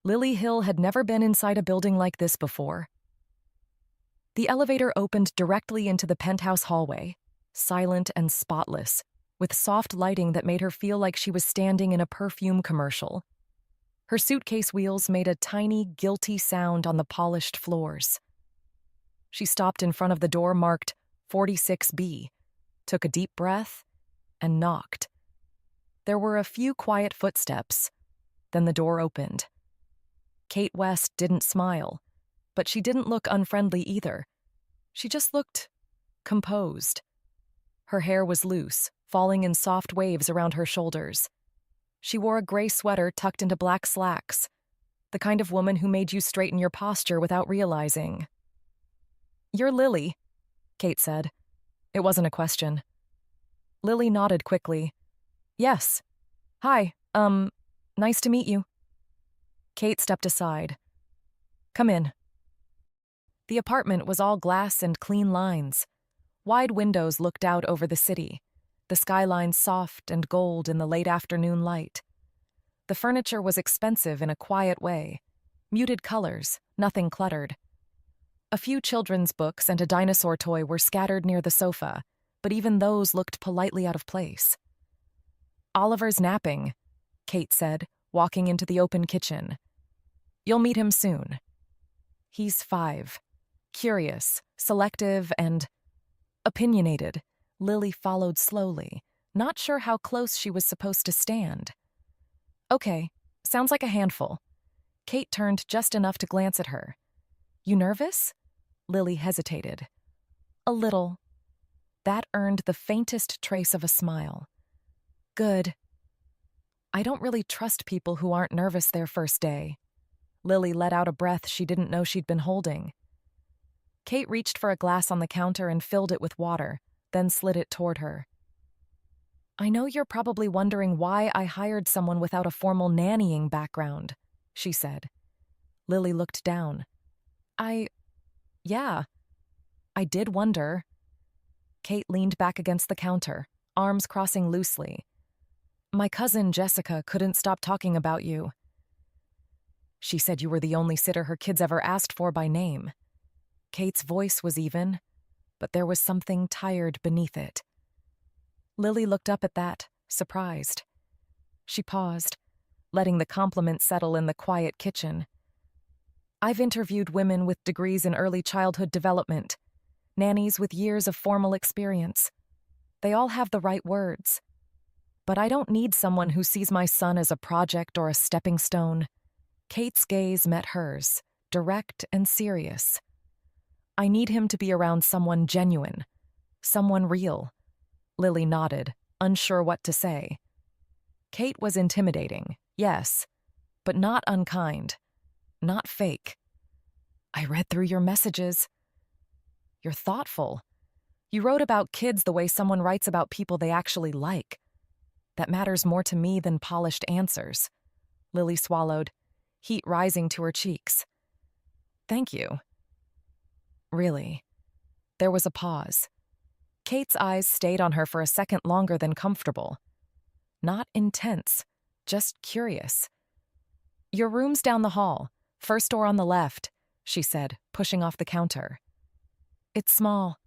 Lilly Hill had never been inside a building like this before. The elevator opened directly into the penthouse hallway, silent and spotless, with soft lighting that made her feel like she was standing in a perfume commercial. Her suitcase wheels made a tiny, guilty sound on the polished floors. She stopped in front of the door marked 46B, took a deep breath, and knocked. There were a few quiet footsteps. Then the door opened. Kate West didn't smile, but she didn't look unfriendly either. She just looked composed. Her hair was loose, falling in soft waves around her shoulders. She wore a gray sweater tucked into black slacks, the kind of woman who made you straighten your posture without realizing. "You're Lilly," Kate said. It wasn't a question. Lilly nodded quickly. "Yes. Hi, nice to meet you." Kate stepped aside. "Come in." The apartment was all glass and clean lines. Wide windows looked out over the city, the skyline soft and gold in the late afternoon light. The furniture was expensive in a quiet way. Muted colors, nothing cluttered. A few children's books and a dinosaur toy were scattered near the sofa, but even those looked politely out of place. "Oliver's napping," Kate said, walking into the open kitchen. "You'll meet him soon. He's 5. Curious, selective, and opinionated." Lilly followed slowly, not sure how close she was supposed to stand. "Okay, sounds like a handful." Kate turned just enough to glance at her. "You nervous?" Lilly hesitated. "A little." That earned the faintest trace of a smile. "Good. I don't really trust people who aren't nervous their first day." Lilly let out a breath she didn't know she'd been holding. Kate reached for a glass on the counter and filled it with water, then slid it toward her. "I know you're probably wondering why I hired someone without a formal nannying background," she said. Lilly looked down. Yeah, I did wonder." Kate leaned back against the counter, arms crossing loosely. "My cousin Jessica couldn't stop talking about you. She said you were the only sitter her kids ever asked for by name." Kate's voice was even, but there was something tired beneath it. Lilly looked up at that, surprised. She paused, letting the compliment settle in the quiet kitchen. "I've interviewed women with degrees in early childhood development, nannies with years of formal experience. They all have the right words. But I don't need someone who sees my son as a project or a stepping stone." Kate's gaze met hers, direct and serious. "I need him to be around someone genuine, someone real." Lilly nodded, unsure what to say. Kate was intimidating, yes, but not unkind, not fake. "I read through your messages. You're thoughtful. You wrote about kids the way someone writes about people they actually like. That matters more to me than polished answers." Lilly swallowed, heat rising to her cheeks. "Thank you." "Really?" There was a pause. Kate's eyes stayed on her for a second longer than comfortable. Not intense, just curious. "Your room's down the hall, first door on the left," she said, pushing off the counter. "It's small.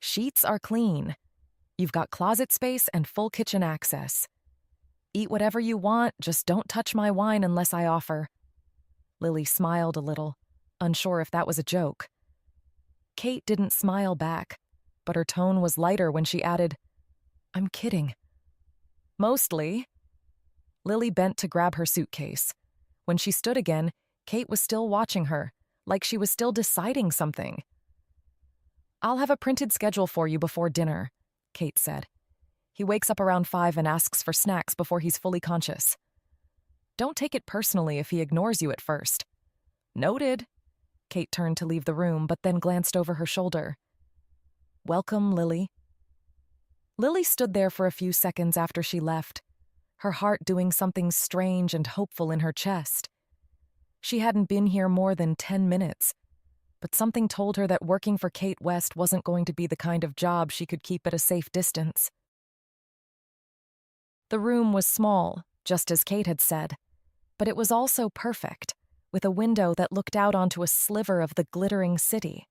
Sheets are clean. You've got closet space and full kitchen access. Eat whatever you want, just don't touch my wine unless I offer." Lilly smiled a little, unsure if that was a joke. Kate didn't smile back, but her tone was lighter when she added, "I'm kidding." "Mostly." Lilly bent to grab her suitcase. When she stood again, Kate was still watching her, like she was still deciding something. "I'll have a printed schedule for you before dinner," Kate said. "He wakes up around 5 and asks for snacks before he's fully conscious. Don't take it personally if he ignores you at first." "Noted." Kate turned to leave the room, but then glanced over her shoulder. "Welcome, Lilly." Lilly stood there for a few seconds after she left, her heart doing something strange and hopeful in her chest. She hadn't been here more than 10 minutes, but something told her that working for Kate West wasn't going to be the kind of job she could keep at a safe distance. The room was small, just as Kate had said, but it was also perfect. with a window that looked out onto a sliver of the glittering city.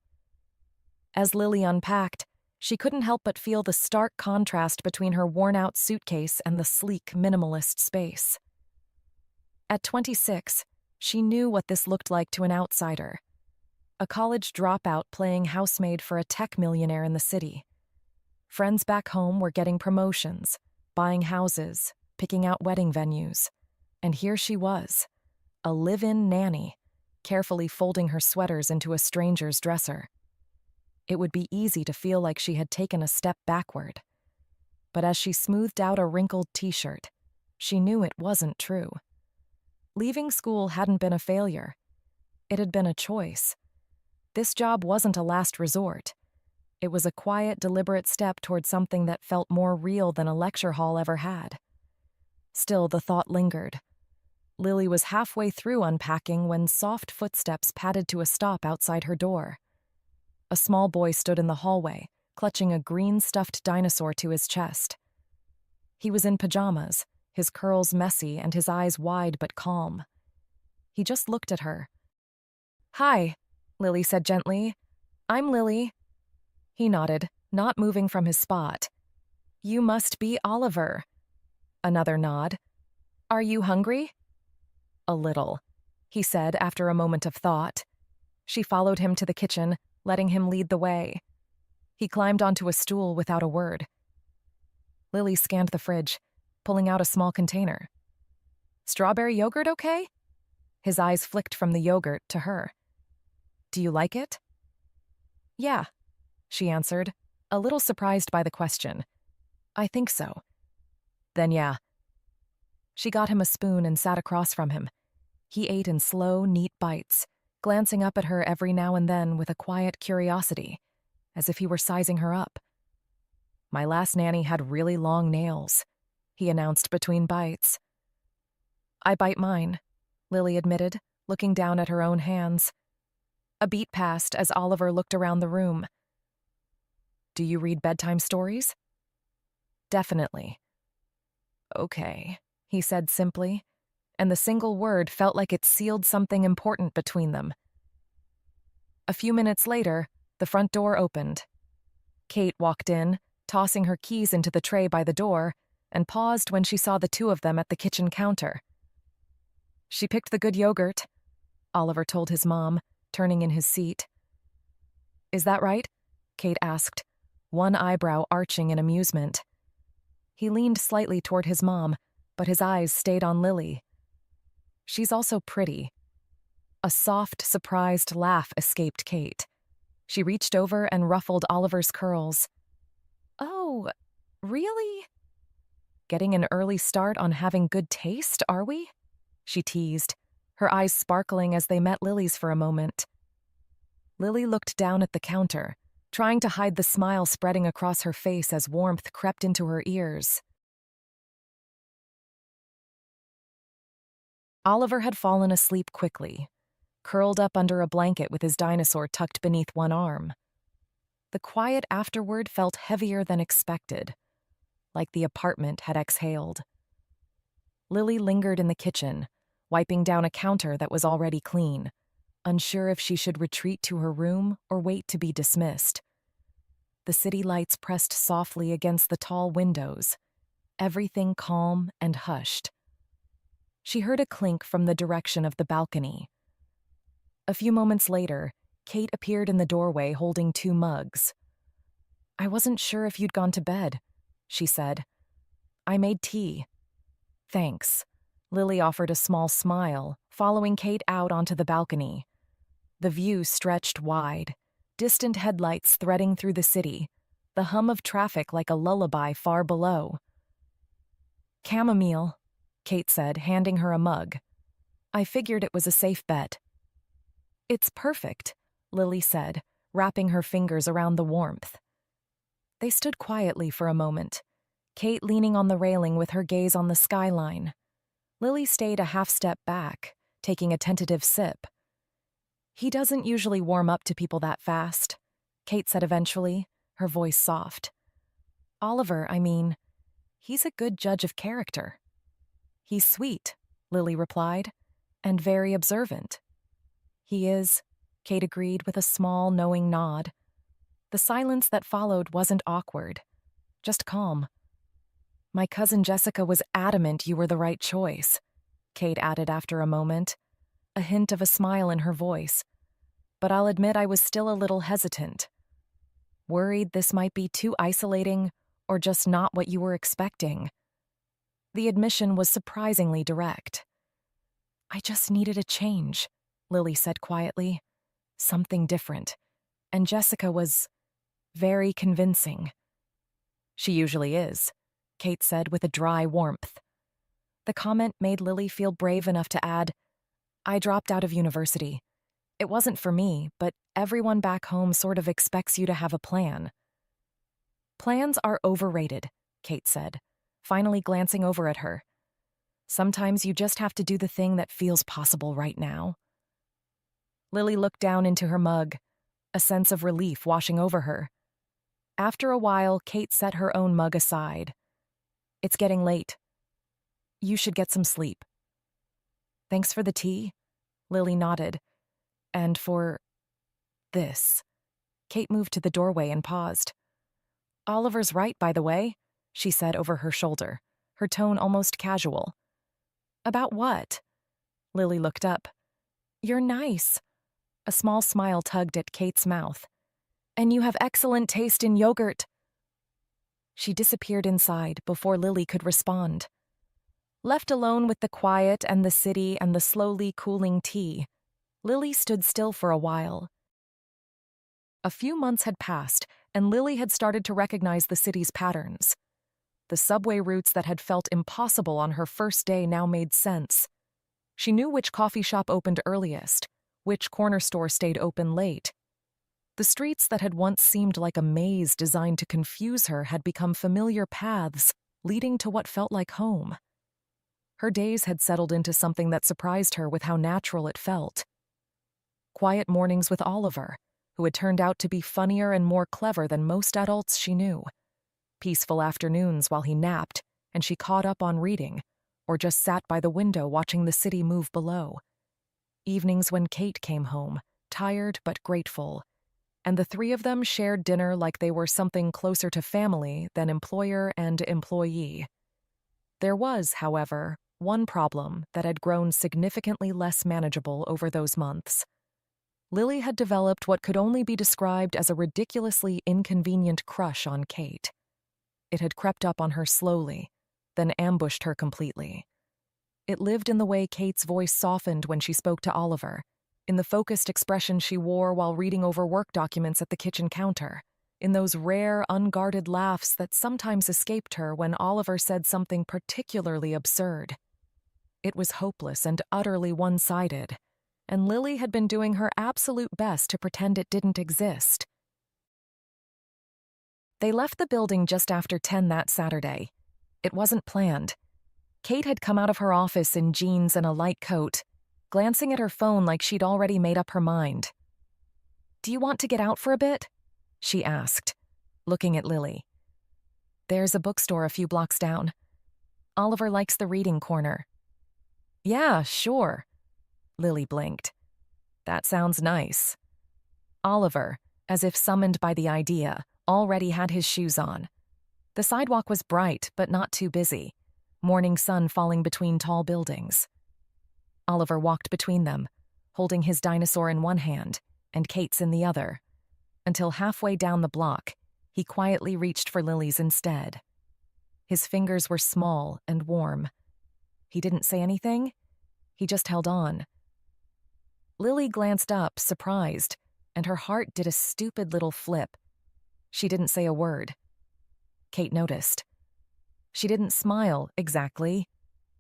As Lilly unpacked, she couldn't help but feel the stark contrast between her worn-out suitcase and the sleek, minimalist space. At 26, she knew what this looked like to an outsider. A college dropout playing housemaid for a tech millionaire in the city. Friends back home were getting promotions, buying houses, picking out wedding venues. And here she was, a live-in nanny, carefully folding her sweaters into a stranger's dresser. It would be easy to feel like she had taken a step backward. But as she smoothed out a wrinkled t-shirt, she knew it wasn't true. Leaving school hadn't been a failure. It had been a choice. This job wasn't a last resort. It was a quiet, deliberate step toward something that felt more real than a lecture hall ever had. Still, the thought lingered. Lilly was halfway through unpacking when soft footsteps padded to a stop outside her door. A small boy stood in the hallway, clutching a green stuffed dinosaur to his chest. He was in pajamas, his curls messy and his eyes wide but calm. He just looked at her. "Hi," Lilly said gently. "I'm Lilly." He nodded, not moving from his spot. "You must be Oliver." Another nod. "Are you hungry?" "A little," he said after a moment of thought. She followed him to the kitchen, letting him lead the way. He climbed onto a stool without a word. Lilly scanned the fridge, pulling out a small container. "Strawberry yogurt okay?" His eyes flicked from the yogurt to her. "Do you like it?" "Yeah," she answered, a little surprised by the question. "I think so." "Then yeah." She got him a spoon and sat across from him. He ate in slow, neat bites, glancing up at her every now and then with a quiet curiosity, as if he were sizing her up. "My last nanny had really long nails," he announced between bites. "I bite mine," Lilly admitted, looking down at her own hands. A beat passed as Oliver looked around the room. "Do you read bedtime stories?" "Definitely." "Okay," he said simply, and the single word felt like it sealed something important between them. A few minutes later, the front door opened. Kate walked in, tossing her keys into the tray by the door, and paused when she saw the two of them at the kitchen counter. "She picked the good yogurt," Oliver told his mom, turning in his seat. "Is that right?" Kate asked, one eyebrow arching in amusement. He leaned slightly toward his mom, but his eyes stayed on Lilly. "She's also pretty." A soft, surprised laugh escaped Kate. She reached over and ruffled Oliver's curls. "Oh, really? Getting an early start on having good taste, are we?" she teased, her eyes sparkling as they met Lily's for a moment. Lilly looked down at the counter, trying to hide the smile spreading across her face as warmth crept into her ears. Oliver had fallen asleep quickly, curled up under a blanket with his dinosaur tucked beneath one arm. The quiet afterward felt heavier than expected, like the apartment had exhaled. Lilly lingered in the kitchen, wiping down a counter that was already clean, unsure if she should retreat to her room or wait to be dismissed. The city lights pressed softly against the tall windows, everything calm and hushed. She heard a clink from the direction of the balcony. A few moments later, Kate appeared in the doorway holding 2 mugs. "I wasn't sure if you'd gone to bed," she said. "I made tea." "Thanks." Lilly offered a small smile, following Kate out onto the balcony. The view stretched wide, distant headlights threading through the city, the hum of traffic like a lullaby far below. "Chamomile," Kate said, handing her a mug. "I figured it was a safe bet." "It's perfect," Lilly said, wrapping her fingers around the warmth. They stood quietly for a moment, Kate leaning on the railing with her gaze on the skyline. Lilly stayed a half step back, taking a tentative sip. "He doesn't usually warm up to people that fast," Kate said eventually, her voice soft. "Oliver, I mean, he's a good judge of character." "He's sweet," Lilly replied, "and very observant." He is, Kate agreed with a small, knowing nod. The silence that followed wasn't awkward, just calm. My cousin Jessica was adamant you were the right choice, Kate added after a moment, a hint of a smile in her voice. But I'll admit I was still a little hesitant. Worried this might be too isolating or just not what you were expecting. The admission was surprisingly direct. I just needed a change, Lily said quietly. Something different. And Jessica was very convincing. She usually is, Kate said with a dry warmth. The comment made Lily feel brave enough to add, I dropped out of university. It wasn't for me, but everyone back home sort of expects you to have a plan. Plans are overrated, Kate said, finally glancing over at her. Sometimes you just have to do the thing that feels possible right now. Lily looked down into her mug, a sense of relief washing over her. After a while, Kate set her own mug aside. It's getting late. You should get some sleep. Thanks for the tea, Lily nodded. And for this. Kate moved to the doorway and paused. Oliver's right, by the way, she said over her shoulder, her tone almost casual. About what? Lily looked up. You're nice. A small smile tugged at Kate's mouth. And you have excellent taste in yogurt. She disappeared inside before Lily could respond. Left alone with the quiet and the city and the slowly cooling tea, Lily stood still for a while. A few months had passed, and Lily had started to recognize the city's patterns. The subway routes that had felt impossible on her first day now made sense. She knew which coffee shop opened earliest, which corner store stayed open late. The streets that had once seemed like a maze designed to confuse her had become familiar paths leading to what felt like home. Her days had settled into something that surprised her with how natural it felt. Quiet mornings with Oliver, who had turned out to be funnier and more clever than most adults she knew. Peaceful afternoons while he napped and she caught up on reading, or just sat by the window watching the city move below. Evenings when Kate came home, tired but grateful, and the three of them shared dinner like they were something closer to family than employer and employee. There was, however, one problem that had grown significantly less manageable over those months. Lily had developed what could only be described as a ridiculously inconvenient crush on Kate. It had crept up on her slowly, then ambushed her completely. It lived in the way Kate's voice softened when she spoke to Oliver, in the focused expression she wore while reading over work documents at the kitchen counter, in those rare, unguarded laughs that sometimes escaped her when Oliver said something particularly absurd. It was hopeless and utterly one-sided, and Lily had been doing her absolute best to pretend it didn't exist. They left the building just after 10 that Saturday. It wasn't planned. Kate had come out of her office in jeans and a light coat, glancing at her phone like she'd already made up her mind. "Do you want to get out for a bit?" she asked, looking at Lily. "There's a bookstore a few blocks down. Oliver likes the reading corner." "Yeah, sure." Lily blinked. "That sounds nice." Oliver, as if summoned by the idea, already had his shoes on. The sidewalk was bright but not too busy, morning sun falling between tall buildings. Oliver walked between them, holding his dinosaur in one hand and Kate's in the other, until halfway down the block, he quietly reached for Lily's instead. His fingers were small and warm. He didn't say anything. He just held on. Lily glanced up, surprised, and her heart did a stupid little flip. She didn't say a word. Kate noticed. She didn't smile, exactly,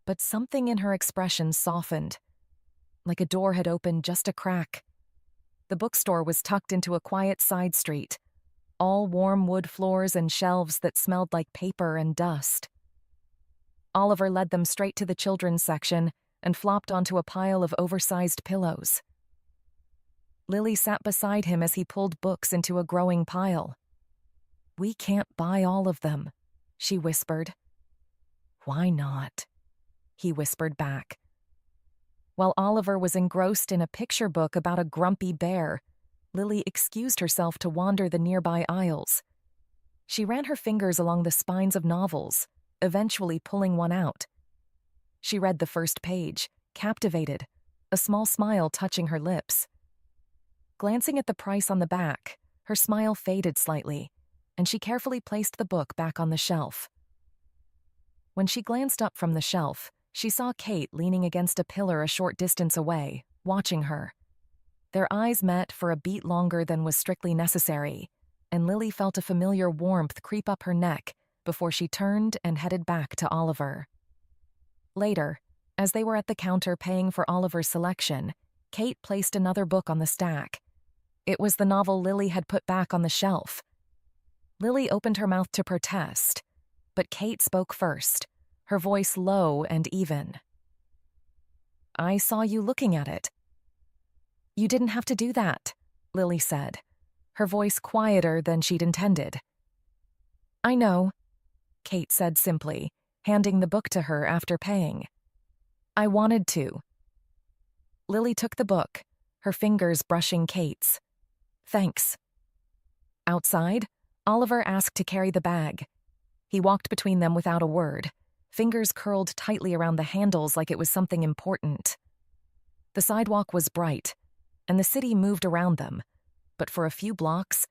but something in her expression softened, like a door had opened just a crack. The bookstore was tucked into a quiet side street, all warm wood floors and shelves that smelled like paper and dust. Oliver led them straight to the children's section and flopped onto a pile of oversized pillows. Lily sat beside him as he pulled books into a growing pile. "We can't buy all of them," she whispered. "Why not?" he whispered back. While Oliver was engrossed in a picture book about a grumpy bear, Lily excused herself to wander the nearby aisles. She ran her fingers along the spines of novels, eventually pulling one out. She read the first page, captivated, a small smile touching her lips. Glancing at the price on the back, her smile faded slightly, and she carefully placed the book back on the shelf. When she glanced up from the shelf, she saw Kate leaning against a pillar a short distance away, watching her. Their eyes met for a beat longer than was strictly necessary, and Lily felt a familiar warmth creep up her neck before she turned and headed back to Oliver. Later, as they were at the counter paying for Oliver's selection, Kate placed another book on the stack. It was the novel Lily had put back on the shelf. Lily opened her mouth to protest, but Kate spoke first, her voice low and even. "I saw you looking at it." "You didn't have to do that," Lily said, her voice quieter than she'd intended. "I know," Kate said simply, handing the book to her after paying. "I wanted to." Lily took the book, her fingers brushing Kate's. "Thanks." Outside, Oliver asked to carry the bag. He walked between them without a word, fingers curled tightly around the handles like it was something important. The sidewalk was bright, and the city moved around them, but for a few blocks,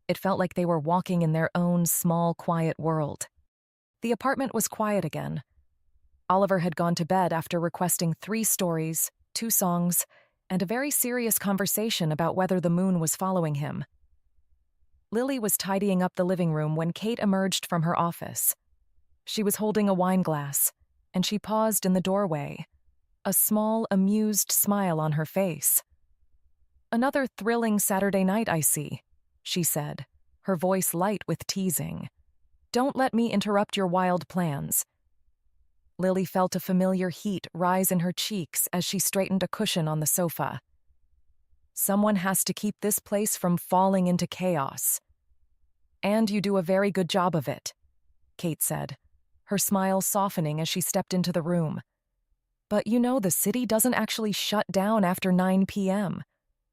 it felt like they were walking in their own small, quiet world. The apartment was quiet again. Oliver had gone to bed after requesting 3 stories, 2 songs, and a very serious conversation about whether the moon was following him. Lily was tidying up the living room when Kate emerged from her office. She was holding a wine glass, and she paused in the doorway, a small, amused smile on her face. "Another thrilling Saturday night, I see," she said, her voice light with teasing. "Don't let me interrupt your wild plans." Lily felt a familiar heat rise in her cheeks as she straightened a cushion on the sofa. "Someone has to keep this place from falling into chaos." "And you do a very good job of it," Kate said, her smile softening as she stepped into the room. "But you know the city doesn't actually shut down after 9 p.m.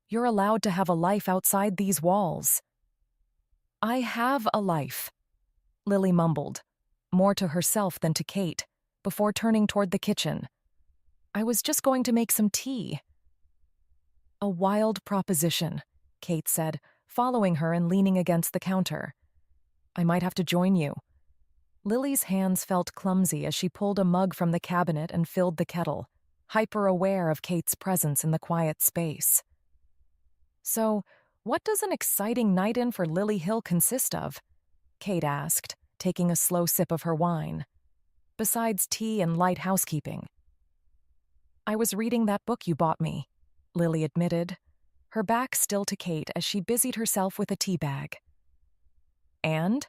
You're allowed to have a life outside these walls." "I have a life," Lily mumbled, more to herself than to Kate, before turning toward the kitchen. "I was just going to make some tea." "A wild proposition," Kate said, following her and leaning against the counter. "I might have to join you." Lily's hands felt clumsy as she pulled a mug from the cabinet and filled the kettle, hyper-aware of Kate's presence in the quiet space. "So, what does an exciting night in for Lilly Hill consist of?" Kate asked, taking a slow sip of her wine. "Besides tea and light housekeeping." "I was reading that book you bought me," Lily admitted, her back still to Kate as she busied herself with a tea bag. "And?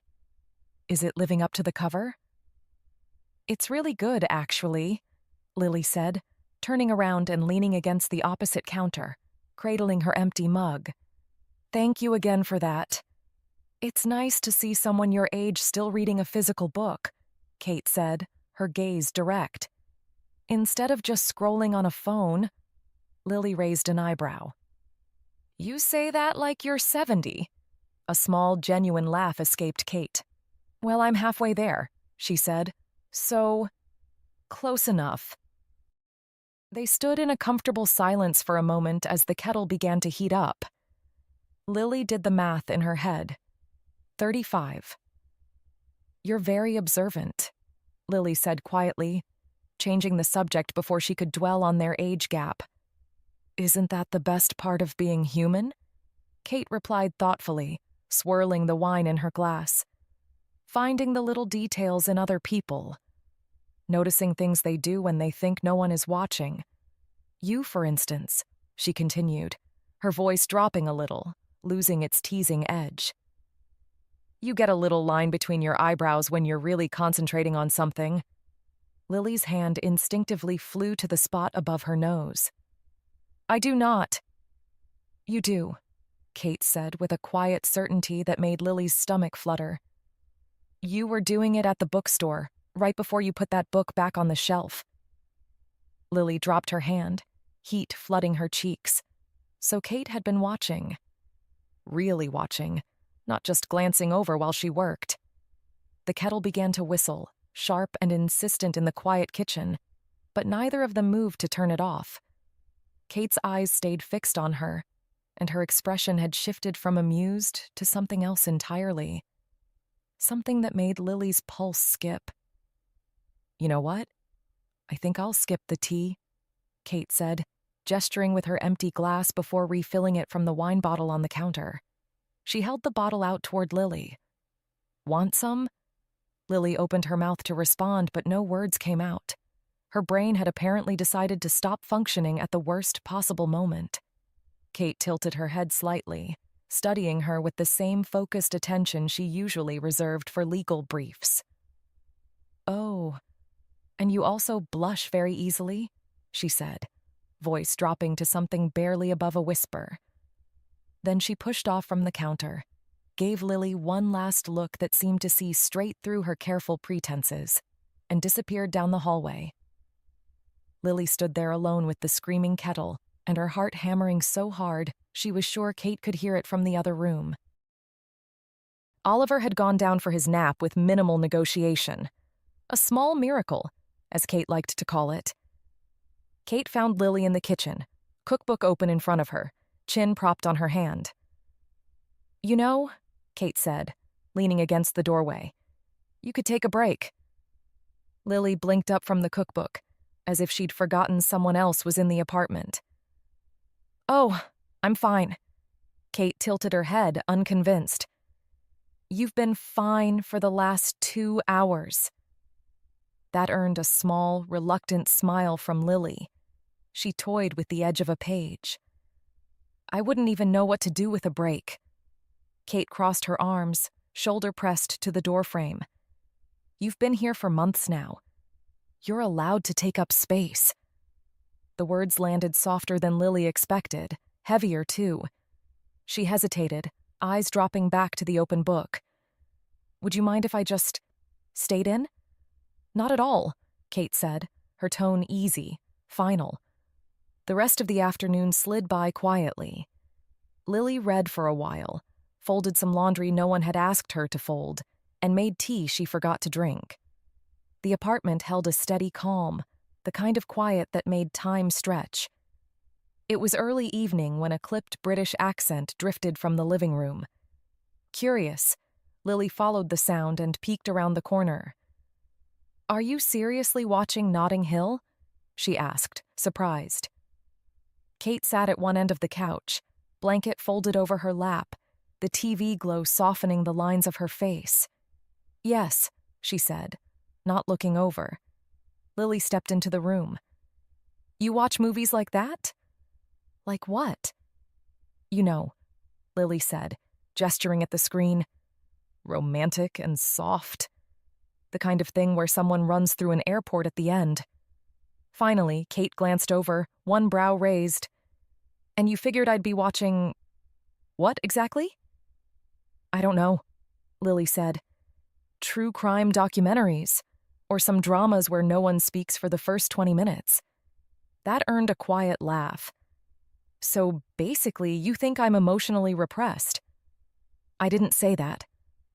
Is it living up to the cover?" "It's really good, actually," Lily said, turning around and leaning against the opposite counter, cradling her empty mug. "Thank you again for that. It's nice to see someone your age still reading a physical book," Kate said, her gaze direct. "Instead of just scrolling on a phone." Lily raised an eyebrow. "You say that like you're 70. A small, genuine laugh escaped Kate. "Well, I'm halfway there," she said. "So, close enough." They stood in a comfortable silence for a moment as the kettle began to heat up. Lily did the math in her head. 35. "You're very observant," Lily said quietly, changing the subject before she could dwell on their age gap. "Isn't that the best part of being human?" Kate replied thoughtfully, swirling the wine in her glass. "Finding the little details in other people. Noticing things they do when they think no one is watching. You, for instance," she continued, her voice dropping a little, losing its teasing edge. "You get a little line between your eyebrows when you're really concentrating on something." Lily's hand instinctively flew to the spot above her nose. "I do not." "You do," Kate said with a quiet certainty that made Lily's stomach flutter. "You were doing it at the bookstore, right before you put that book back on the shelf." Lily dropped her hand, heat flooding her cheeks. So Kate had been watching. Really watching, not just glancing over while she worked. The kettle began to whistle, sharp and insistent in the quiet kitchen, but neither of them moved to turn it off. Kate's eyes stayed fixed on her, and her expression had shifted from amused to something else entirely. Something that made Lily's pulse skip. "You know what? I think I'll skip the tea," Kate said, gesturing with her empty glass before refilling it from the wine bottle on the counter. She held the bottle out toward Lily. "Want some?" Lily opened her mouth to respond, but no words came out. Her brain had apparently decided to stop functioning at the worst possible moment. Kate tilted her head slightly, studying her with the same focused attention she usually reserved for legal briefs. "Oh, and you also blush very easily?" she said, voice dropping to something barely above a whisper. Then she pushed off from the counter, gave Lily one last look that seemed to see straight through her careful pretenses, and disappeared down the hallway. Lily stood there alone with the screaming kettle, and her heart hammering so hard she was sure Kate could hear it from the other room. Oliver had gone down for his nap with minimal negotiation. A small miracle, as Kate liked to call it. Kate found Lily in the kitchen, cookbook open in front of her, chin propped on her hand. "You know," Kate said, leaning against the doorway, "you could take a break." Lily blinked up from the cookbook, as if she'd forgotten someone else was in the apartment. "Oh, I'm fine." Kate tilted her head, unconvinced. "You've been fine for the last 2 hours." That earned a small, reluctant smile from Lily. She toyed with the edge of a page. "I wouldn't even know what to do with a break." Kate crossed her arms, shoulder pressed to the doorframe. "You've been here for months now. You're allowed to take up space." The words landed softer than Lily expected, heavier too. She hesitated, eyes dropping back to the open book. "Would you mind if I just stayed in?" "Not at all," Kate said, her tone easy, final. The rest of the afternoon slid by quietly. Lily read for a while, folded some laundry no one had asked her to fold, and made tea she forgot to drink. The apartment held a steady calm, the kind of quiet that made time stretch. It was early evening when a clipped British accent drifted from the living room. Curious, Lily followed the sound and peeked around the corner. "Are you seriously watching Notting Hill?" she asked, surprised. Kate sat at one end of the couch, blanket folded over her lap, the TV glow softening the lines of her face. "Yes," she said, not looking over. Lily stepped into the room. "You watch movies like that?" "Like what?" "You know," Lily said, gesturing at the screen. "Romantic and soft. The kind of thing where someone runs through an airport at the end." Finally, Kate glanced over, one brow raised. "And you figured I'd be watching what exactly?" "I don't know," Lily said. "True crime documentaries, or some dramas where no one speaks for the first 20 minutes. That earned a quiet laugh. "So basically, you think I'm emotionally repressed." "I didn't say that,"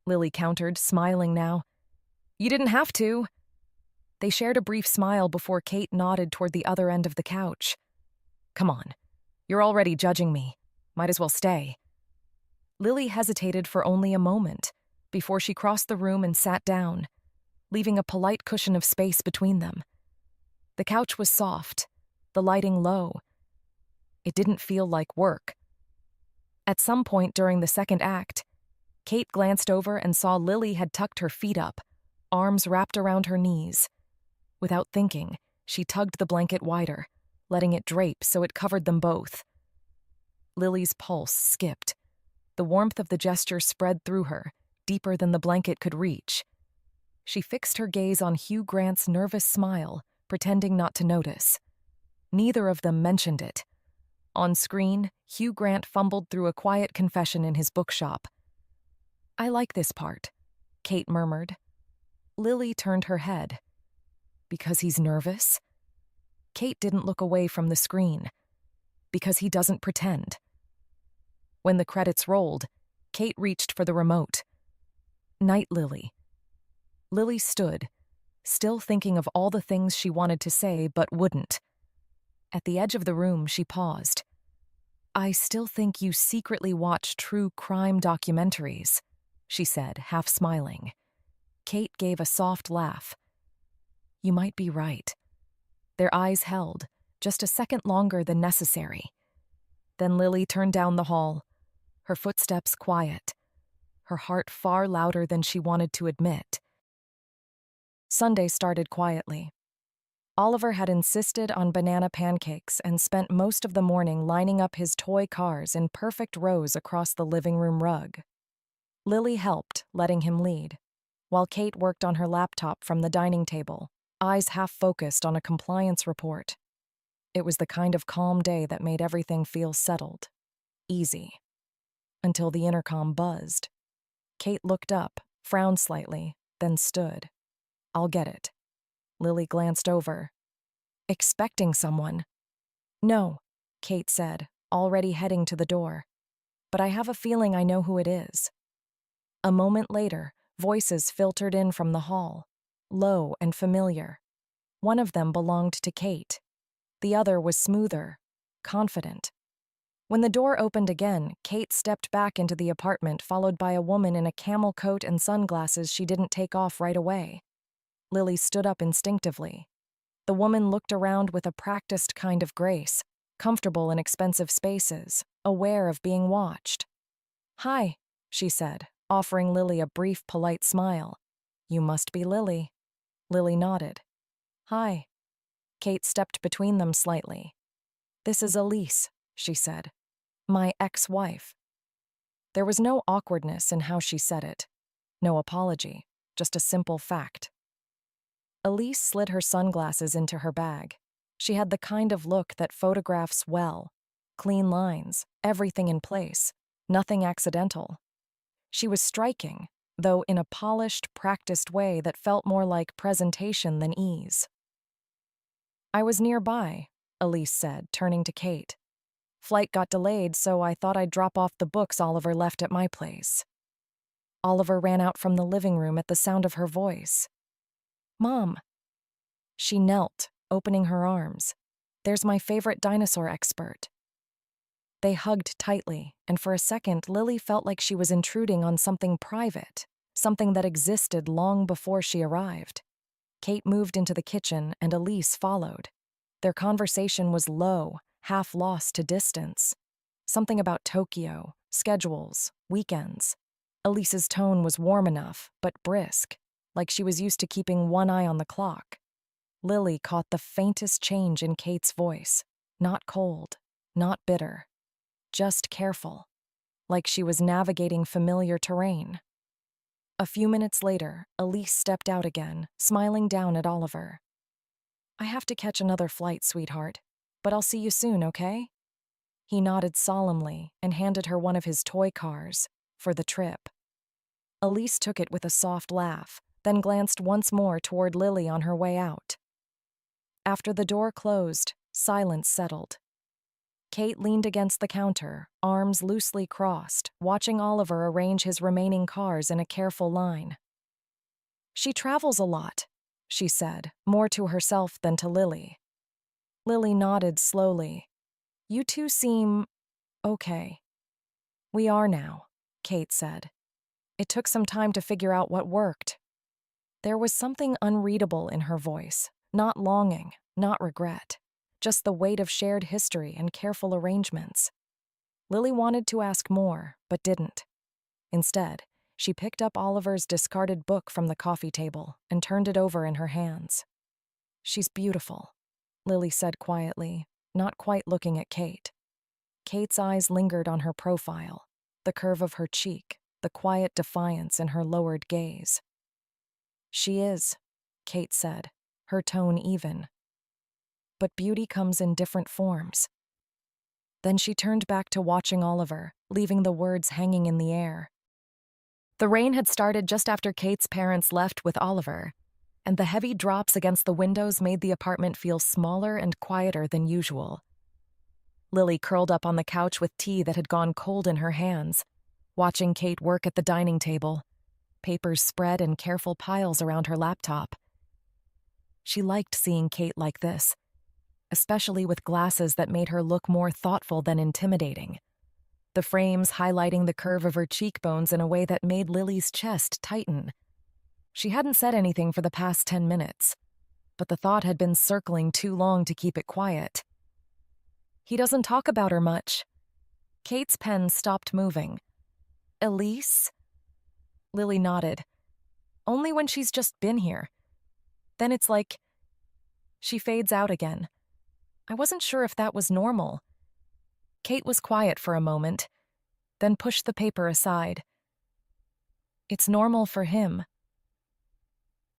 Lily countered, smiling now. "You didn't have to." They shared a brief smile before Kate nodded toward the other end of the couch. "Come on. You're already judging me. Might as well stay." Lily hesitated for only a moment before she crossed the room and sat down, leaving a polite cushion of space between them. The couch was soft, the lighting low. It didn't feel like work. At some point during the second act, Kate glanced over and saw Lily had tucked her feet up, arms wrapped around her knees. Without thinking, she tugged the blanket wider, letting it drape so it covered them both. Lily's pulse skipped. The warmth of the gesture spread through her, deeper than the blanket could reach. She fixed her gaze on Hugh Grant's nervous smile, pretending not to notice. Neither of them mentioned it. On screen, Hugh Grant fumbled through a quiet confession in his bookshop. "I like this part," Kate murmured. Lily turned her head. "Because he's nervous?" Kate didn't look away from the screen, because he doesn't pretend. When the credits rolled, Kate reached for the remote. Night, Lily. Lily stood, still thinking of all the things she wanted to say but wouldn't. At the edge of the room, she paused. I still think you secretly watch true crime documentaries, she said, half smiling. Kate gave a soft laugh. You might be right. Their eyes held, just a second longer than necessary. Then Lily turned down the hall, her footsteps quiet, her heart far louder than she wanted to admit. Sunday started quietly. Oliver had insisted on banana pancakes and spent most of the morning lining up his toy cars in perfect rows across the living room rug. Lily helped, letting him lead, while Kate worked on her laptop from the dining table, eyes half-focused on a compliance report. It was the kind of calm day that made everything feel settled, easy. Until the intercom buzzed. Kate looked up, frowned slightly, then stood. I'll get it. Lily glanced over. Expecting someone. No, Kate said, already heading to the door. But I have a feeling I know who it is. A moment later, voices filtered in from the hall, low and familiar. One of them belonged to Kate. The other was smoother, confident. When the door opened again, Kate stepped back into the apartment, followed by a woman in a camel coat and sunglasses she didn't take off right away. Lily stood up instinctively. The woman looked around with a practiced kind of grace, comfortable in expensive spaces, aware of being watched. Hi, she said, offering Lily a brief, polite smile. You must be Lily. Lily nodded. Hi. Kate stepped between them slightly. This is Elise, she said. My ex-wife. There was no awkwardness in how she said it. No apology, just a simple fact. Elise slid her sunglasses into her bag. She had the kind of look that photographs well. Clean lines, everything in place, nothing accidental. She was striking, though in a polished, practiced way that felt more like presentation than ease. I was nearby, Elise said, turning to Kate. Flight got delayed, so I thought I'd drop off the books Oliver left at my place. Oliver ran out from the living room at the sound of her voice. Mom. She knelt, opening her arms. There's my favorite dinosaur expert. They hugged tightly, and for a second, Lily felt like she was intruding on something private, something that existed long before she arrived. Kate moved into the kitchen, and Elise followed. Their conversation was low, half lost to distance. Something about Tokyo, schedules, weekends. Elise's tone was warm enough, but brisk, like she was used to keeping one eye on the clock. Lily caught the faintest change in Kate's voice. Not cold, not bitter. Just careful, like she was navigating familiar terrain. A few minutes later, Elise stepped out again, smiling down at Oliver. I have to catch another flight, sweetheart, but I'll see you soon, okay? He nodded solemnly and handed her one of his toy cars for the trip. Elise took it with a soft laugh, then glanced once more toward Lily on her way out. After the door closed, silence settled. Kate leaned against the counter, arms loosely crossed, watching Oliver arrange his remaining cars in a careful line. She travels a lot, she said, more to herself than to Lily. Lily nodded slowly. You two seem okay. We are now, Kate said. It took some time to figure out what worked. There was something unreadable in her voice, not longing, not regret. Just the weight of shared history and careful arrangements. Lily wanted to ask more, but didn't. Instead, she picked up Oliver's discarded book from the coffee table and turned it over in her hands. She's beautiful, Lily said quietly, not quite looking at Kate. Kate's eyes lingered on her profile, the curve of her cheek, the quiet defiance in her lowered gaze. She is, Kate said, her tone even. But beauty comes in different forms. Then she turned back to watching Oliver, leaving the words hanging in the air. The rain had started just after Kate's parents left with Oliver, and the heavy drops against the windows made the apartment feel smaller and quieter than usual. Lily curled up on the couch with tea that had gone cold in her hands, watching Kate work at the dining table, papers spread in careful piles around her laptop. She liked seeing Kate like this, especially with glasses that made her look more thoughtful than intimidating, the frames highlighting the curve of her cheekbones in a way that made Lily's chest tighten. She hadn't said anything for the past 10 minutes, but the thought had been circling too long to keep it quiet. He doesn't talk about her much. Kate's pen stopped moving. Elise? Lily nodded. Only when she's just been here. Then it's like she fades out again. I wasn't sure if that was normal. Kate was quiet for a moment, then pushed the paper aside. It's normal for him.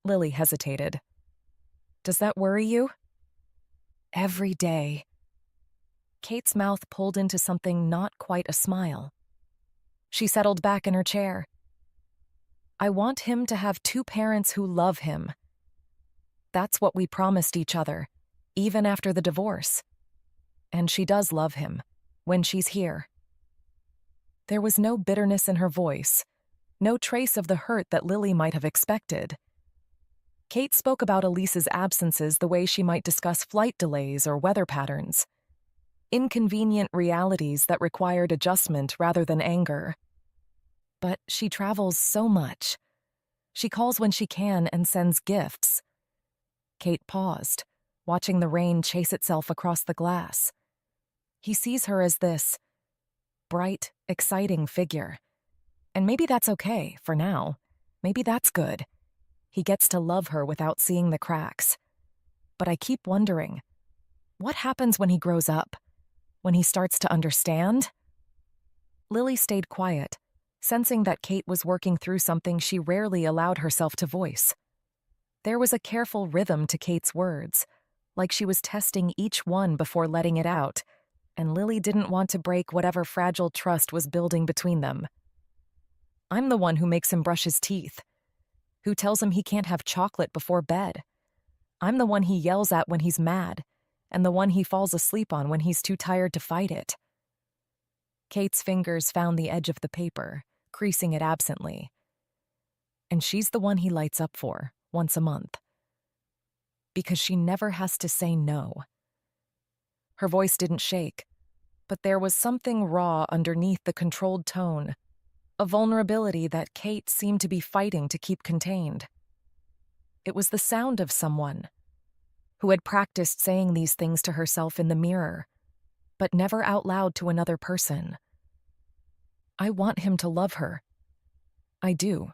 Lily hesitated. Does that worry you? Every day. Kate's mouth pulled into something not quite a smile. She settled back in her chair. I want him to have two parents who love him. That's what we promised each other, even after the divorce. And she does love him, when she's here. There was no bitterness in her voice, no trace of the hurt that Lily might have expected. Kate spoke about Elise's absences the way she might discuss flight delays or weather patterns. Inconvenient realities that required adjustment rather than anger. But she travels so much. She calls when she can and sends gifts. Kate paused, watching the rain chase itself across the glass. He sees her as this bright, exciting figure. And maybe that's okay, for now. Maybe that's good. He gets to love her without seeing the cracks. But I keep wondering, what happens when he grows up? When he starts to understand? Lily stayed quiet, sensing that Kate was working through something she rarely allowed herself to voice. There was a careful rhythm to Kate's words, like she was testing each one before letting it out, and Lily didn't want to break whatever fragile trust was building between them. I'm the one who makes him brush his teeth, who tells him he can't have chocolate before bed. I'm the one he yells at when he's mad, and the one he falls asleep on when he's too tired to fight it. Kate's fingers found the edge of the paper, creasing it absently. And she's the one he lights up for, once a month. Because she never has to say no. Her voice didn't shake, but there was something raw underneath the controlled tone, a vulnerability that Kate seemed to be fighting to keep contained. It was the sound of someone who had practiced saying these things to herself in the mirror, but never out loud to another person. I want him to love her. I do.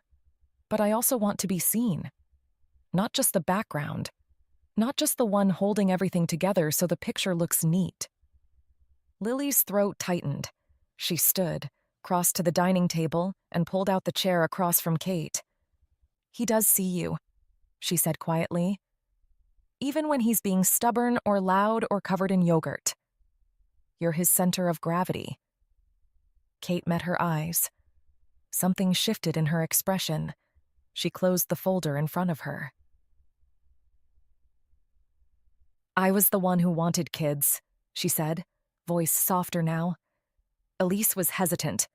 But I also want to be seen. Not just the background. Not just the one holding everything together so the picture looks neat. Lily's throat tightened. She stood, crossed to the dining table, and pulled out the chair across from Kate. He does see you, she said quietly. Even when he's being stubborn or loud or covered in yogurt. You're his center of gravity. Kate met her eyes. Something shifted in her expression. She closed the folder in front of her. I was the one who wanted kids, she said, voice softer now. Elise was hesitant.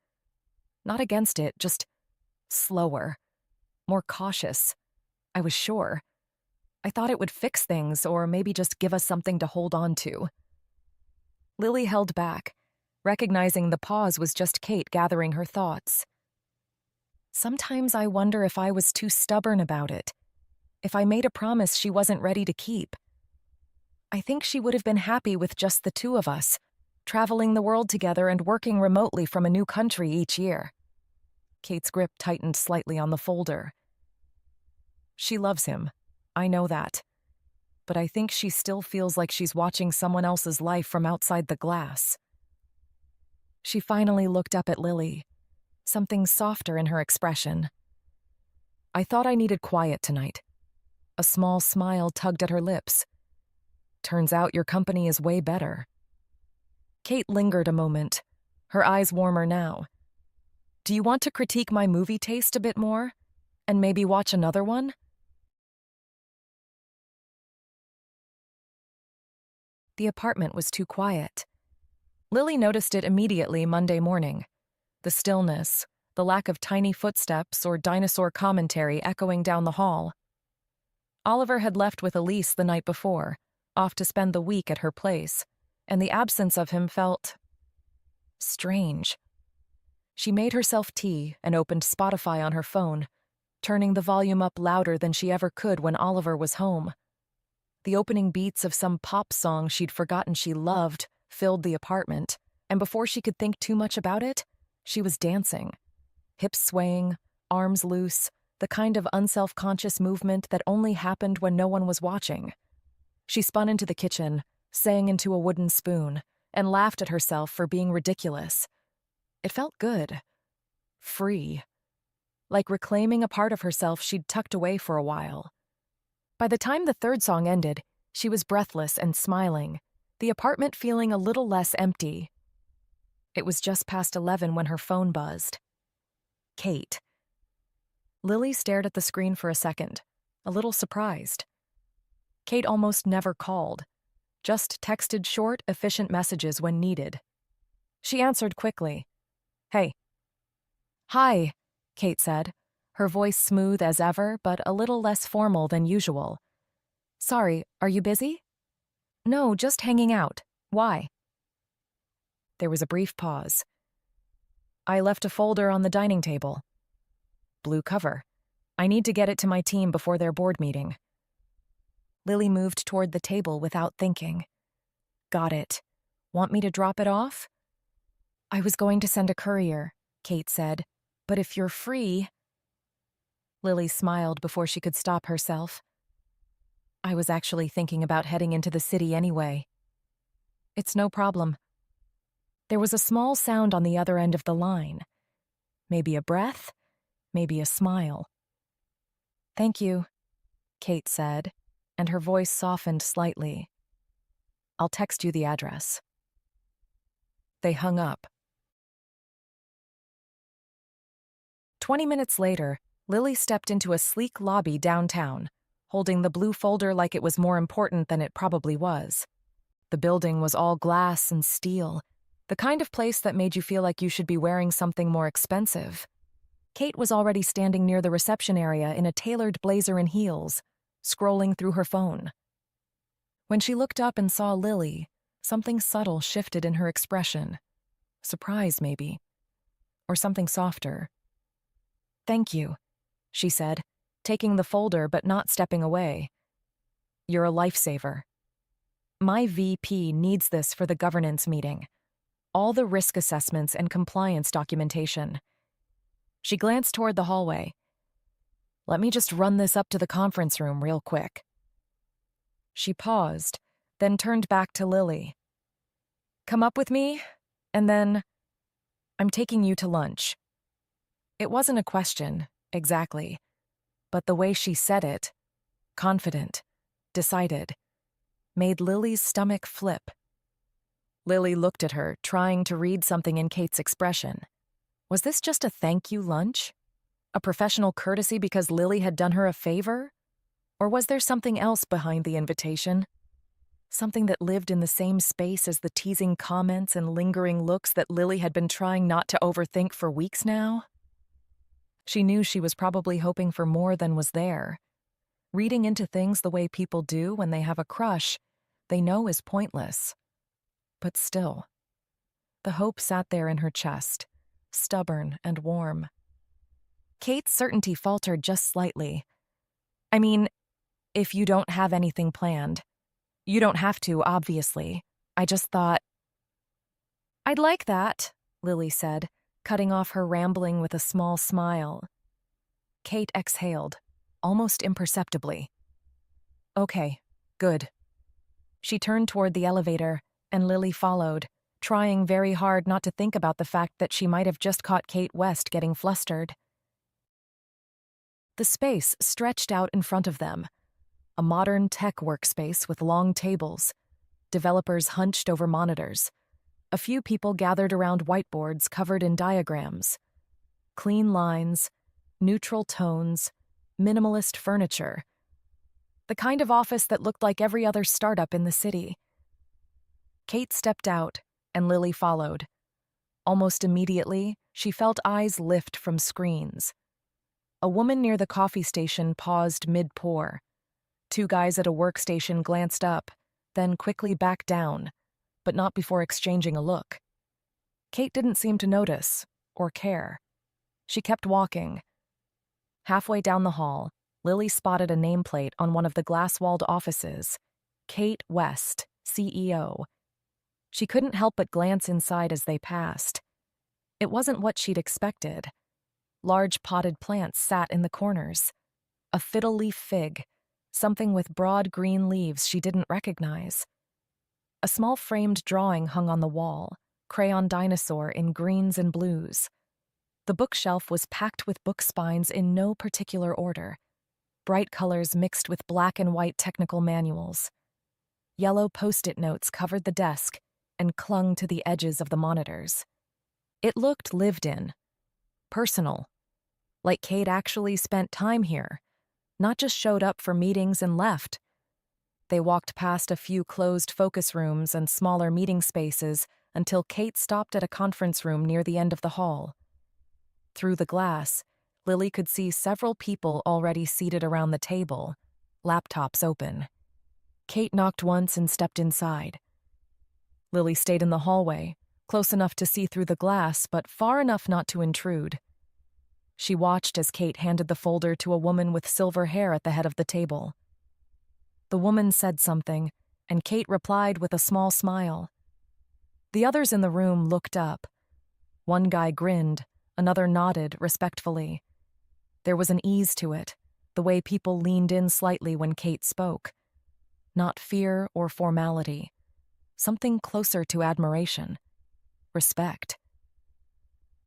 Not against it, just slower, more cautious. I was sure. I thought it would fix things or maybe just give us something to hold on to. Lily held back, recognizing the pause was just Kate gathering her thoughts. Sometimes I wonder if I was too stubborn about it, if I made a promise she wasn't ready to keep. I think she would have been happy with just the two of us, traveling the world together and working remotely from a new country each year. Kate's grip tightened slightly on the folder. She loves him. I know that. But I think she still feels like she's watching someone else's life from outside the glass. She finally looked up at Lily, something softer in her expression. I thought I needed quiet tonight. A small smile tugged at her lips. Turns out your company is way better. Kate lingered a moment, her eyes warmer now. Do you want to critique my movie taste a bit more? And maybe watch another one? The apartment was too quiet. Lily noticed it immediately Monday morning. The stillness, the lack of tiny footsteps or dinosaur commentary echoing down the hall. Oliver had left with Elise the night before, off to spend the week at her place, and the absence of him felt strange. She made herself tea and opened Spotify on her phone, turning the volume up louder than she ever could when Oliver was home. The opening beats of some pop song she'd forgotten she loved filled the apartment, and before she could think too much about it, she was dancing. Hips swaying, arms loose, the kind of unself-conscious movement that only happened when no one was watching. She spun into the kitchen, sang into a wooden spoon, and laughed at herself for being ridiculous. It felt good. Free. Like reclaiming a part of herself she'd tucked away for a while. By the time the third song ended, she was breathless and smiling, the apartment feeling a little less empty. It was just past 11 when her phone buzzed. Kate. Lily stared at the screen for a second, a little surprised. Kate almost never called, just texted short, efficient messages when needed. She answered quickly. "Hey." "Hi," Kate said, her voice smooth as ever but a little less formal than usual. "Sorry, are you busy?" "No, just hanging out. Why?" There was a brief pause. "I left a folder on the dining table. Blue cover. I need to get it to my team before their board meeting." Lily moved toward the table without thinking. "Got it. Want me to drop it off?" "I was going to send a courier," Kate said, "but if you're free—" Lily smiled before she could stop herself. "I was actually thinking about heading into the city anyway." "It's no problem." There was a small sound on the other end of the line. Maybe a breath, maybe a smile. "Thank you," Kate said, and her voice softened slightly. "I'll text you the address." They hung up. 20 minutes later, Lily stepped into a sleek lobby downtown, holding the blue folder like it was more important than it probably was. The building was all glass and steel, the kind of place that made you feel like you should be wearing something more expensive. Kate was already standing near the reception area in a tailored blazer and heels, scrolling through her phone. When she looked up and saw Lily, something subtle shifted in her expression. Surprise, maybe. Or something softer. "Thank you," she said, taking the folder but not stepping away. "You're a lifesaver. My VP needs this for the governance meeting. All the risk assessments and compliance documentation." She glanced toward the hallway. "Let me just run this up to the conference room real quick." She paused, then turned back to Lily. "Come up with me, and then I'm taking you to lunch." It wasn't a question, exactly, but the way she said it, confident, decided, made Lily's stomach flip. Lily looked at her, trying to read something in Kate's expression. Was this just a thank you lunch? A professional courtesy because Lily had done her a favor? Or was there something else behind the invitation? Something that lived in the same space as the teasing comments and lingering looks that Lily had been trying not to overthink for weeks now? She knew she was probably hoping for more than was there. Reading into things the way people do when they have a crush, they know is pointless. But still, the hope sat there in her chest, stubborn and warm. Kate's certainty faltered just slightly. "I mean, if you don't have anything planned. You don't have to, obviously. I just thought—" "I'd like that," Lily said, cutting off her rambling with a small smile. Kate exhaled, almost imperceptibly. "Okay, good." She turned toward the elevator, and Lily followed, trying very hard not to think about the fact that she might have just caught Kate West getting flustered. The space stretched out in front of them, a modern tech workspace with long tables, developers hunched over monitors, a few people gathered around whiteboards covered in diagrams. Clean lines, neutral tones, minimalist furniture. The kind of office that looked like every other startup in the city. Kate stepped out, and Lilly followed. Almost immediately, she felt eyes lift from screens. A woman near the coffee station paused mid-pour. Two guys at a workstation glanced up, then quickly backed down, but not before exchanging a look. Kate didn't seem to notice or care. She kept walking. Halfway down the hall, Lilly spotted a nameplate on one of the glass-walled offices. Kate West, CEO. She couldn't help but glance inside as they passed. It wasn't what she'd expected. Large potted plants sat in the corners. A fiddle leaf fig, something with broad green leaves she didn't recognize. A small framed drawing hung on the wall, crayon dinosaur in greens and blues. The bookshelf was packed with book spines in no particular order. Bright colors mixed with black and white technical manuals. Yellow post-it notes covered the desk and clung to the edges of the monitors. It looked lived in, personal, like Kate actually spent time here, not just showed up for meetings and left. They walked past a few closed focus rooms and smaller meeting spaces until Kate stopped at a conference room near the end of the hall. Through the glass, Lilly could see several people already seated around the table, laptops open. Kate knocked once and stepped inside. Lilly stayed in the hallway, close enough to see through the glass, but far enough not to intrude. She watched as Kate handed the folder to a woman with silver hair at the head of the table. The woman said something, and Kate replied with a small smile. The others in the room looked up. One guy grinned, another nodded respectfully. There was an ease to it, the way people leaned in slightly when Kate spoke. Not fear or formality. Something closer to admiration. Respect.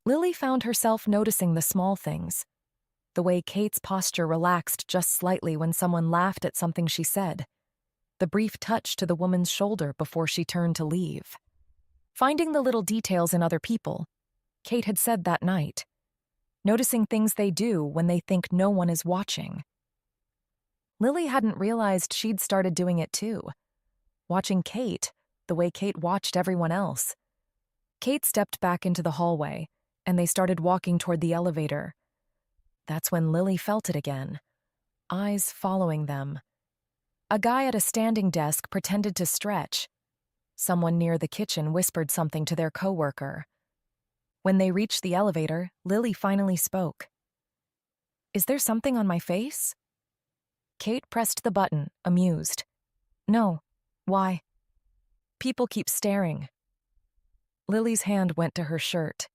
Lilly found herself noticing the small things. The way Kate's posture relaxed just slightly when someone laughed at something she said. The brief touch to the woman's shoulder before she turned to leave. Finding the little details in other people, Kate had said that night. Noticing things they do when they think no one is watching. Lilly hadn't realized she'd started doing it too. Watching Kate, the way Kate watched everyone else. Kate stepped back into the hallway, and they started walking toward the elevator. That's when Lilly felt it again. Eyes following them. A guy at a standing desk pretended to stretch. Someone near the kitchen whispered something to their coworker. When they reached the elevator, Lilly finally spoke. "Is there something on my face?" Kate pressed the button, amused. "No. Why?" "People keep staring." Lily's hand went to her shirt.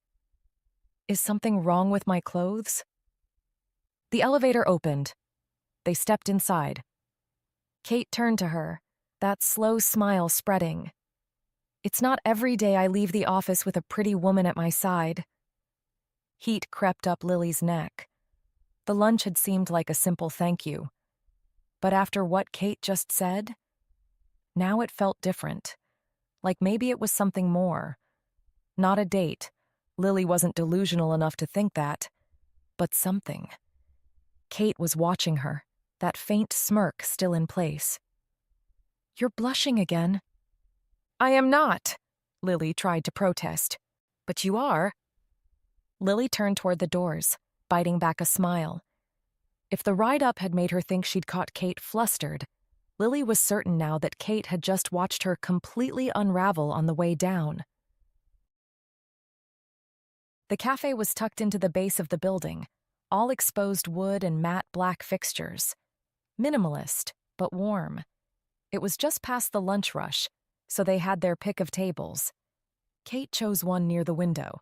"Is something wrong with my clothes?" The elevator opened. They stepped inside. Kate turned to her, that slow smile spreading. "It's not every day I leave the office with a pretty woman at my side." Heat crept up Lily's neck. The lunch had seemed like a simple thank you. But after what Kate just said, now it felt different. Like maybe it was something more. Not a date. Lilly wasn't delusional enough to think that. But something. Kate was watching her, that faint smirk still in place. "You're blushing again." "I am not," Lilly tried to protest. "But you are." Lilly turned toward the doors, biting back a smile. If the ride-up had made her think she'd caught Kate flustered, Lilly was certain now that Kate had just watched her completely unravel on the way down. The cafe was tucked into the base of the building, all exposed wood and matte black fixtures. Minimalist, but warm. It was just past the lunch rush, so they had their pick of tables. Kate chose one near the window.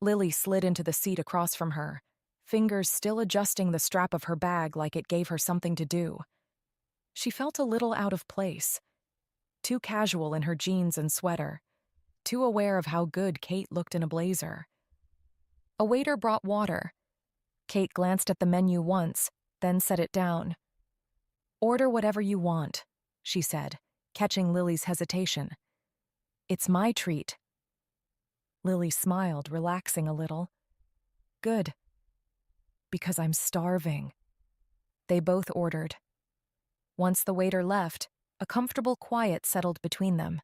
Lilly slid into the seat across from her, fingers still adjusting the strap of her bag like it gave her something to do. She felt a little out of place. Too casual in her jeans and sweater. Too aware of how good Kate looked in a blazer. A waiter brought water. Kate glanced at the menu once, then set it down. "Order whatever you want," she said, catching Lily's hesitation. "It's my treat." Lilly smiled, relaxing a little. "Good. Because I'm starving." They both ordered. Once the waiter left, a comfortable quiet settled between them.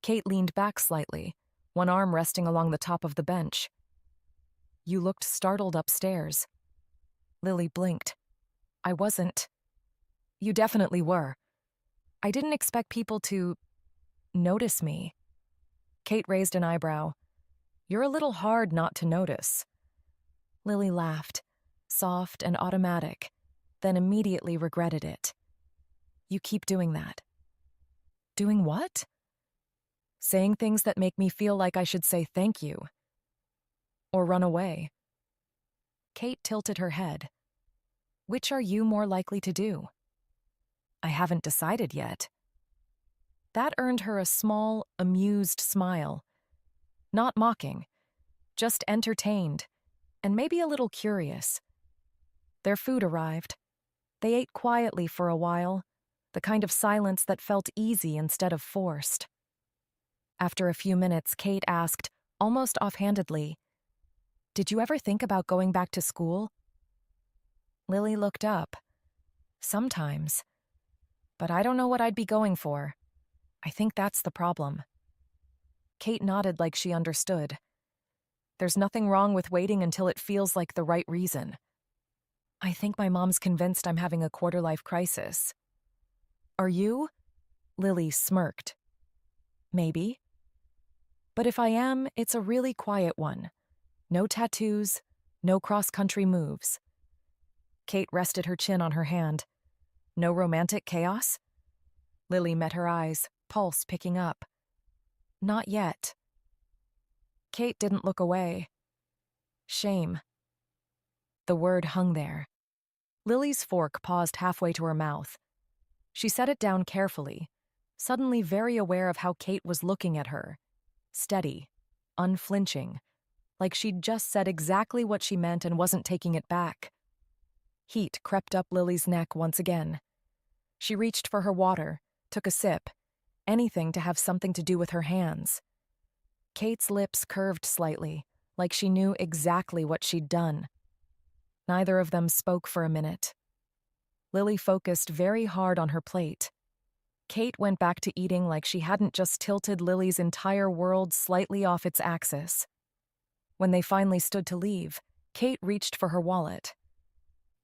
Kate leaned back slightly, one arm resting along the top of the bench. You looked startled upstairs. Lily blinked. I wasn't. You definitely were. I didn't expect people to notice me. Kate raised an eyebrow. You're a little hard not to notice. Lily laughed, soft and automatic, then immediately regretted it. You keep doing that. Doing what? Saying things that make me feel like I should say thank you. Or run away. Kate tilted her head. Which are you more likely to do? I haven't decided yet. That earned her a small, amused smile. Not mocking, just entertained, and maybe a little curious. Their food arrived. They ate quietly for a while, the kind of silence that felt easy instead of forced. After a few minutes, Kate asked, almost offhandedly, Did you ever think about going back to school? Lily looked up. Sometimes. But I don't know what I'd be going for. I think that's the problem. Kate nodded like she understood. There's nothing wrong with waiting until it feels like the right reason. I think my mom's convinced I'm having a quarter-life crisis. Are you? Lily smirked. Maybe. But if I am, it's a really quiet one. No tattoos, no cross-country moves. Kate rested her chin on her hand. No romantic chaos? Lily met her eyes, pulse picking up. Not yet. Kate didn't look away. Shame. The word hung there. Lily's fork paused halfway to her mouth. She set it down carefully, suddenly very aware of how Kate was looking at her. Steady, unflinching, like she'd just said exactly what she meant and wasn't taking it back. Heat crept up Lily's neck once again. She reached for her water, took a sip, anything to have something to do with her hands. Kate's lips curved slightly, like she knew exactly what she'd done. Neither of them spoke for a minute. Lily focused very hard on her plate. Kate went back to eating like she hadn't just tilted Lily's entire world slightly off its axis. When they finally stood to leave, Kate reached for her wallet.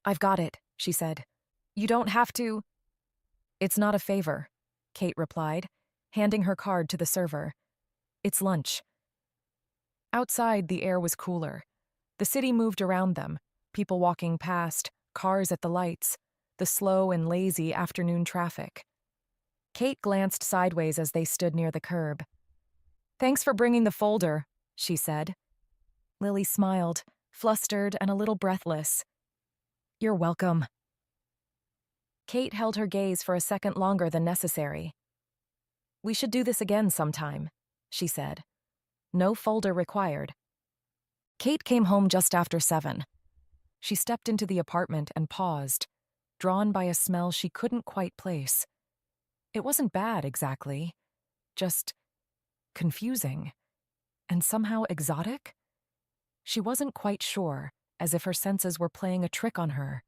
I've got it, she said. You don't have to. It's not a favor, Kate replied, handing her card to the server. It's lunch. Outside, the air was cooler. The city moved around them, people walking past, cars at the lights, the slow and lazy afternoon traffic. Kate glanced sideways as they stood near the curb. Thanks for bringing the folder, she said. Lily smiled, flustered and a little breathless. You're welcome. Kate held her gaze for a second longer than necessary. We should do this again sometime, she said. No folder required. Kate came home just after 7. She stepped into the apartment and paused, drawn by a smell she couldn't quite place. It wasn't bad, exactly. Just confusing. And somehow exotic? She wasn't quite sure, as if her senses were playing a trick on her.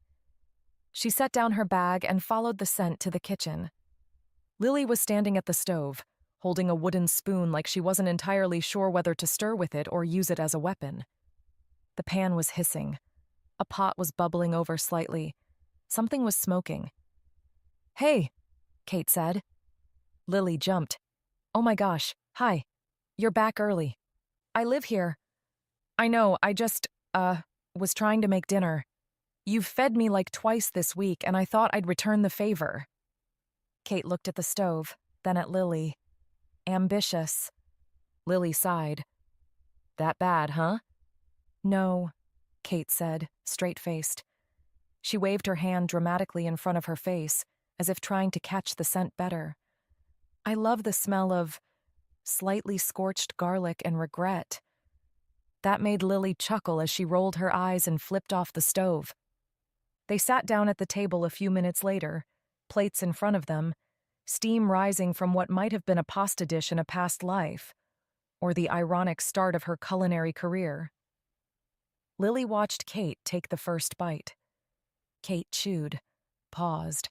She set down her bag and followed the scent to the kitchen. Lily was standing at the stove, holding a wooden spoon like she wasn't entirely sure whether to stir with it or use it as a weapon. The pan was hissing. A pot was bubbling over slightly. Something was smoking. Hey, Kate said. Lily jumped. Oh my gosh, hi. You're back early. I live here. I know, I just, was trying to make dinner. You've fed me like twice this week, and I thought I'd return the favor. Kate looked at the stove, then at Lily. Ambitious. Lily sighed. That bad, huh? No, Kate said, straight-faced. She waved her hand dramatically in front of her face, as if trying to catch the scent better. I love the smell of slightly scorched garlic and regret. That made Lily chuckle as she rolled her eyes and flipped off the stove. They sat down at the table a few minutes later, plates in front of them, steam rising from what might have been a pasta dish in a past life, or the ironic start of her culinary career. Lily watched Kate take the first bite. Kate chewed, paused,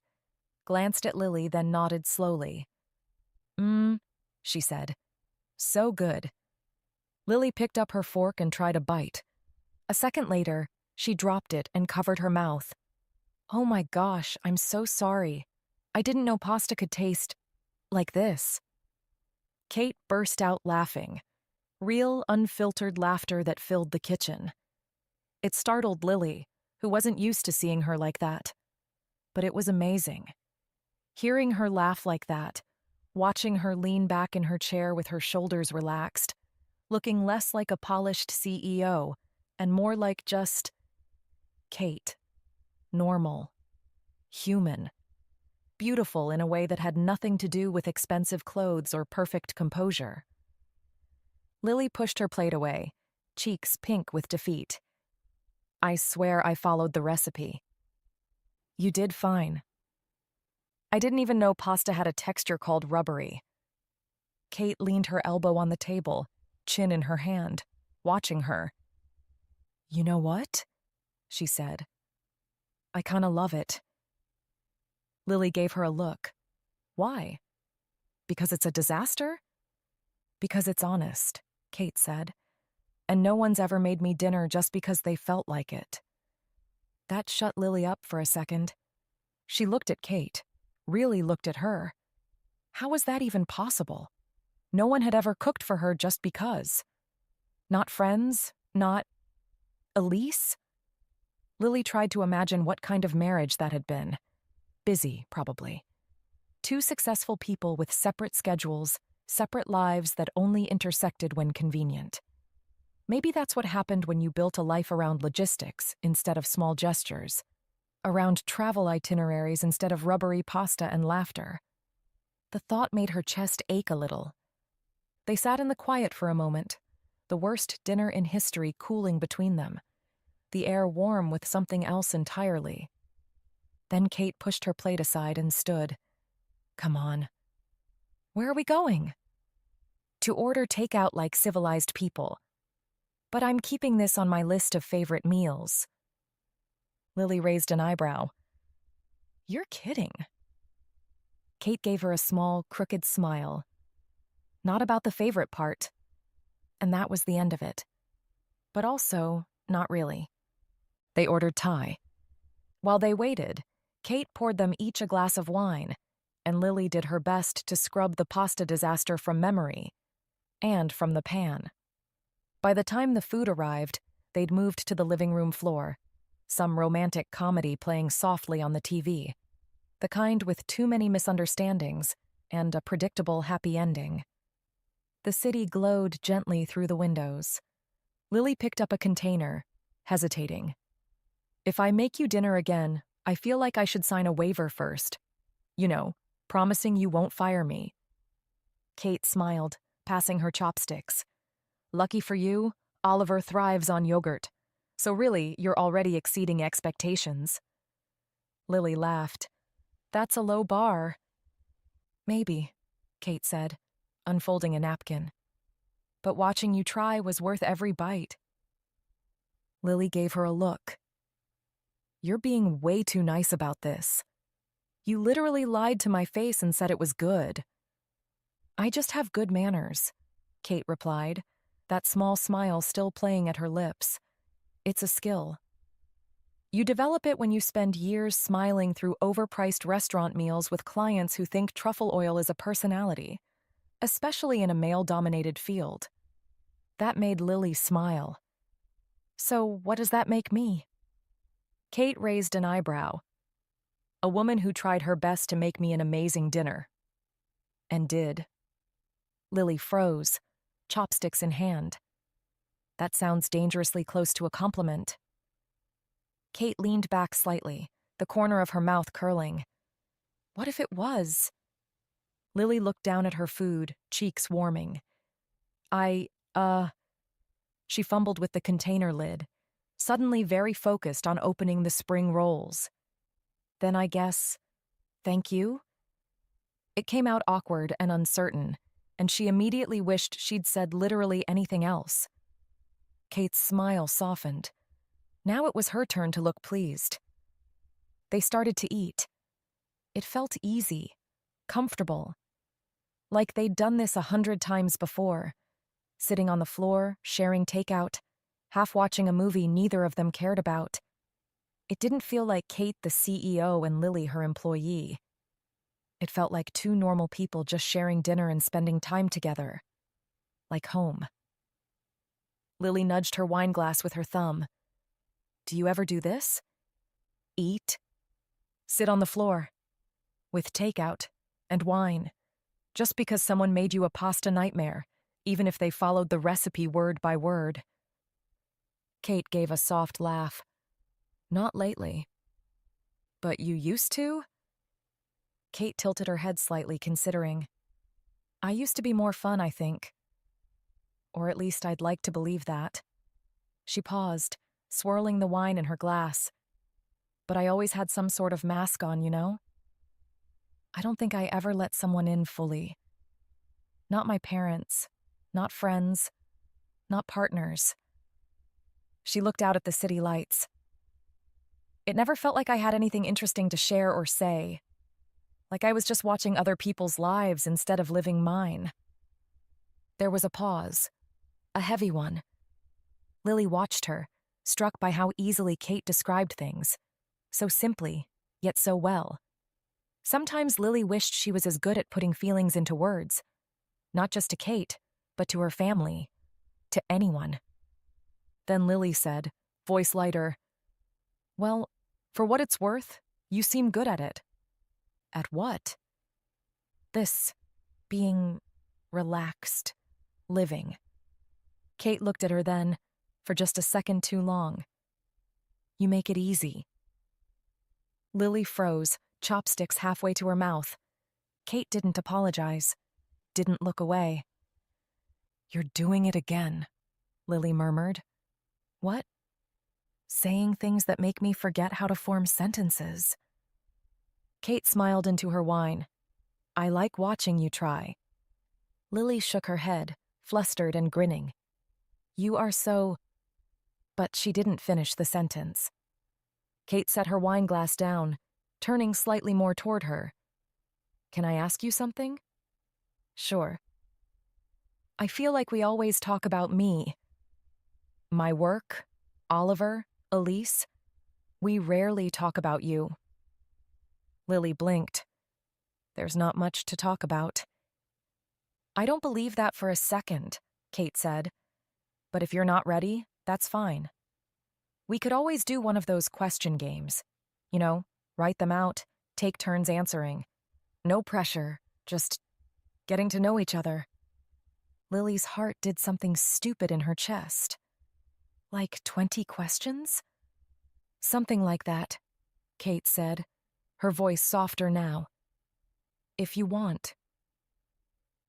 glanced at Lily, then nodded slowly. She said. So good. Lily picked up her fork and tried a bite. A second later, she dropped it and covered her mouth. Oh my gosh, I'm so sorry. I didn't know pasta could taste like this. Kate burst out laughing. Real, unfiltered laughter that filled the kitchen. It startled Lily, who wasn't used to seeing her like that. But it was amazing. Hearing her laugh like that, watching her lean back in her chair with her shoulders relaxed, looking less like a polished CEO and more like just Kate. Normal. Human. Beautiful in a way that had nothing to do with expensive clothes or perfect composure. Lily pushed her plate away, cheeks pink with defeat. I swear I followed the recipe. You did fine. I didn't even know pasta had a texture called rubbery. Kate leaned her elbow on the table, chin in her hand, watching her. You know what? She said. I kinda love it. Lily gave her a look. Why? Because it's a disaster? Because it's honest, Kate said. And no one's ever made me dinner just because they felt like it. That shut Lily up for a second. She looked at Kate, really looked at her. How was that even possible? No one had ever cooked for her just because. Not friends, not Elise? Lily tried to imagine what kind of marriage that had been. Busy, probably. Two successful people with separate schedules, separate lives that only intersected when convenient. Maybe that's what happened when you built a life around logistics instead of small gestures, around travel itineraries instead of rubbery pasta and laughter. The thought made her chest ache a little. They sat in the quiet for a moment, the worst dinner in history cooling between them, the air warm with something else entirely. Then Kate pushed her plate aside and stood. Come on. Where are we going? To order takeout like civilized people. But I'm keeping this on my list of favorite meals. Lily raised an eyebrow. You're kidding. Kate gave her a small, crooked smile. Not about the favorite part. And that was the end of it. But also, not really. They ordered Thai. While they waited, Kate poured them each a glass of wine, and Lily did her best to scrub the pasta disaster from memory, and from the pan. By the time the food arrived, they'd moved to the living room floor, some romantic comedy playing softly on the TV, the kind with too many misunderstandings and a predictable happy ending. The city glowed gently through the windows. Lily picked up a container, hesitating. If I make you dinner again, I feel like I should sign a waiver first. You know, promising you won't fire me. Kate smiled, passing her chopsticks. Lucky for you, Oliver thrives on yogurt. So really, you're already exceeding expectations. Lily laughed. That's a low bar. Maybe, Kate said, unfolding a napkin. But watching you try was worth every bite. Lily gave her a look. You're being way too nice about this. You literally lied to my face and said it was good. I just have good manners, Kate replied, that small smile still playing at her lips. It's a skill. You develop it when you spend years smiling through overpriced restaurant meals with clients who think truffle oil is a personality, especially in a male-dominated field. That made Lily smile. So what does that make me? Kate raised an eyebrow. A woman who tried her best to make me an amazing dinner. And did. Lily froze, chopsticks in hand. That sounds dangerously close to a compliment. Kate leaned back slightly, the corner of her mouth curling. What if it was? Lily looked down at her food, cheeks warming. She fumbled with the container lid, suddenly very focused on opening the spring rolls. Then I guess, thank you? It came out awkward and uncertain, and she immediately wished she'd said literally anything else. Kate's smile softened. Now it was her turn to look pleased. They started to eat. It felt easy, comfortable. like they'd done this 100 times before, sitting on the floor, sharing takeout, half watching a movie neither of them cared about. It didn't feel like Kate the CEO and Lily her employee. It felt like two normal people just sharing dinner and spending time together. Like home. Lily nudged her wine glass with her thumb. Do you ever do this? Eat. Sit on the floor. With takeout. And wine. Just because someone made you a pasta nightmare, even if they followed the recipe word by word. Kate gave a soft laugh. Not lately. But you used to? Kate tilted her head slightly, considering. I used to be more fun, I think. Or at least I'd like to believe that. She paused, swirling the wine in her glass. But I always had some sort of mask on, you know? I don't think I ever let someone in fully. Not my parents, not friends, not partners. She looked out at the city lights. It never felt like I had anything interesting to share or say. Like I was just watching other people's lives instead of living mine. There was a pause. A heavy one. Lily watched her, struck by how easily Kate described things. So simply, yet so well. Sometimes Lily wished she was as good at putting feelings into words. Not just to Kate, but to her family. To anyone. Then Lily said, voice lighter, well, for what it's worth, you seem good at it. At what? This. Being relaxed. Living. Kate looked at her then, for just a second too long. You make it easy. Lily froze, chopsticks halfway to her mouth. Kate didn't apologize. Didn't look away. You're doing it again, Lily murmured. What? Saying things that make me forget how to form sentences. Kate smiled into her wine. I like watching you try. Lily shook her head, flustered and grinning. You are so... But she didn't finish the sentence. Kate set her wine glass down, turning slightly more toward her. Can I ask you something? Sure. I feel like we always talk about me. My work, Oliver, Elise. We rarely talk about you. Lily blinked. There's not much to talk about. I don't believe that for a second, Kate said. But if you're not ready, that's fine. We could always do one of those question games. You know, write them out, take turns answering. No pressure, just getting to know each other. Lily's heart did something stupid in her chest. Like 20 questions? Something like that, Kate said, her voice softer now. If you want.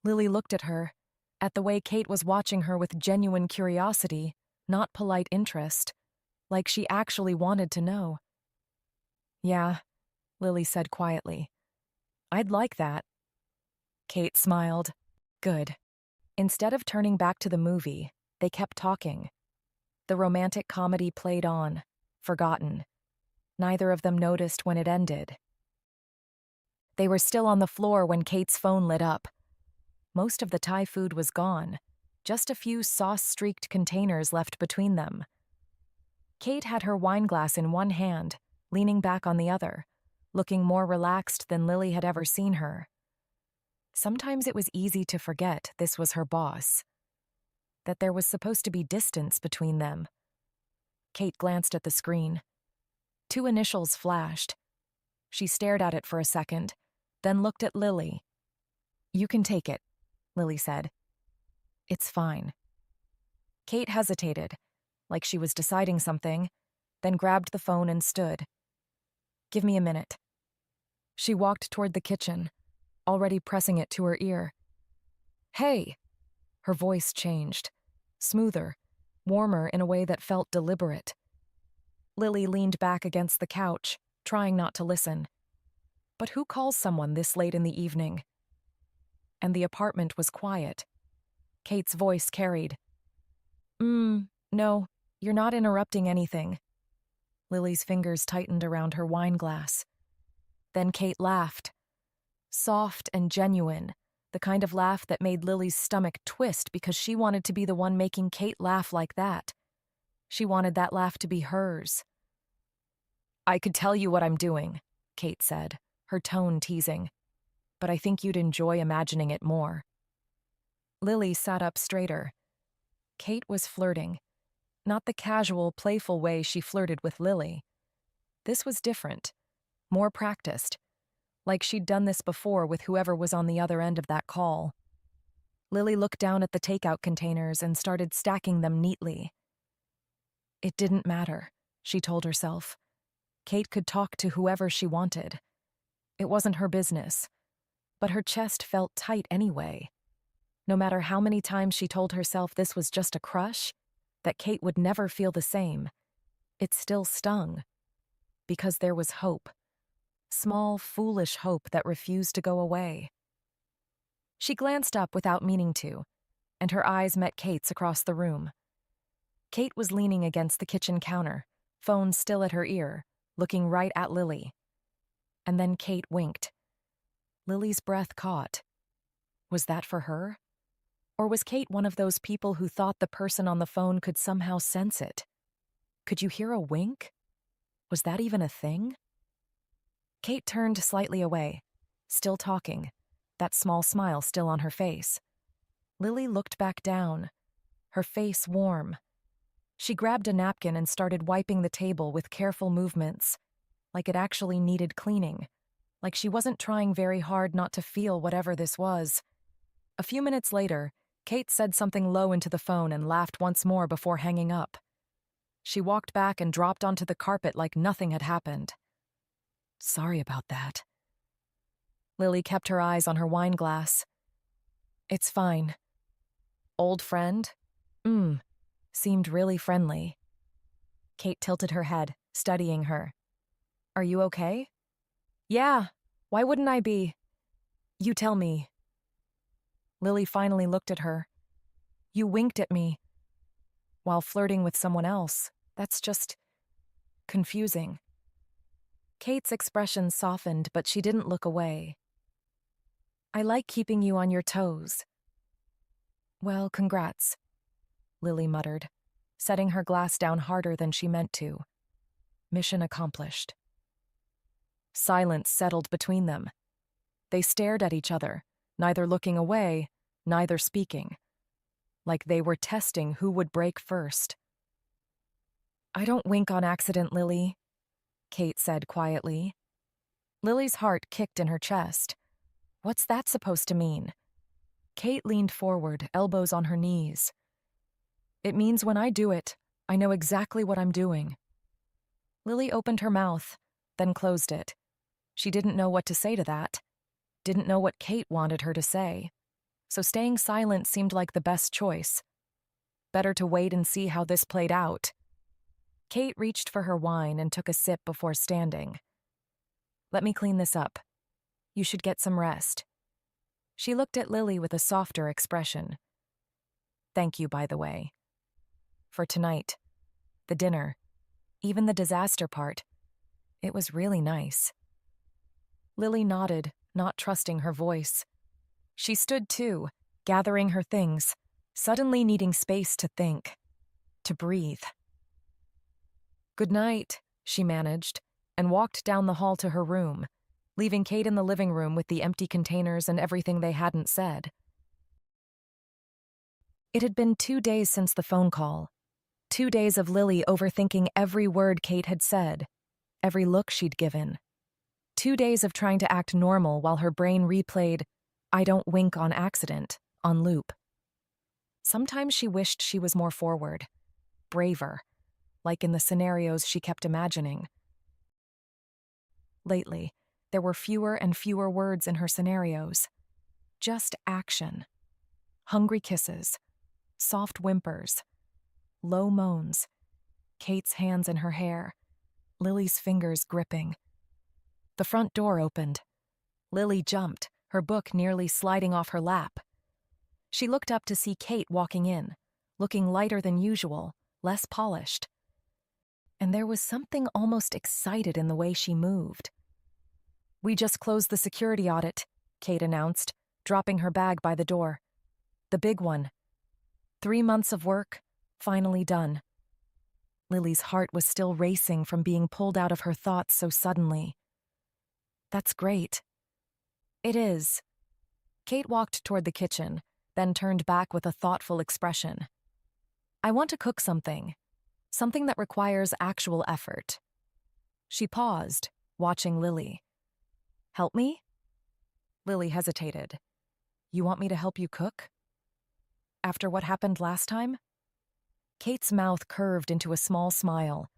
Lily looked at her, at the way Kate was watching her with genuine curiosity, not polite interest, like she actually wanted to know. Yeah, Lily said quietly. I'd like that. Kate smiled. Good. Instead of turning back to the movie, they kept talking. The romantic comedy played on, forgotten. Neither of them noticed when it ended. They were still on the floor when Kate's phone lit up. Most of the Thai food was gone, just a few sauce-streaked containers left between them. Kate had her wine glass in one hand, leaning back on the other, looking more relaxed than Lily had ever seen her. Sometimes it was easy to forget this was her boss, that there was supposed to be distance between them. Kate glanced at the screen. 2 initials flashed. She stared at it for a second, then looked at Lily. You can take it, Lily said. It's fine. Kate hesitated, like she was deciding something, then grabbed the phone and stood. Give me a minute. She walked toward the kitchen, already pressing it to her ear. Hey! Her voice changed, smoother, warmer in a way that felt deliberate. Lily leaned back against the couch, trying not to listen. But who calls someone this late in the evening? And the apartment was quiet. Kate's voice carried. No, you're not interrupting anything. Lily's fingers tightened around her wine glass. Then Kate laughed. Soft and genuine, the kind of laugh that made Lily's stomach twist because she wanted to be the one making Kate laugh like that. She wanted that laugh to be hers. "I could tell you what I'm doing," Kate said, her tone teasing, "but I think you'd enjoy imagining it more." Lily sat up straighter. Kate was flirting. Not the casual, playful way she flirted with Lily. This was different, more practiced, like she'd done this before with whoever was on the other end of that call. Lily looked down at the takeout containers and started stacking them neatly. It didn't matter, she told herself. Kate could talk to whoever she wanted. It wasn't her business, but her chest felt tight anyway. No matter how many times she told herself this was just a crush, that Kate would never feel the same, it still stung. Because there was hope. Small, foolish hope that refused to go away. She glanced up without meaning to, and her eyes met Kate's across the room. Kate was leaning against the kitchen counter, phone still at her ear, looking right at Lily. And then Kate winked. Lily's breath caught. Was that for her? Or was Kate one of those people who thought the person on the phone could somehow sense it? Could you hear a wink? Was that even a thing? Kate turned slightly away, still talking, that small smile still on her face. Lily looked back down, her face warm. She grabbed a napkin and started wiping the table with careful movements, like it actually needed cleaning, like she wasn't trying very hard not to feel whatever this was. A few minutes later, Kate said something low into the phone and laughed once more before hanging up. She walked back and dropped onto the carpet like nothing had happened. "Sorry about that." Lily kept her eyes on her wine glass. "It's fine." "Old friend?" Seemed really friendly. Kate tilted her head, studying her. "Are you okay?" "Yeah, why wouldn't I be? You tell me." Lily finally looked at her. "You winked at me while flirting with someone else. That's just confusing." Kate's expression softened, but she didn't look away. "I like keeping you on your toes." "Well, congrats," Lily muttered, setting her glass down harder than she meant to. Mission accomplished. Silence settled between them. They stared at each other, neither looking away, neither speaking, like they were testing who would break first. "I don't wink on accident, Lily," Kate said quietly. Lily's heart kicked in her chest. What's that supposed to mean? Kate leaned forward, elbows on her knees. "It means when I do it, I know exactly what I'm doing." Lily opened her mouth, then closed it. She didn't know what to say to that. Didn't know what Kate wanted her to say. So staying silent seemed like the best choice. Better to wait and see how this played out. Kate reached for her wine and took a sip before standing. "Let me clean this up. You should get some rest." She looked at Lily with a softer expression. "Thank you, by the way. For tonight, the dinner, even the disaster part. It was really nice." Lily nodded, not trusting her voice. She stood too, gathering her things, suddenly needing space to think, to breathe. "Good night," she managed, and walked down the hall to her room, leaving Kate in the living room with the empty containers and everything they hadn't said. It had been 2 days since the phone call. 2 days of Lily overthinking every word Kate had said, every look she'd given. 2 days of trying to act normal while her brain replayed, "I don't wink on accident," on loop. Sometimes she wished she was more forward, braver, like in the scenarios she kept imagining. Lately, there were fewer and fewer words in her scenarios. Just action. Hungry kisses, soft whimpers, low moans, Kate's hands in her hair, Lily's fingers gripping. The front door opened. Lily jumped, her book nearly sliding off her lap. She looked up to see Kate walking in, looking lighter than usual, less polished. And there was something almost excited in the way she moved. "We just closed the security audit," Kate announced, dropping her bag by the door. The big one. 3 months of work, finally done. Lily's heart was still racing from being pulled out of her thoughts so suddenly. That's great. It is. Kate walked toward the kitchen, then turned back with a thoughtful expression. I want to cook something that requires actual effort. She paused, watching Lily. Help me? Lily hesitated. You want me to help you cook? After what happened last time? Kate's mouth curved into a small smile.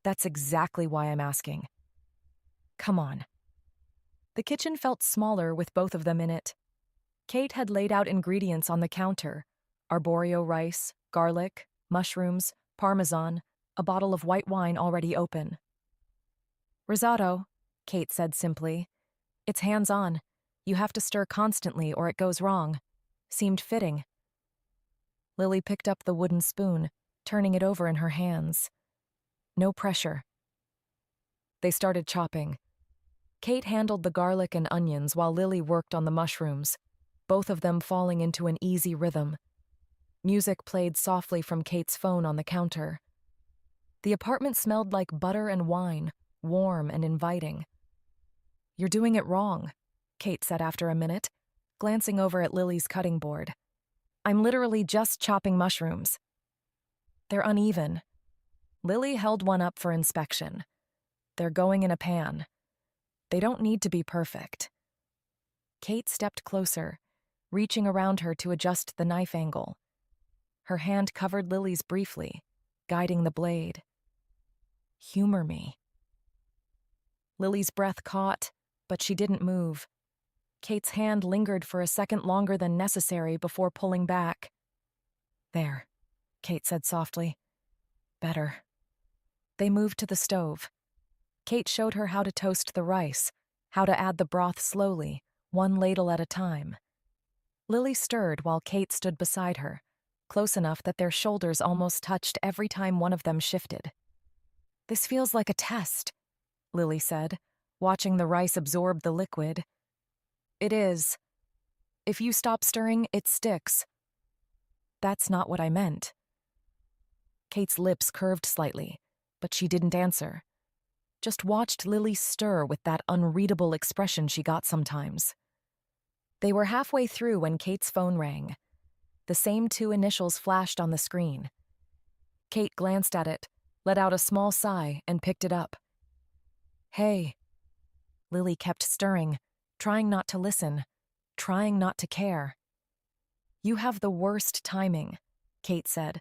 That's exactly why I'm asking. Come on. The kitchen felt smaller with both of them in it. Kate had laid out ingredients on the counter: arborio rice, garlic, mushrooms, parmesan, a bottle of white wine already open. Risotto, Kate said simply. It's hands-on. You have to stir constantly or it goes wrong. Seemed fitting. Lily picked up the wooden spoon, turning it over in her hands. No pressure. They started chopping. Kate handled the garlic and onions while Lily worked on the mushrooms, both of them falling into an easy rhythm. Music played softly from Kate's phone on the counter. The apartment smelled like butter and wine, warm and inviting. You're doing it wrong, Kate said after a minute, glancing over at Lily's cutting board. I'm literally just chopping mushrooms. They're uneven. Lily held one up for inspection. They're going in a pan. They don't need to be perfect. Kate stepped closer, reaching around her to adjust the knife angle. Her hand covered Lily's briefly, guiding the blade. Humor me. Lily's breath caught, but she didn't move. Kate's hand lingered for a second longer than necessary before pulling back. There, Kate said softly. Better. They moved to the stove. Kate showed her how to toast the rice, how to add the broth slowly, one ladle at a time. Lily stirred while Kate stood beside her, close enough that their shoulders almost touched every time one of them shifted. This feels like a test, Lily said, watching the rice absorb the liquid. It is. If you stop stirring, it sticks. That's not what I meant. Kate's lips curved slightly, but she didn't answer. Just watched Lily stir with that unreadable expression she got sometimes. They were halfway through when Kate's phone rang. The same 2 initials flashed on the screen. Kate glanced at it, let out a small sigh, and picked it up. Hey. Lily kept stirring, trying not to listen, trying not to care. You have the worst timing, Kate said,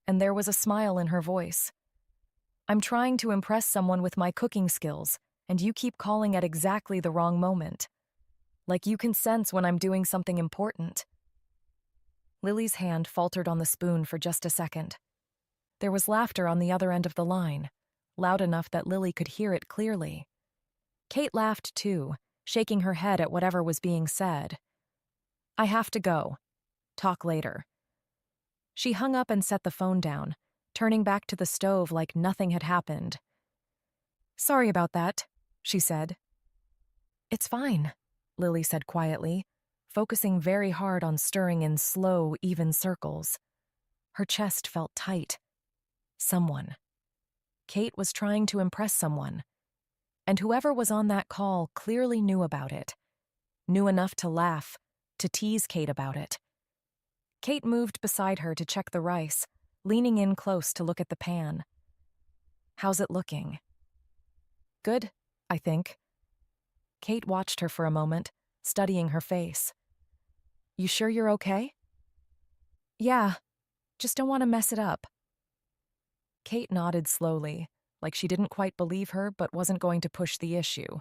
and there was a smile in her voice. I'm trying to impress someone with my cooking skills, and you keep calling at exactly the wrong moment. Like you can sense when I'm doing something important. Lily's hand faltered on the spoon for just a second. There was laughter on the other end of the line, loud enough that Lily could hear it clearly. Kate laughed too, shaking her head at whatever was being said. I have to go. Talk later. She hung up and set the phone down, turning back to the stove like nothing had happened. Sorry about that, she said. It's fine, Lily said quietly, focusing very hard on stirring in slow, even circles. Her chest felt tight. Someone. Kate was trying to impress someone. And whoever was on that call clearly knew about it. Knew enough to laugh, to tease Kate about it. Kate moved beside her to check the rice, leaning in close to look at the pan. How's it looking? Good, I think. Kate watched her for a moment, studying her face. You sure you're okay? Yeah, just don't want to mess it up. Kate nodded slowly, like she didn't quite believe her but wasn't going to push the issue.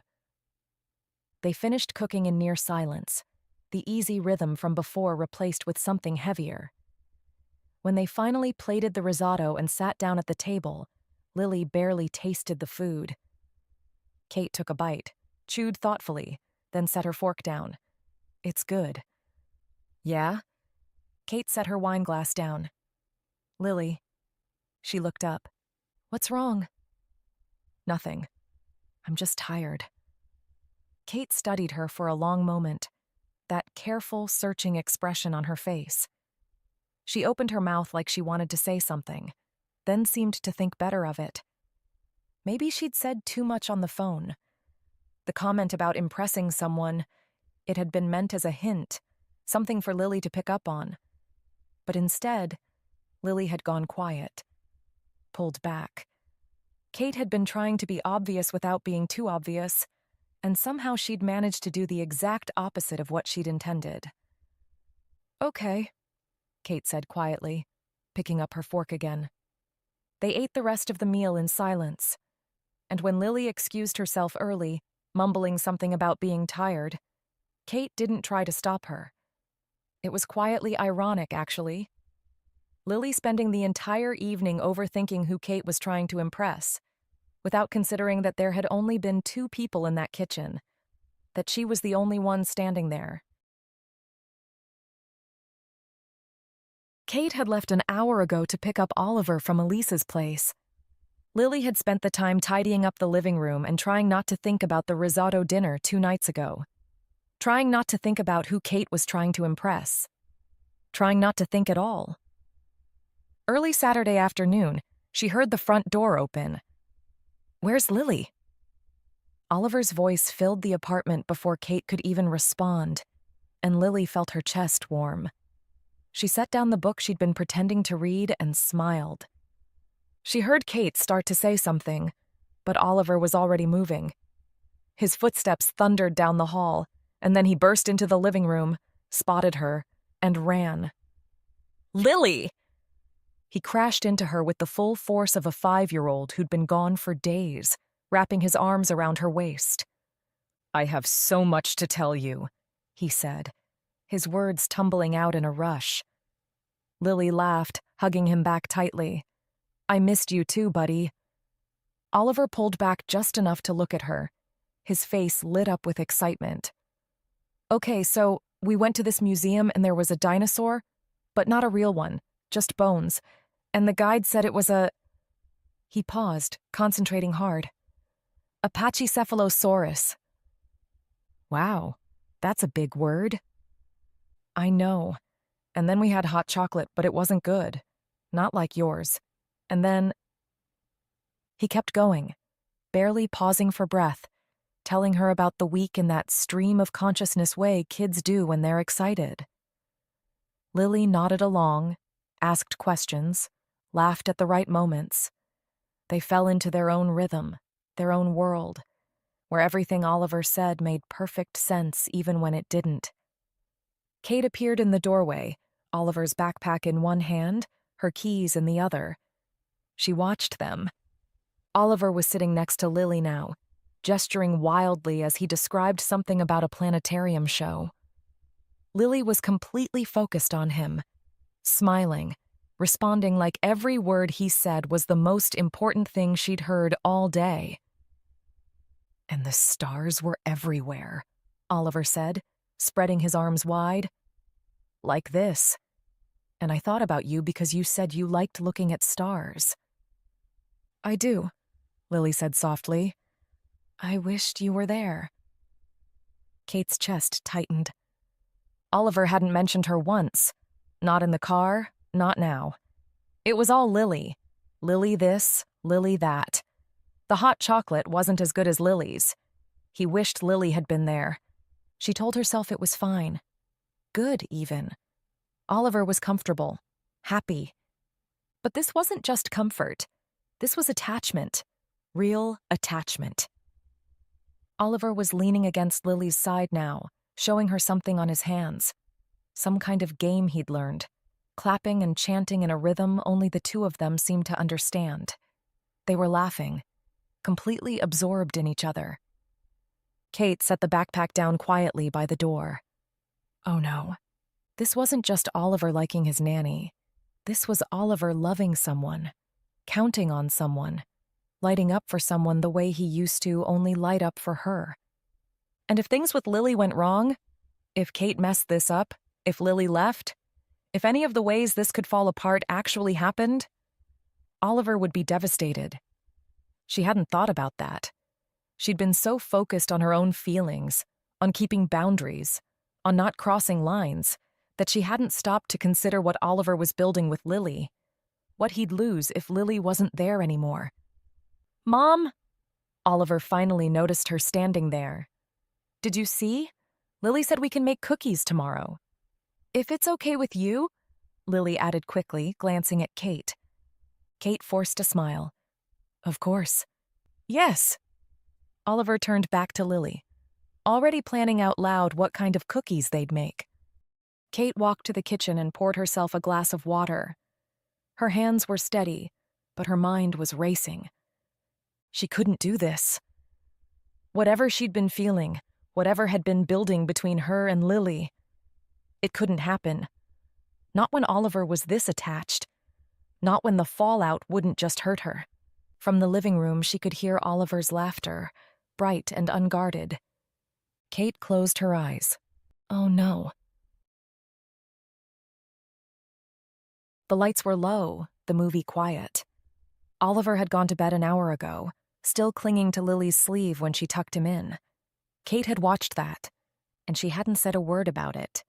They finished cooking in near silence, the easy rhythm from before replaced with something heavier. When they finally plated the risotto and sat down at the table, Lily barely tasted the food. Kate took a bite, chewed thoughtfully, then set her fork down. It's good. Yeah? Kate set her wine glass down. Lily. She looked up. What's wrong? Nothing. I'm just tired. Kate studied her for a long moment. that careful, searching expression on her face. She opened her mouth like she wanted to say something, then seemed to think better of it. Maybe she'd said too much on the phone. The comment about impressing someone, it had been meant as a hint, something for Lilly to pick up on. But instead, Lilly had gone quiet, pulled back. Kate had been trying to be obvious without being too obvious, and somehow she'd managed to do the exact opposite of what she'd intended. "Okay," Kate said quietly, picking up her fork again. They ate the rest of the meal in silence, and when Lilly excused herself early, mumbling something about being tired, Kate didn't try to stop her. It was quietly ironic, actually. Lilly spending the entire evening overthinking who Kate was trying to impress, without considering that there had only been 2 people in that kitchen, that she was the only one standing there. Kate had left an hour ago to pick up Oliver from Elise's place. Lilly had spent the time tidying up the living room and trying not to think about the risotto dinner 2 nights ago. Trying not to think about who Kate was trying to impress. Trying not to think at all. Early Saturday afternoon, she heard the front door open. "Where's Lilly?" Oliver's voice filled the apartment before Kate could even respond, and Lilly felt her chest warm. She set down the book she'd been pretending to read and smiled. She heard Kate start to say something, but Oliver was already moving. His footsteps thundered down the hall, and then he burst into the living room, spotted her, and ran. "Lilly!" He crashed into her with the full force of a 5-year-old who'd been gone for days, wrapping his arms around her waist. "I have so much to tell you," he said, his words tumbling out in a rush. Lilly laughed, hugging him back tightly. "I missed you too, buddy." Oliver pulled back just enough to look at her, his face lit up with excitement. "Okay, so we went to this museum and there was a dinosaur, but not a real one, just bones, and the guide said it was a—" He paused, concentrating hard. "A Pachycephalosaurus." "Wow, that's a big word." "I know. And then we had hot chocolate, but it wasn't good. Not like yours. And then—" He kept going, barely pausing for breath, telling her about the week in that stream of consciousness way kids do when they're excited. Lilly nodded along, asked questions, laughed at the right moments. They fell into their own rhythm, their own world, where everything Oliver said made perfect sense even when it didn't. Kate appeared in the doorway, Oliver's backpack in one hand, her keys in the other. She watched them. Oliver was sitting next to Lilly now, gesturing wildly as he described something about a planetarium show. Lilly was completely focused on him, smiling, responding like every word he said was the most important thing she'd heard all day. "And the stars were everywhere," Oliver said, spreading his arms wide. "Like this. And I thought about you because you said you liked looking at stars." "I do," Lilly said softly. "I wished you were there." Kate's chest tightened. Oliver hadn't mentioned her once. Not in the car, not now. It was all Lilly. Lilly this, Lilly that. The hot chocolate wasn't as good as Lily's. He wished Lilly had been there. She told herself it was fine. Good, even. Oliver was comfortable, happy. But this wasn't just comfort. This was attachment. Real attachment. Oliver was leaning against Lily's side now, showing her something on his hands. Some kind of game he'd learned, clapping and chanting in a rhythm only the 2 of them seemed to understand. They were laughing, completely absorbed in each other. Kate set the backpack down quietly by the door. Oh no, this wasn't just Oliver liking his nanny. This was Oliver loving someone, counting on someone, lighting up for someone the way he used to only light up for her. And if things with Lilly went wrong, if Kate messed this up, if Lilly left, if any of the ways this could fall apart actually happened, Oliver would be devastated. She hadn't thought about that. She'd been so focused on her own feelings, on keeping boundaries, on not crossing lines, that she hadn't stopped to consider what Oliver was building with Lily, what he'd lose if Lily wasn't there anymore. "Mom?" Oliver finally noticed her standing there. "Did you see? Lily said we can make cookies tomorrow." "If it's okay with you," Lily added quickly, glancing at Kate. Kate forced a smile. "Of course." "Yes." Oliver turned back to Lily, already planning out loud what kind of cookies they'd make. Kate walked to the kitchen and poured herself a glass of water. Her hands were steady, but her mind was racing. She couldn't do this. Whatever she'd been feeling, whatever had been building between her and Lily, it couldn't happen. Not when Oliver was this attached. Not when the fallout wouldn't just hurt her. From the living room, she could hear Oliver's laughter, bright and unguarded. Kate closed her eyes. Oh no. The lights were low, the movie quiet. Oliver had gone to bed an hour ago, still clinging to Lily's sleeve when she tucked him in. Kate had watched that, and she hadn't said a word about it.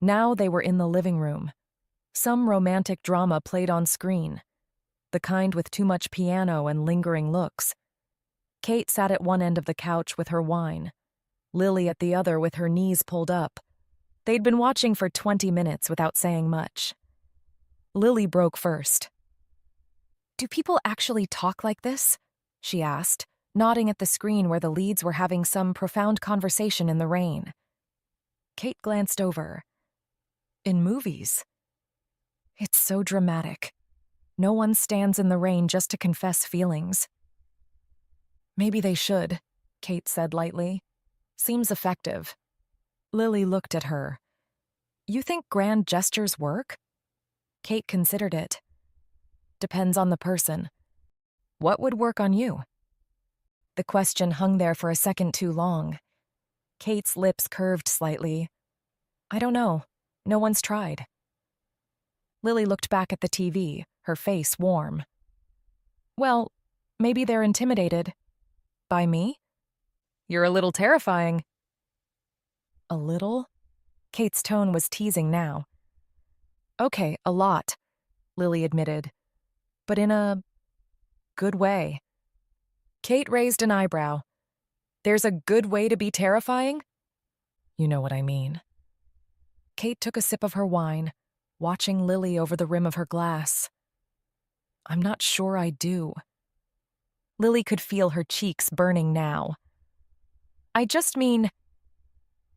Now they were in the living room. Some romantic drama played on screen, the kind with too much piano and lingering looks. Kate sat at one end of the couch with her wine, Lily at the other with her knees pulled up. They'd been watching for 20 minutes without saying much. Lily broke first. "Do people actually talk like this?" she asked, nodding at the screen where the leads were having some profound conversation in the rain. Kate glanced over. "In movies. It's so dramatic. No one stands in the rain just to confess feelings." "Maybe they should," Kate said lightly. "Seems effective." Lily looked at her. "You think grand gestures work?" Kate considered it. "Depends on the person. What would work on you?" The question hung there for a second too long. Kate's lips curved slightly. "I don't know. No one's tried." Lily looked back at the TV, her face warm. "Well, maybe they're intimidated. By me? You're a little terrifying." "A little?" Kate's tone was teasing now. "Okay, a lot," Lily admitted. "But in a good way." Kate raised an eyebrow. "There's a good way to be terrifying?" "You know what I mean." Kate took a sip of her wine, watching Lily over the rim of her glass. "I'm not sure I do." Lily could feel her cheeks burning now. "I just mean,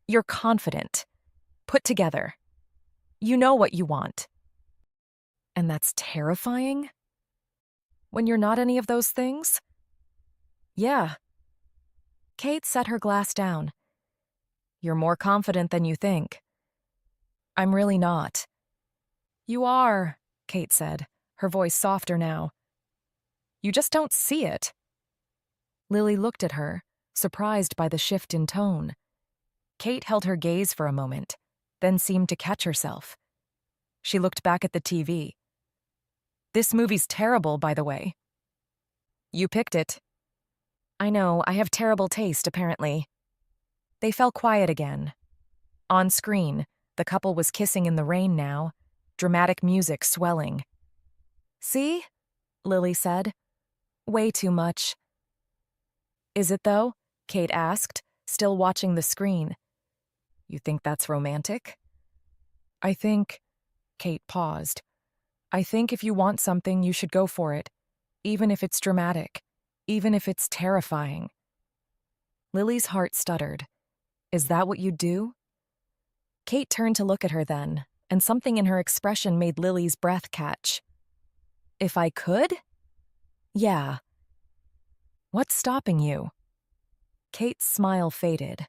you're confident, put together. You know what you want." "And that's terrifying? When you're not any of those things?" "Yeah." Kate set her glass down. "You're more confident than you think." "I'm really not." "You are," Kate said, her voice softer now. "You just don't see it." Lily looked at her, surprised by the shift in tone. Kate held her gaze for a moment, then seemed to catch herself. She looked back at the TV. "This movie's terrible, by the way." "You picked it." "I know, I have terrible taste, apparently." They fell quiet again. On screen, the couple was kissing in the rain now, dramatic music swelling. "See?" Lily said. "Way too much." "Is it, though?" Kate asked, still watching the screen. "You think that's romantic?" "I think—" Kate paused. "I think if you want something, you should go for it, even if it's dramatic, even if it's terrifying." Lily's heart stuttered. "Is that what you'd do?" Kate turned to look at her then, and something in her expression made Lily's breath catch. "If I could?" "Yeah." "What's stopping you?" Kate's smile faded.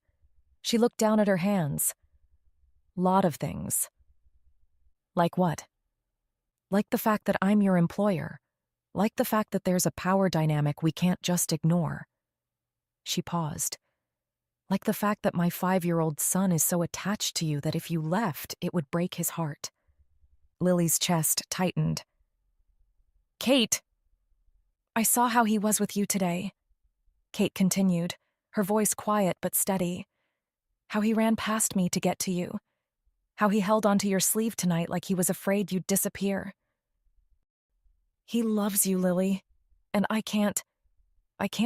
She looked down at her hands. "Lot of things." "Like what?" "Like the fact that I'm your employer. Like the fact that there's a power dynamic we can't just ignore." She paused. "Like the fact that my 5-year-old son is so attached to you that if you left, it would break his heart." Lily's chest tightened. "Kate!" "I saw how he was with you today," Kate continued, her voice quiet but steady. How he ran past me to get to you. How he held onto your sleeve tonight like he was afraid you'd disappear. He loves you, Lily, and I can't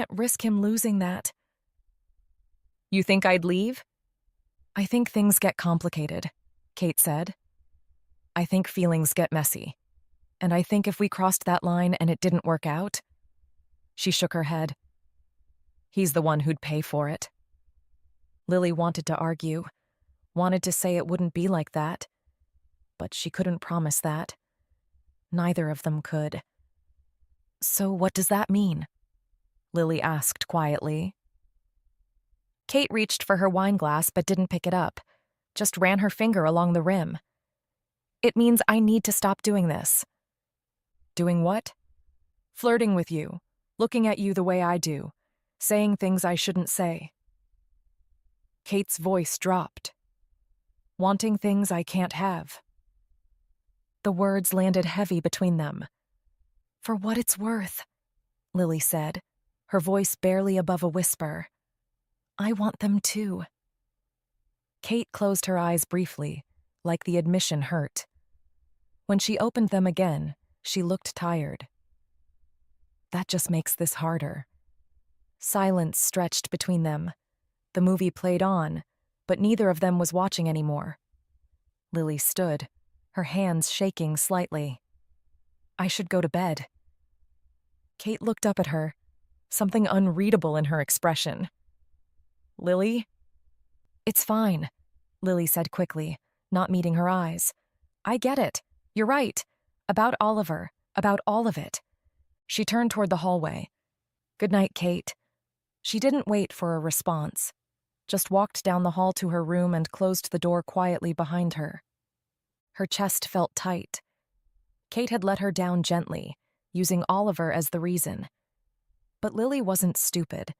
risk him losing that. You think I'd leave? I think things get complicated, Kate said. I think feelings get messy. And I think if we crossed that line and it didn't work out, she shook her head. He's the one who'd pay for it. Lily wanted to argue, wanted to say it wouldn't be like that, but she couldn't promise that. Neither of them could. So what does that mean? Lily asked quietly. Kate reached for her wine glass but didn't pick it up, just ran her finger along the rim. It means I need to stop doing this. Doing what? Flirting with you, looking at you the way I do, saying things I shouldn't say. Kate's voice dropped. Wanting things I can't have. The words landed heavy between them. For what it's worth, Lily said, her voice barely above a whisper. I want them too. Kate closed her eyes briefly, like the admission hurt. When she opened them again, she looked tired. That just makes this harder. Silence stretched between them. The movie played on, but neither of them was watching anymore. Lily stood, her hands shaking slightly. I should go to bed. Kate looked up at her, something unreadable in her expression. Lily? It's fine, Lily said quickly, not meeting her eyes. I get it. You're right. About Oliver, about all of it. She turned toward the hallway. Good night, Kate. She didn't wait for a response, just walked down the hall to her room and closed the door quietly behind her. Her chest felt tight. Kate had let her down gently, using Oliver as the reason. But Lily wasn't stupid.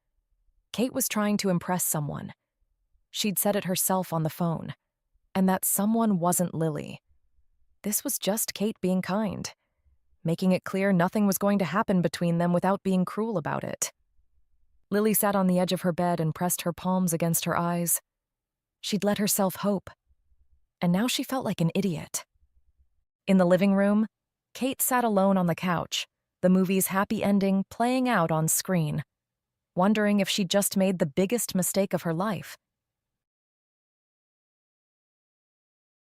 Kate was trying to impress someone. She'd said it herself on the phone. And that someone wasn't Lily. This was just Kate being kind, making it clear nothing was going to happen between them without being cruel about it. Lily sat on the edge of her bed and pressed her palms against her eyes. She'd let herself hope. And now she felt like an idiot. In the living room, Kate sat alone on the couch, the movie's happy ending playing out on screen, wondering if she'd just made the biggest mistake of her life.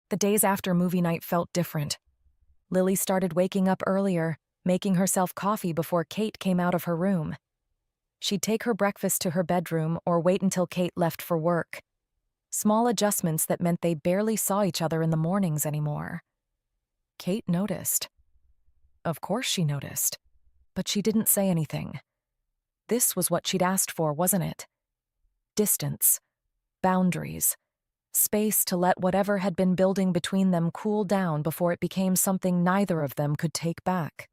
The days after movie night felt different. Lily started waking up earlier, making herself coffee before Kate came out of her room. She'd take her breakfast to her bedroom or wait until Kate left for work. Small adjustments that meant they barely saw each other in the mornings anymore. Kate noticed. Of course she noticed, but she didn't say anything. This was what she'd asked for, wasn't it? Distance, boundaries, space to let whatever had been building between them cool down before it became something neither of them could take back.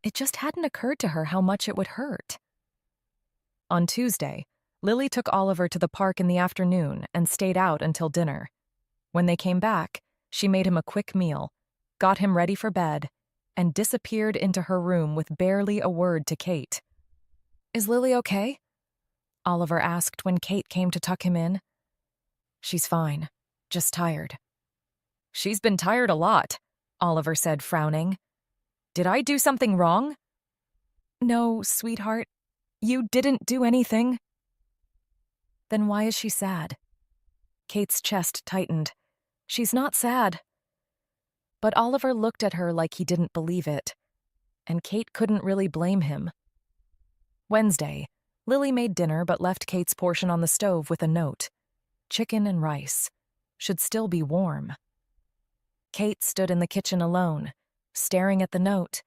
It just hadn't occurred to her how much it would hurt. On Tuesday, Lily took Oliver to the park in the afternoon and stayed out until dinner. When they came back, she made him a quick meal, got him ready for bed, and disappeared into her room with barely a word to Kate. Is Lily okay? Oliver asked when Kate came to tuck him in. She's fine, just tired. She's been tired a lot, Oliver said, frowning. Did I do something wrong? No, sweetheart. You didn't do anything. Then why is she sad? Kate's chest tightened. She's not sad. But Oliver looked at her like he didn't believe it, and Kate couldn't really blame him. Wednesday, Lily made dinner but left Kate's portion on the stove with a note. Chicken and rice. Should still be warm. Kate stood in the kitchen alone, staring at the note,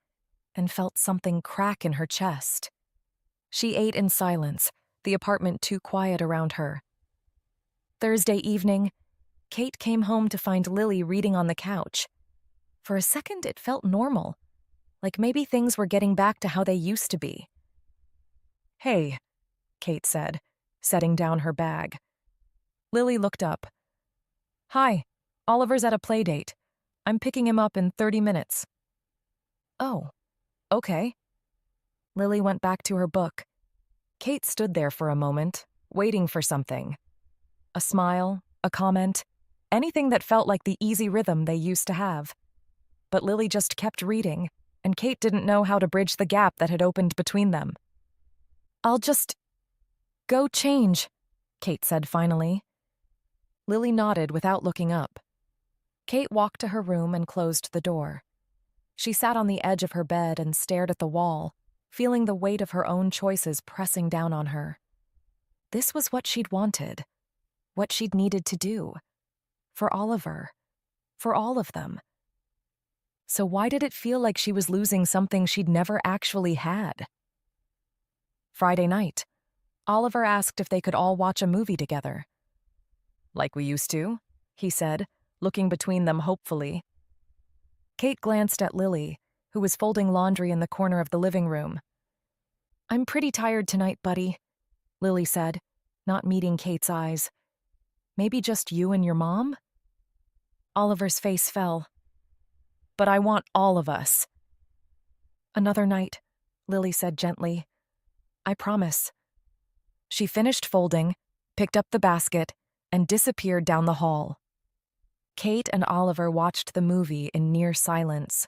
and felt something crack in her chest. She ate in silence, the apartment too quiet around her. Thursday evening, Kate came home to find Lily reading on the couch. For a second, it felt normal, like maybe things were getting back to how they used to be. Hey, Kate said, setting down her bag. Lily looked up. Hi, Oliver's at a play date. I'm picking him up in 30 minutes. Oh, okay. Lily went back to her book. Kate stood there for a moment, waiting for something. a smile, a comment, anything that felt like the easy rhythm they used to have. But Lily just kept reading, and Kate didn't know how to bridge the gap that had opened between them. "I'll just go change," Kate said finally. Lily nodded without looking up. Kate walked to her room and closed the door. She sat on the edge of her bed and stared at the wall, feeling the weight of her own choices pressing down on her. This was what she'd wanted, what she'd needed to do. For Oliver. For all of them. So why did it feel like she was losing something she'd never actually had? Friday night, Oliver asked if they could all watch a movie together. "Like we used to," he said, looking between them hopefully. Kate glanced at Lily, who was folding laundry in the corner of the living room. "I'm pretty tired tonight, buddy," Lily said, not meeting Kate's eyes. "Maybe just you and your mom?" Oliver's face fell. "But I want all of us." "Another night," Lily said gently. "I promise." She finished folding, picked up the basket, and disappeared down the hall. Kate and Oliver watched the movie in near silence.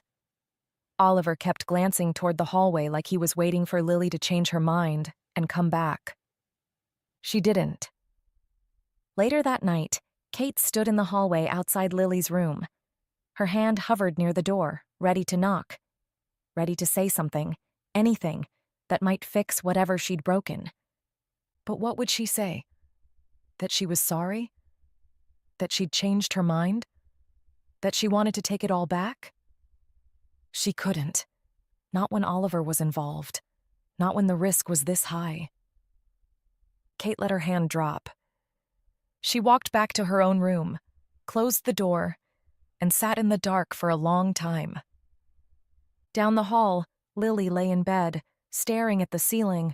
Oliver kept glancing toward the hallway like he was waiting for Lily to change her mind and come back. She didn't. Later that night, Kate stood in the hallway outside Lily's room. Her hand hovered near the door, ready to knock, ready to say something, anything, that might fix whatever she'd broken. But what would she say? That she was sorry? That she'd changed her mind? That she wanted to take it all back? She couldn't. Not when Oliver was involved. Not when the risk was this high. Kate let her hand drop. She walked back to her own room, closed the door, and sat in the dark for a long time. Down the hall, Lily lay in bed, staring at the ceiling,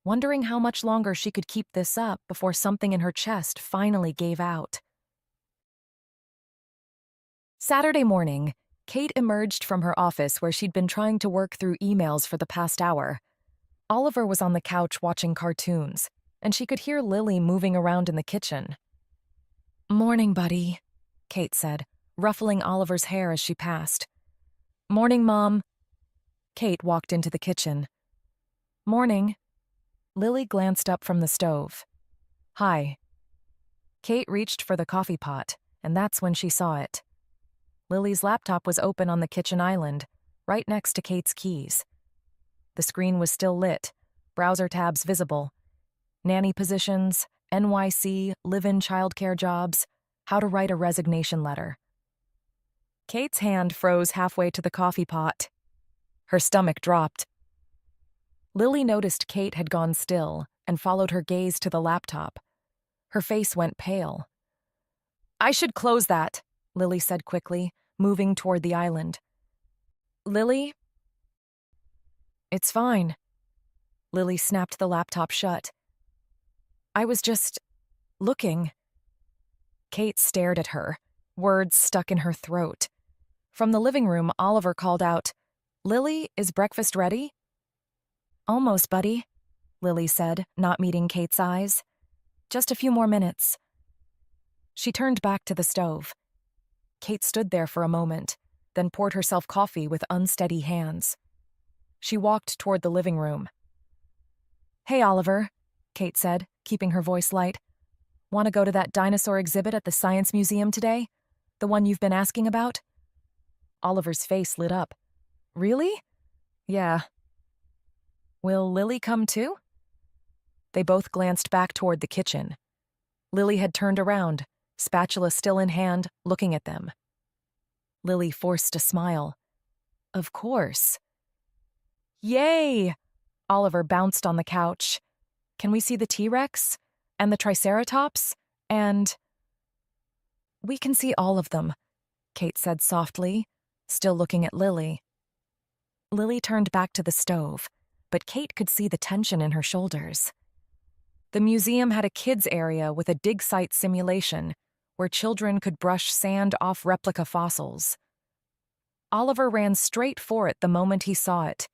wondering how much longer she could keep this up before something in her chest finally gave out. Saturday morning, Kate emerged from her office where she'd been trying to work through emails for the past hour. Oliver was on the couch watching cartoons, and she could hear Lily moving around in the kitchen. "Morning, buddy," Kate said, ruffling Oliver's hair as she passed. "Morning, Mom." Kate walked into the kitchen. "Morning." Lily glanced up from the stove. "Hi." Kate reached for the coffee pot, and that's when she saw it. Lily's laptop was open on the kitchen island, right next to Kate's keys. The screen was still lit, browser tabs visible. Nanny positions, NYC, live-in childcare jobs, how to write a resignation letter. Kate's hand froze halfway to the coffee pot. Her stomach dropped. Lily noticed Kate had gone still and followed her gaze to the laptop. Her face went pale. "I should close that," Lily said quickly, moving toward the island. "Lily?" "It's fine." Lily snapped the laptop shut. "I was just looking." Kate stared at her, words stuck in her throat. From the living room, Oliver called out, "Lily, is breakfast ready?" "Almost, buddy," Lily said, not meeting Kate's eyes. "Just a few more minutes." She turned back to the stove. Kate stood there for a moment, then poured herself coffee with unsteady hands. She walked toward the living room. "Hey, Oliver," Kate said, keeping her voice light. "Want to go to that dinosaur exhibit at the Science Museum today? The one you've been asking about?" Oliver's face lit up. "Really?" "Yeah." "Will Lily come too?" They both glanced back toward the kitchen. Lily had turned around, spatula still in hand, looking at them. Lily forced a smile. "Of course." "Yay!" Oliver bounced on the couch. "Can we see the T-Rex? And the Triceratops? And—" "We can see all of them," Kate said softly, still looking at Lily. Lily turned back to the stove, but Kate could see the tension in her shoulders. The museum had a kids' area with a dig site simulation where children could brush sand off replica fossils. Oliver ran straight for it the moment he saw it,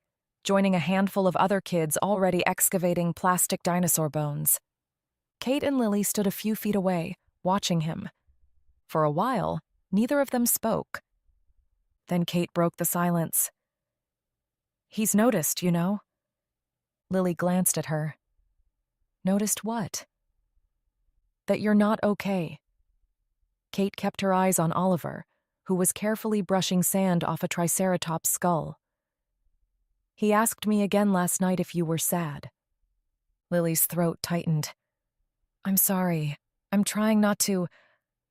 joining a handful of other kids already excavating plastic dinosaur bones. Kate and Lily stood a few feet away, watching him. For a while, neither of them spoke. Then Kate broke the silence. "He's noticed, you know." Lily glanced at her. "Noticed what?" "That you're not okay." Kate kept her eyes on Oliver, who was carefully brushing sand off a triceratops skull. "He asked me again last night if you were sad." Lily's throat tightened. "I'm sorry. I'm trying not to.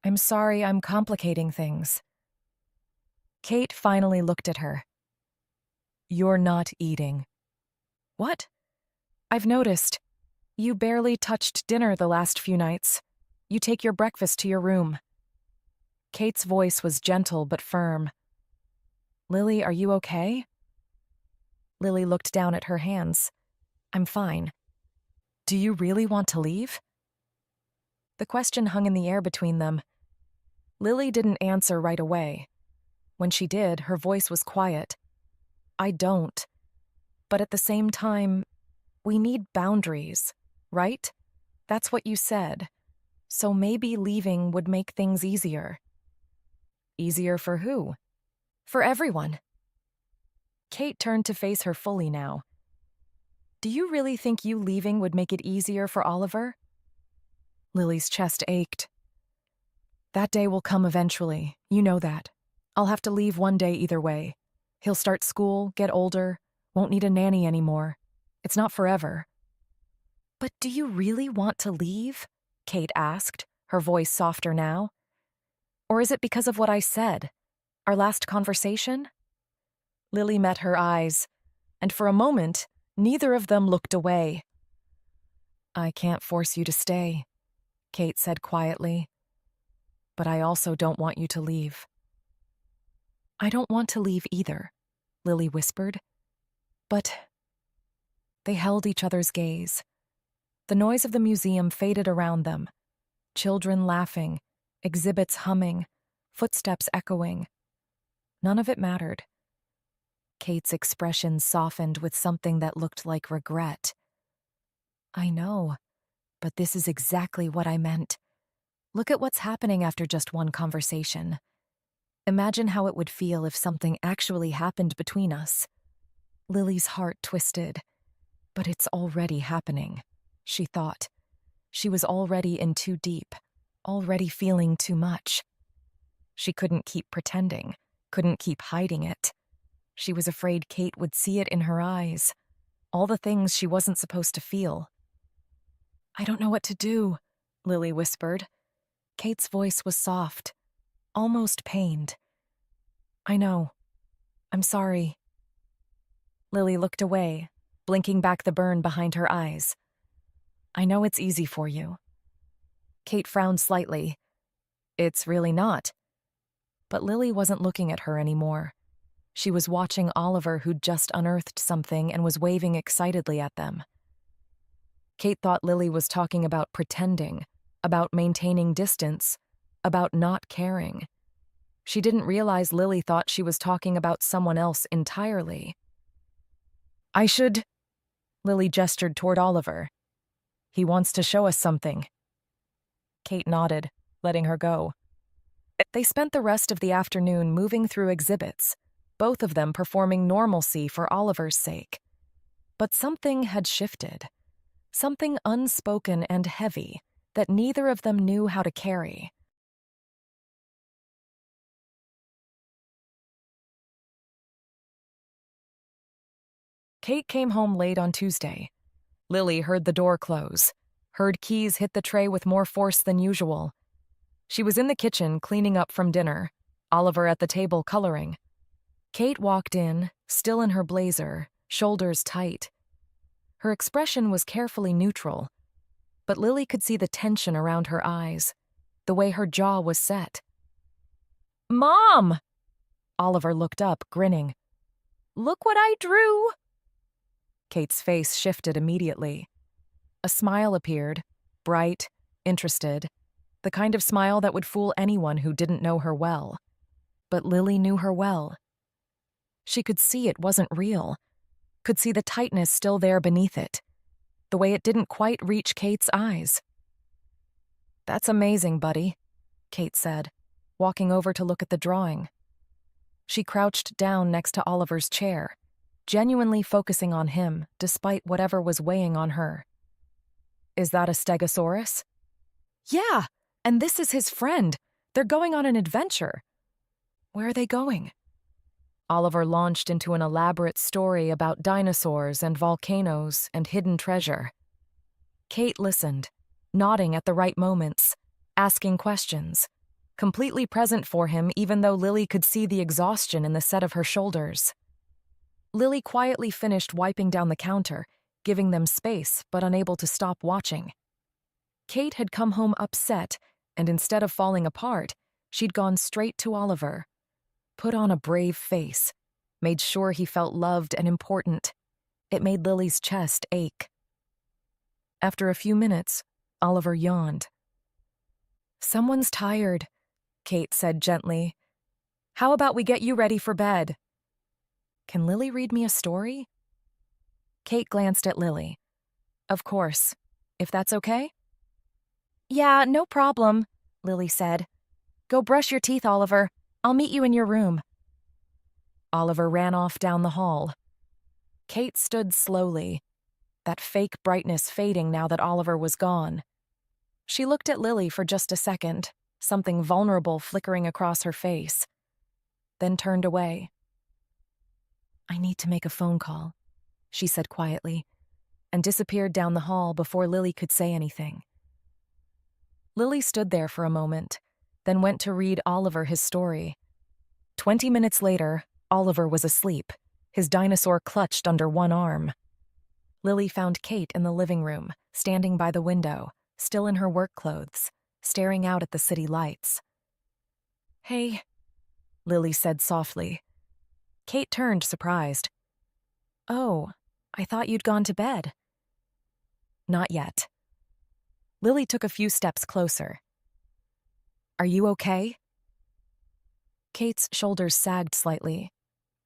I'm sorry I'm complicating things." Kate finally looked at her. "You're not eating." "What?" "I've noticed. You barely touched dinner the last few nights. You take your breakfast to your room." Kate's voice was gentle but firm. "Lily, are you okay?" Lily looked down at her hands. "I'm fine." "Do you really want to leave?" The question hung in the air between them. Lily didn't answer right away. When she did, her voice was quiet. "I don't. But at the same time, we need boundaries, right? That's what you said. So maybe leaving would make things easier." "Easier for who?" "For everyone." Kate turned to face her fully now. "Do you really think you leaving would make it easier for Oliver?" Lily's chest ached. "That day will come eventually. You know that. I'll have to leave one day either way. He'll start school, get older, won't need a nanny anymore. It's not forever." "But do you really want to leave?" Kate asked, her voice softer now. "Or is it because of what I said? Our last conversation?" Lily met her eyes, and for a moment, neither of them looked away. "I can't force you to stay," Kate said quietly. "But I also don't want you to leave." "I don't want to leave either," Lily whispered. "But—" They held each other's gaze. The noise of the museum faded around them. Children laughing, exhibits humming, footsteps echoing. None of it mattered. Kate's expression softened with something that looked like regret. "I know, but this is exactly what I meant. Look at what's happening after just one conversation. Imagine how it would feel if something actually happened between us." Lily's heart twisted. "But it's already happening," she thought. She was already in too deep, already feeling too much. She couldn't keep pretending, couldn't keep hiding it. She was afraid Kate would see it in her eyes, all the things she wasn't supposed to feel. "I don't know what to do," Lily whispered. Kate's voice was soft, almost pained. "I know. I'm sorry." Lily looked away, blinking back the burn behind her eyes. "I know it's easy for you." Kate frowned slightly. "It's really not." But Lily wasn't looking at her anymore. She was watching Oliver, who'd just unearthed something and was waving excitedly at them. Kate thought Lily was talking about pretending, about maintaining distance, about not caring. She didn't realize Lily thought she was talking about someone else entirely. "I should—" Lily gestured toward Oliver. "He wants to show us something." Kate nodded, letting her go. They spent the rest of the afternoon moving through exhibits, both of them performing normalcy for Oliver's sake. But something had shifted, something unspoken and heavy that neither of them knew how to carry. Kate came home late on Tuesday. Lily heard the door close, heard keys hit the tray with more force than usual. She was in the kitchen cleaning up from dinner, Oliver at the table coloring. Kate walked in, still in her blazer, shoulders tight. Her expression was carefully neutral, but Lily could see the tension around her eyes, the way her jaw was set. "Mom!" Oliver looked up, grinning. "Look what I drew!" Kate's face shifted immediately. A smile appeared, bright, interested, the kind of smile that would fool anyone who didn't know her well. But Lily knew her well. She could see it wasn't real, could see the tightness still there beneath it, the way it didn't quite reach Kate's eyes. That's amazing, buddy, Kate said, walking over to look at the drawing. She crouched down next to Oliver's chair, genuinely focusing on him despite whatever was weighing on her. Is that a stegosaurus? Yeah, and this is his friend. They're going on an adventure. Where are they going? Oliver launched into an elaborate story about dinosaurs and volcanoes and hidden treasure. Kate listened, nodding at the right moments, asking questions, completely present for him even though Lily could see the exhaustion in the set of her shoulders. Lily quietly finished wiping down the counter, giving them space but unable to stop watching. Kate had come home upset, and instead of falling apart, she'd gone straight to Oliver, put on a brave face, made sure he felt loved and important. It made Lily's chest ache. After a few minutes, Oliver yawned. Someone's tired, Kate said gently. How about we get you ready for bed? Can Lily read me a story? Kate glanced at Lily. Of course, if that's okay? Yeah, no problem, Lily said. Go brush your teeth, Oliver. I'll meet you in your room. Oliver ran off down the hall. Kate stood slowly, that fake brightness fading now that Oliver was gone. She looked at Lily for just a second, something vulnerable flickering across her face, then turned away. I need to make a phone call, she said quietly, and disappeared down the hall before Lily could say anything. Lily stood there for a moment, then went to read Oliver his story. 20 minutes later, Oliver was asleep, his dinosaur clutched under one arm. Lily found Kate in the living room, standing by the window, still in her work clothes, staring out at the city lights. Hey, Lily said softly. Kate turned, surprised. Oh, I thought you'd gone to bed. Not yet. Lily took a few steps closer. Are you okay? Kate's shoulders sagged slightly.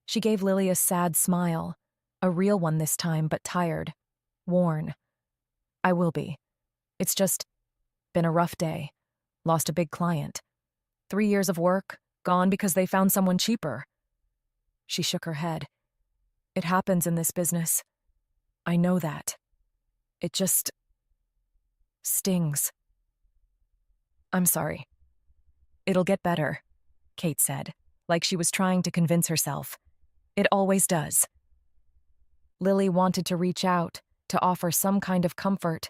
She gave Lily a sad smile, a real one this time, but tired, worn. I will be. It's just been a rough day. Lost a big client. 3 years of work, gone because they found someone cheaper. She shook her head. It happens in this business. I know that. It just stings. I'm sorry. It'll get better, Kate said, like she was trying to convince herself. It always does. Lily wanted to reach out, to offer some kind of comfort,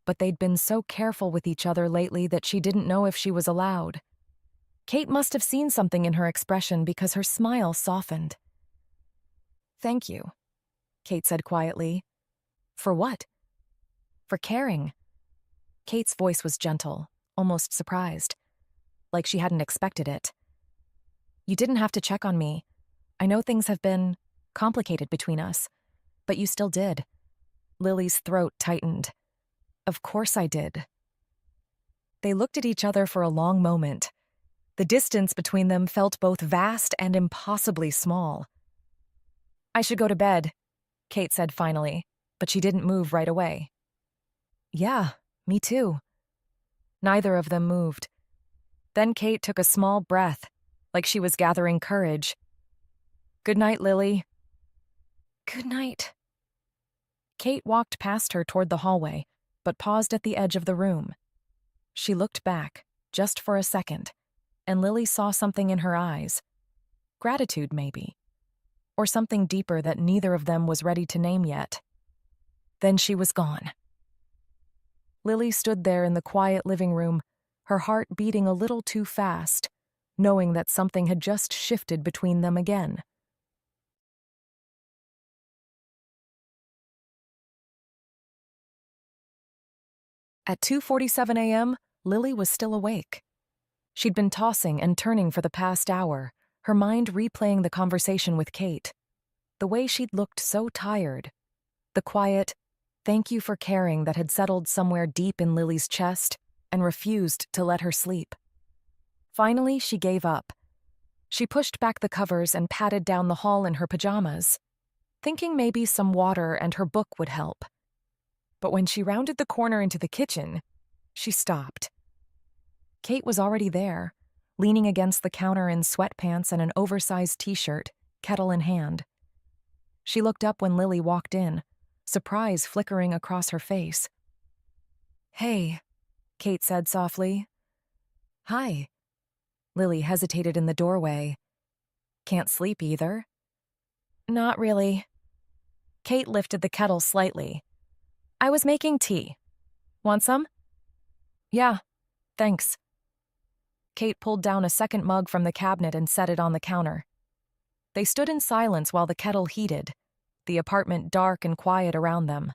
but they'd been so careful with each other lately that she didn't know if she was allowed. Kate must have seen something in her expression because her smile softened. Thank you, Kate said quietly. For what? For caring. Kate's voice was gentle, almost surprised, like she hadn't expected it. You didn't have to check on me. I know things have been complicated between us, but you still did. Lily's throat tightened. Of course I did. They looked at each other for a long moment. The distance between them felt both vast and impossibly small. I should go to bed, Kate said finally, but she didn't move right away. Yeah, me too. Neither of them moved. Then Kate took a small breath, like she was gathering courage. Good night, Lily. Good night. Kate walked past her toward the hallway, but paused at the edge of the room. She looked back, just for a second, and Lily saw something in her eyes. Gratitude, maybe. Or something deeper that neither of them was ready to name yet. Then she was gone. Lily stood there in the quiet living room, her heart beating a little too fast, knowing that something had just shifted between them again. At 2:47 a.m., Lily was still awake. She'd been tossing and turning for the past hour, her mind replaying the conversation with Kate. The way she'd looked so tired. The quiet, thank you for caring that had settled somewhere deep in Lily's chest and refused to let her sleep. Finally, she gave up. She pushed back the covers and padded down the hall in her pajamas, thinking maybe some water and her book would help. But when she rounded the corner into the kitchen, she stopped. Kate was already there, leaning against the counter in sweatpants and an oversized t-shirt, kettle in hand. She looked up when Lilly walked in, surprise flickering across her face. "Hey," Kate said softly. "Hi." Lilly hesitated in the doorway. "Can't sleep either?" "Not really." Kate lifted the kettle slightly. "I was making tea. Want some?" "Yeah, thanks." Kate pulled down a second mug from the cabinet and set it on the counter. They stood in silence while the kettle heated, the apartment dark and quiet around them.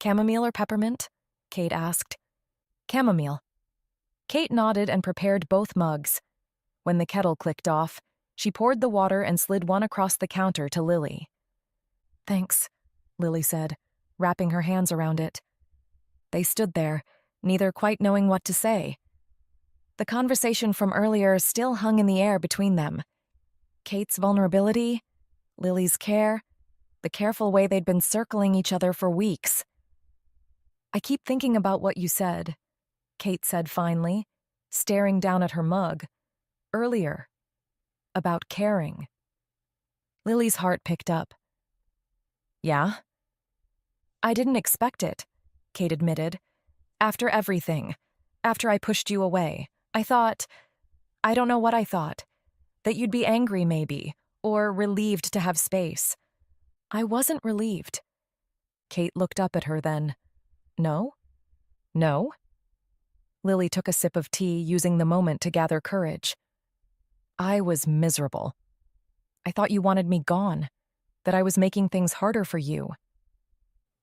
"Chamomile or peppermint?" Kate asked. "Chamomile." Kate nodded and prepared both mugs. When the kettle clicked off, she poured the water and slid one across the counter to Lilly. "Thanks," Lilly said, wrapping her hands around it. They stood there, neither quite knowing what to say. The conversation from earlier still hung in the air between them. Kate's vulnerability, Lilly's care, the careful way they'd been circling each other for weeks. "I keep thinking about what you said," Kate said finally, staring down at her mug. "Earlier. About caring." Lily's heart picked up. "Yeah?" "I didn't expect it," Kate admitted. "After everything, after I pushed you away, I thought, I don't know what I thought, that you'd be angry maybe, or relieved to have space." "I wasn't relieved." Kate looked up at her then. "No? No?" Lilly took a sip of tea, using the moment to gather courage. "I was miserable. I thought you wanted me gone, that I was making things harder for you."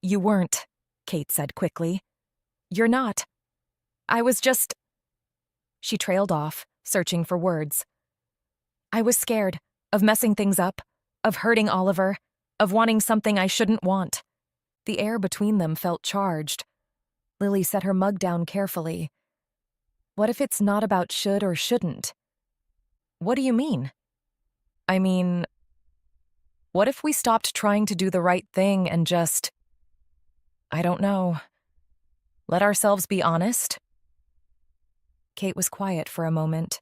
"You weren't," Kate said quickly. "You're not. I was just—" She trailed off, searching for words. "I was scared, of messing things up, of hurting Oliver, of wanting something I shouldn't want." The air between them felt charged. Lilly set her mug down carefully. "What if it's not about should or shouldn't?" "What do you mean?" "I mean, what if we stopped trying to do the right thing and just, I don't know, let ourselves be honest?" Kate was quiet for a moment.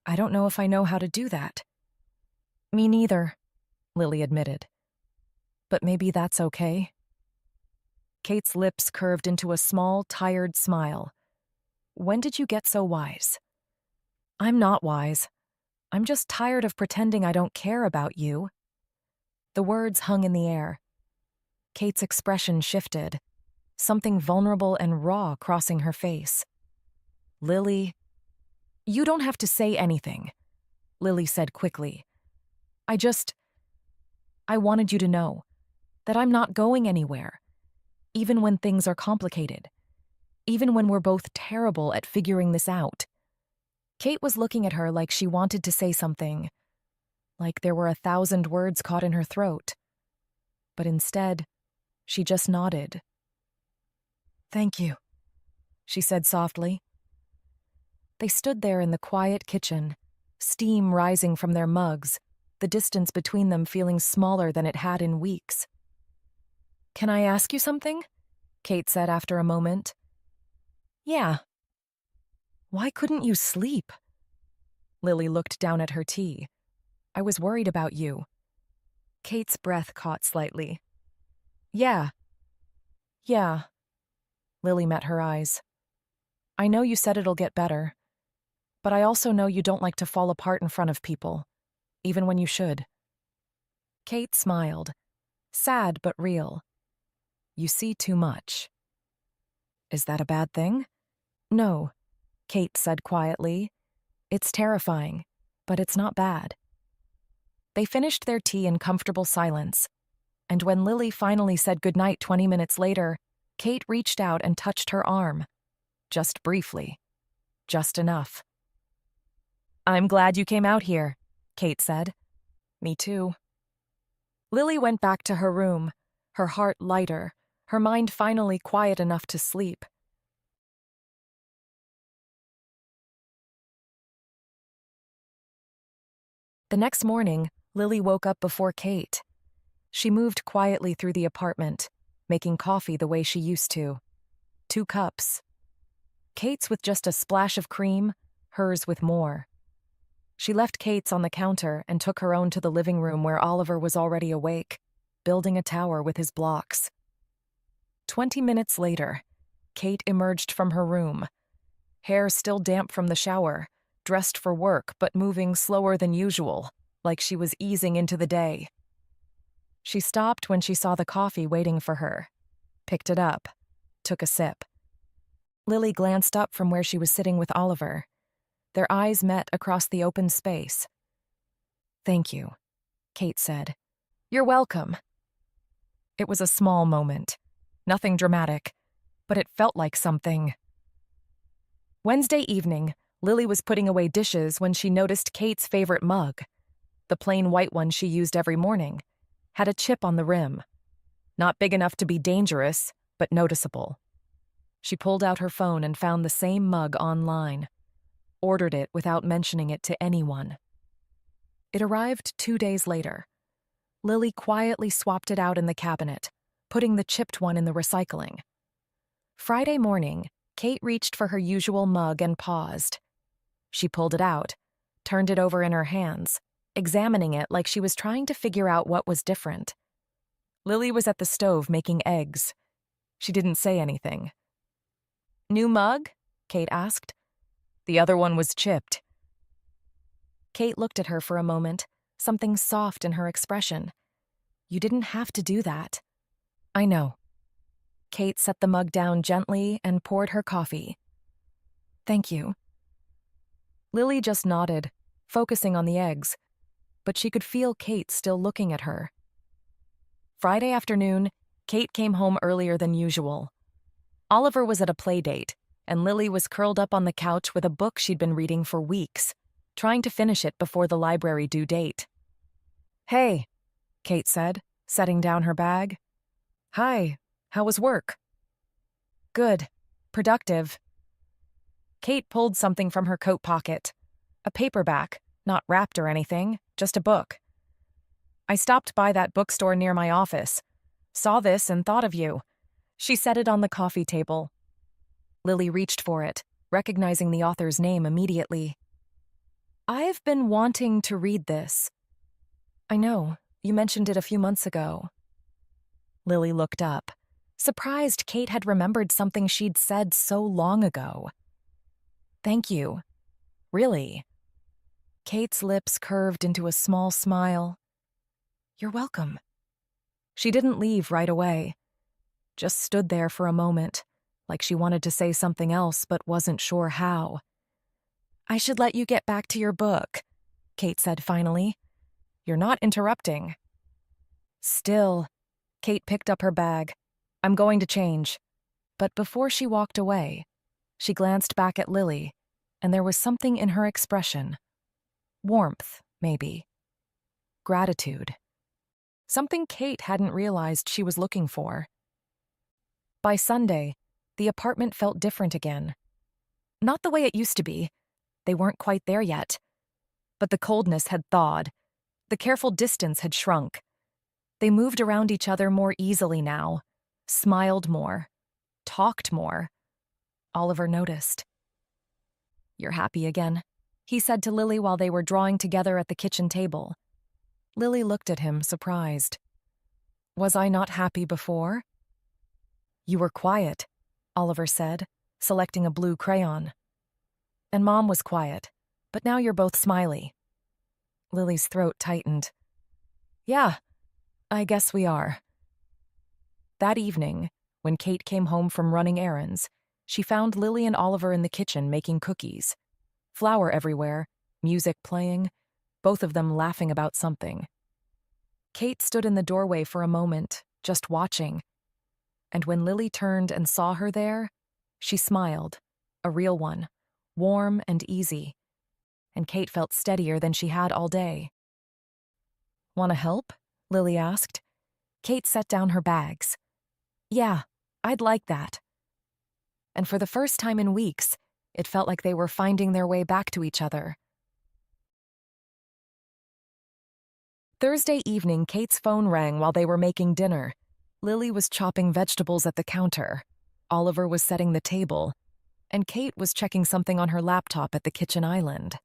"I don't know if I know how to do that." "Me neither," Lilly admitted. "But maybe that's okay." Kate's lips curved into a small, tired smile. "When did you get so wise?" "I'm not wise. I'm just tired of pretending I don't care about you." The words hung in the air. Kate's expression shifted, something vulnerable and raw crossing her face. "Lilly—" "You don't have to say anything," Lilly said quickly. I wanted you to know that I'm not going anywhere, even when things are complicated, even when we're both terrible at figuring this out." Kate was looking at her like she wanted to say something, like there were 1,000 words caught in her throat. But instead, she just nodded. "Thank you," she said softly. They stood there in the quiet kitchen, steam rising from their mugs, the distance between them feeling smaller than it had in weeks. "Can I ask you something?" Kate said after a moment. "Yeah." "Why couldn't you sleep?" Lilly looked down at her tea. "I was worried about you." Kate's breath caught slightly. Yeah. Lilly met her eyes. "I know you said it'll get better, but I also know you don't like to fall apart in front of people, even when you should." Kate smiled, sad but real. "You see too much." "Is that a bad thing?" "No," Kate said quietly. "It's terrifying, but it's not bad." They finished their tea in comfortable silence, and when Lilly finally said goodnight 20 minutes later, Kate reached out and touched her arm. Just briefly. Just enough. "I'm glad you came out here," Kate said. "Me too." Lilly went back to her room, her heart lighter, her mind finally quiet enough to sleep. The next morning, Lilly woke up before Kate. She moved quietly through the apartment, making coffee the way she used to. 2 cups. Kate's with just a splash of cream, hers with more. She left Kate's on the counter and took her own to the living room where Oliver was already awake, building a tower with his blocks. 20 minutes later, Kate emerged from her room, hair still damp from the shower, dressed for work but moving slower than usual, like she was easing into the day. She stopped when she saw the coffee waiting for her, picked it up, took a sip. Lily glanced up from where she was sitting with Oliver. Their eyes met across the open space. "Thank you," Kate said. "You're welcome." It was a small moment. Nothing dramatic, but it felt like something. Wednesday evening, Lily was putting away dishes when she noticed Kate's favorite mug. The plain white one she used every morning had a chip on the rim. Not big enough to be dangerous, but noticeable. She pulled out her phone and found the same mug online. Ordered it without mentioning it to anyone. It arrived 2 days later. Lily quietly swapped it out in the cabinet, putting the chipped one in the recycling. Friday morning, Kate reached for her usual mug and paused. She pulled it out, turned it over in her hands, examining it like she was trying to figure out what was different. Lily was at the stove making eggs. She didn't say anything. "New mug?" Kate asked. The other one was chipped. Kate looked at her for a moment, something soft in her expression. "You didn't have to do that." "I know." Kate set the mug down gently and poured her coffee. "Thank you." Lily just nodded, focusing on the eggs, but she could feel Kate still looking at her. Friday afternoon, Kate came home earlier than usual. Oliver was at a play date, and Lily was curled up on the couch with a book she'd been reading for weeks, trying to finish it before the library due date. "Hey," Kate said, setting down her bag. "Hi, how was work?" "Good. Productive." Kate pulled something from her coat pocket. A paperback, not wrapped or anything, just a book. "I stopped by that bookstore near my office. Saw this and thought of you." She set it on the coffee table. Lily reached for it, recognizing the author's name immediately. "I've been wanting to read this." "I know, you mentioned it a few months ago." Lily looked up, surprised Kate had remembered something she'd said so long ago. "Thank you. Really?" Kate's lips curved into a small smile. "You're welcome." She didn't leave right away, just stood there for a moment, like she wanted to say something else but wasn't sure how. "I should let you get back to your book," Kate said finally. "You're not interrupting." Still, Kate picked up her bag. "I'm going to change." But before she walked away, she glanced back at Lily, and there was something in her expression. Warmth, maybe. Gratitude. Something Kate hadn't realized she was looking for. By Sunday, the apartment felt different again. Not the way it used to be. They weren't quite there yet. But the coldness had thawed. The careful distance had shrunk. They moved around each other more easily now, smiled more, talked more. Oliver noticed. "You're happy again," he said to Lily while they were drawing together at the kitchen table. Lily looked at him, surprised. "Was I not happy before?" "You were quiet," Oliver said, selecting a blue crayon. "And Mom was quiet, but now you're both smiley." Lily's throat tightened. "Yeah, I guess we are." That evening, when Kate came home from running errands, she found Lily and Oliver in the kitchen making cookies. Flour everywhere, music playing, both of them laughing about something. Kate stood in the doorway for a moment, just watching. And when Lily turned and saw her there, she smiled, a real one, warm and easy. And Kate felt steadier than she had all day. "Want to help?" Lily asked. Kate set down her bags. "Yeah, I'd like that." And for the first time in weeks, it felt like they were finding their way back to each other. Thursday evening, Kate's phone rang while they were making dinner. Lily was chopping vegetables at the counter. Oliver was setting the table. and Kate was checking something on her laptop at the kitchen island.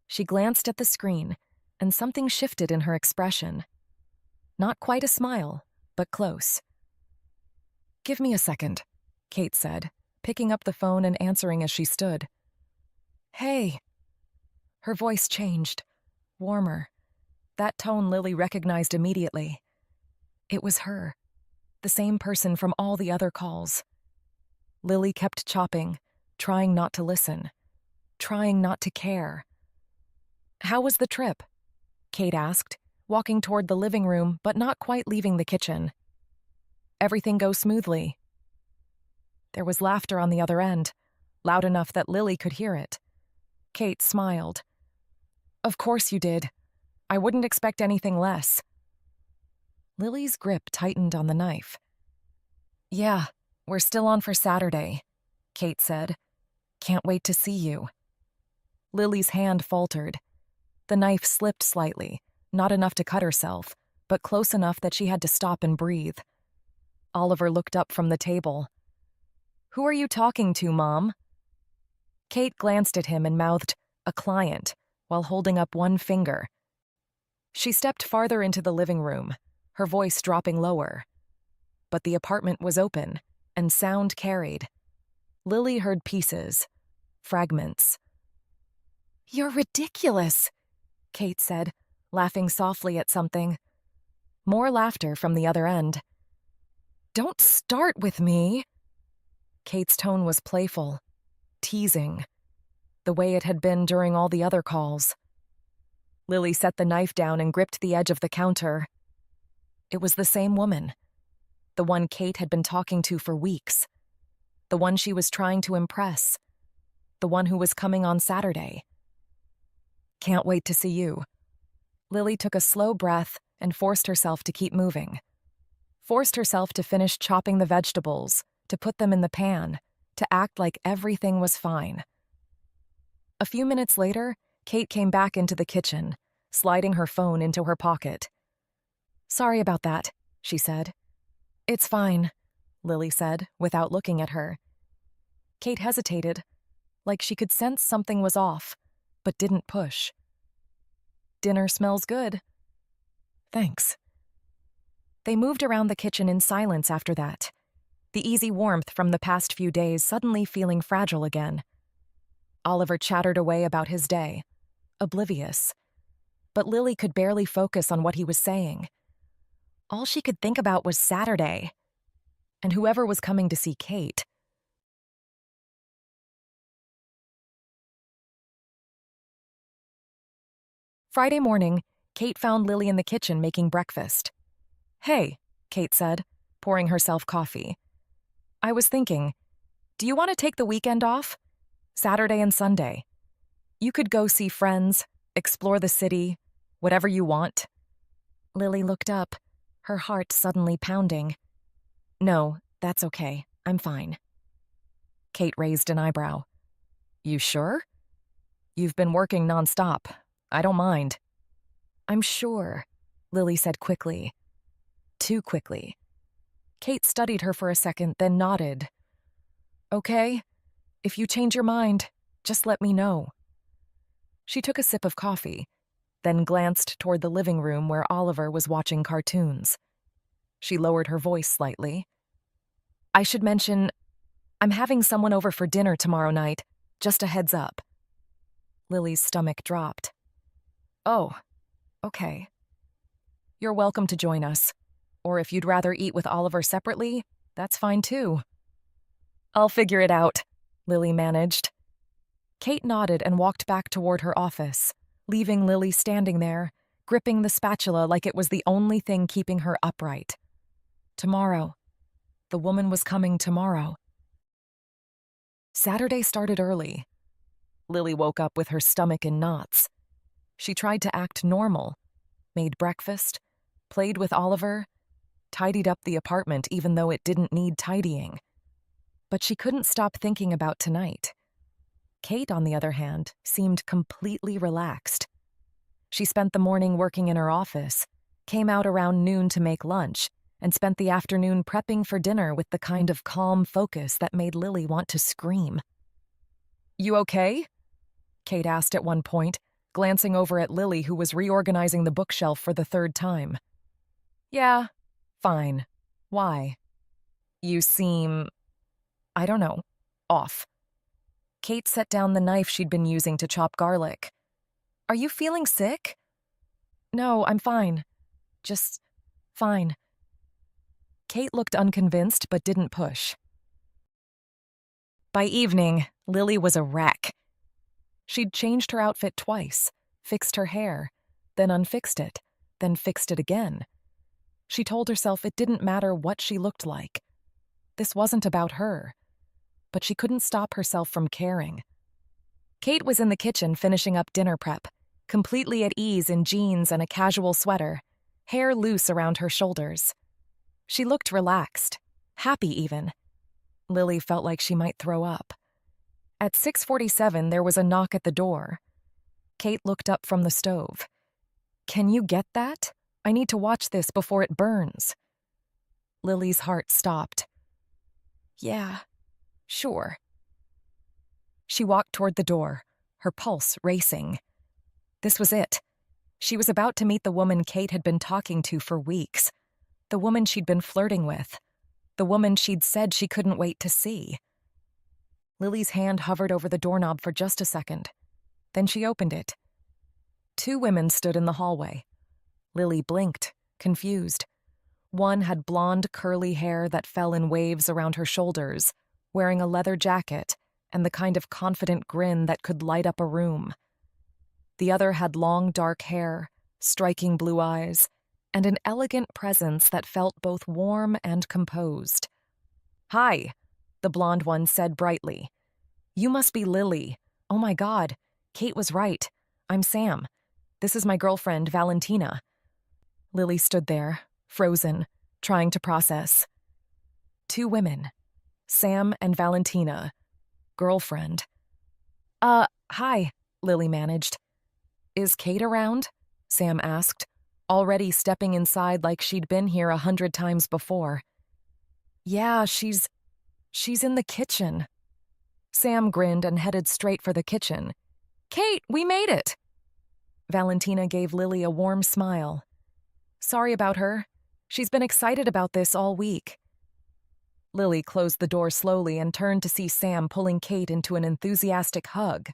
She glanced at the screen, and something shifted in her expression. Not quite a smile, but close. "Give me a second," Kate said, picking up the phone and answering as she stood. "Hey." Her voice changed, warmer. That tone Lilly recognized immediately. It was her, the same person from all the other calls. Lilly kept chopping, trying not to listen, trying not to care. "How was the trip?" Kate asked, walking toward the living room but not quite leaving the kitchen. "Everything goes smoothly." There was laughter on the other end, loud enough that Lilly could hear it. Kate smiled. "Of course you did. I wouldn't expect anything less." Lily's grip tightened on the knife. "Yeah, we're still on for Saturday," Kate said. "Can't wait to see you." Lily's hand faltered. The knife slipped slightly, not enough to cut herself, but close enough that she had to stop and breathe. Oliver looked up from the table. "Who are you talking to, Mom?" Kate glanced at him and mouthed, "A client," while holding up one finger. She stepped farther into the living room, her voice dropping lower. But the apartment was open, and sound carried. Lilly heard pieces, fragments. "You're ridiculous," Kate said, laughing softly at something. More laughter from the other end. "Don't start with me." Kate's tone was playful, teasing, the way it had been during all the other calls. Lilly set the knife down and gripped the edge of the counter. It was the same woman, the one Kate had been talking to for weeks, the one she was trying to impress, the one who was coming on Saturday. "Can't wait to see you." Lilly took a slow breath and forced herself to keep moving. Forced herself to finish chopping the vegetables, to put them in the pan, to act like everything was fine. A few minutes later, Kate came back into the kitchen, sliding her phone into her pocket. "Sorry about that," she said. "It's fine," Lilly said, without looking at her. Kate hesitated, like she could sense something was off, but didn't push. "Dinner smells good." "Thanks." They moved around the kitchen in silence after that, the easy warmth from the past few days suddenly feeling fragile again. Oliver chattered away about his day, oblivious. But Lilly could barely focus on what he was saying. All she could think about was Saturday, and whoever was coming to see Kate. Friday morning, Kate found Lilly in the kitchen making breakfast. "Hey," Kate said, pouring herself coffee. "I was thinking, do you want to take the weekend off? Saturday and Sunday. You could go see friends, explore the city, whatever you want." Lilly looked up, her heart suddenly pounding. "No, that's okay. I'm fine." Kate raised an eyebrow. "You sure? You've been working nonstop. I don't mind." "I'm sure," Lilly said quickly. Too quickly. Kate studied her for a second, then nodded. "Okay, if you change your mind, just let me know." She took a sip of coffee, then glanced toward the living room where Oliver was watching cartoons. She lowered her voice slightly. "I should mention, I'm having someone over for dinner tomorrow night, just a heads up." Lily's stomach dropped. "Oh, okay. You're welcome to join us. Or if you'd rather eat with Oliver separately, that's fine too." "I'll figure it out," Lilly managed. Kate nodded and walked back toward her office, leaving Lilly standing there, gripping the spatula like it was the only thing keeping her upright. Tomorrow. The woman was coming tomorrow. Saturday started early. Lilly woke up with her stomach in knots. She tried to act normal, made breakfast, played with Oliver, tidied up the apartment even though it didn't need tidying. But she couldn't stop thinking about tonight. Kate, on the other hand, seemed completely relaxed. She spent the morning working in her office, came out around noon to make lunch, and spent the afternoon prepping for dinner with the kind of calm focus that made Lily want to scream. "You okay?" Kate asked at one point, glancing over at Lily, who was reorganizing the bookshelf for the third time. "Yeah, fine. Why?" "You seem, I don't know, off." Kate set down the knife she'd been using to chop garlic. "Are you feeling sick?" "No, I'm fine. Just fine." Kate looked unconvinced but didn't push. By evening, Lily was a wreck. She'd changed her outfit twice, fixed her hair, then unfixed it, then fixed it again. She told herself it didn't matter what she looked like. This wasn't about her. But she couldn't stop herself from caring. Kate was in the kitchen finishing up dinner prep, completely at ease in jeans and a casual sweater, hair loose around her shoulders. She looked relaxed, happy even. Lily felt like she might throw up. At 6:47, there was a knock at the door. Kate looked up from the stove. "Can you get that? I need to watch this before it burns." Lily's heart stopped. "Yeah, sure." She walked toward the door, her pulse racing. This was it. She was about to meet the woman Kate had been talking to for weeks, the woman she'd been flirting with, the woman she'd said she couldn't wait to see. Lily's hand hovered over the doorknob for just a second. Then she opened it. 2 women stood in the hallway. Lily blinked, confused. One had blonde, curly hair that fell in waves around her shoulders, wearing a leather jacket and the kind of confident grin that could light up a room. The other had long, dark hair, striking blue eyes, and an elegant presence that felt both warm and composed. "Hi," the blonde one said brightly. "You must be Lily. Oh my God, Kate was right. I'm Sam. This is my girlfriend, Valentina." Lily stood there, frozen, trying to process. 2 women. Sam and Valentina. Girlfriend. Hi," Lily managed. "Is Kate around?" Sam asked, already stepping inside like she'd been here 100 times before. "Yeah, she's in the kitchen." Sam grinned and headed straight for the kitchen. "Kate, we made it!" Valentina gave Lily a warm smile. "Sorry about her. She's been excited about this all week." Lily closed the door slowly and turned to see Sam pulling Kate into an enthusiastic hug.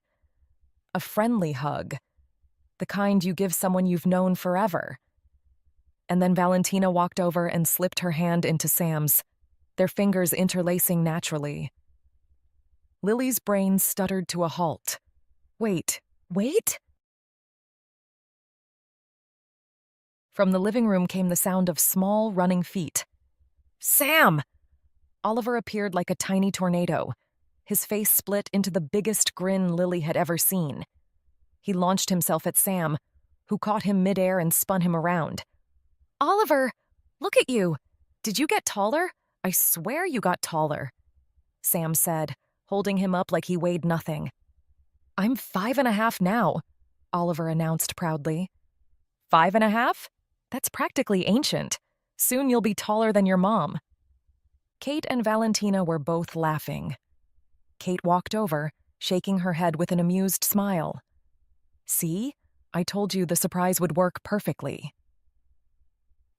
A friendly hug. The kind you give someone you've known forever. And then Valentina walked over and slipped her hand into Sam's, their fingers interlacing naturally. Lily's brain stuttered to a halt. Wait. From the living room came the sound of small, running feet. "Sam!" Oliver appeared like a tiny tornado, his face split into the biggest grin Lily had ever seen. He launched himself at Sam, who caught him midair and spun him around. "Oliver, look at you! Did you get taller? I swear you got taller," Sam said, holding him up like he weighed nothing. "I'm 5.5 now," Oliver announced proudly. 5.5? That's practically ancient. Soon you'll be taller than your mom. Kate and Valentina were both laughing. Kate walked over, shaking her head with an amused smile. "See? I told you the surprise would work perfectly."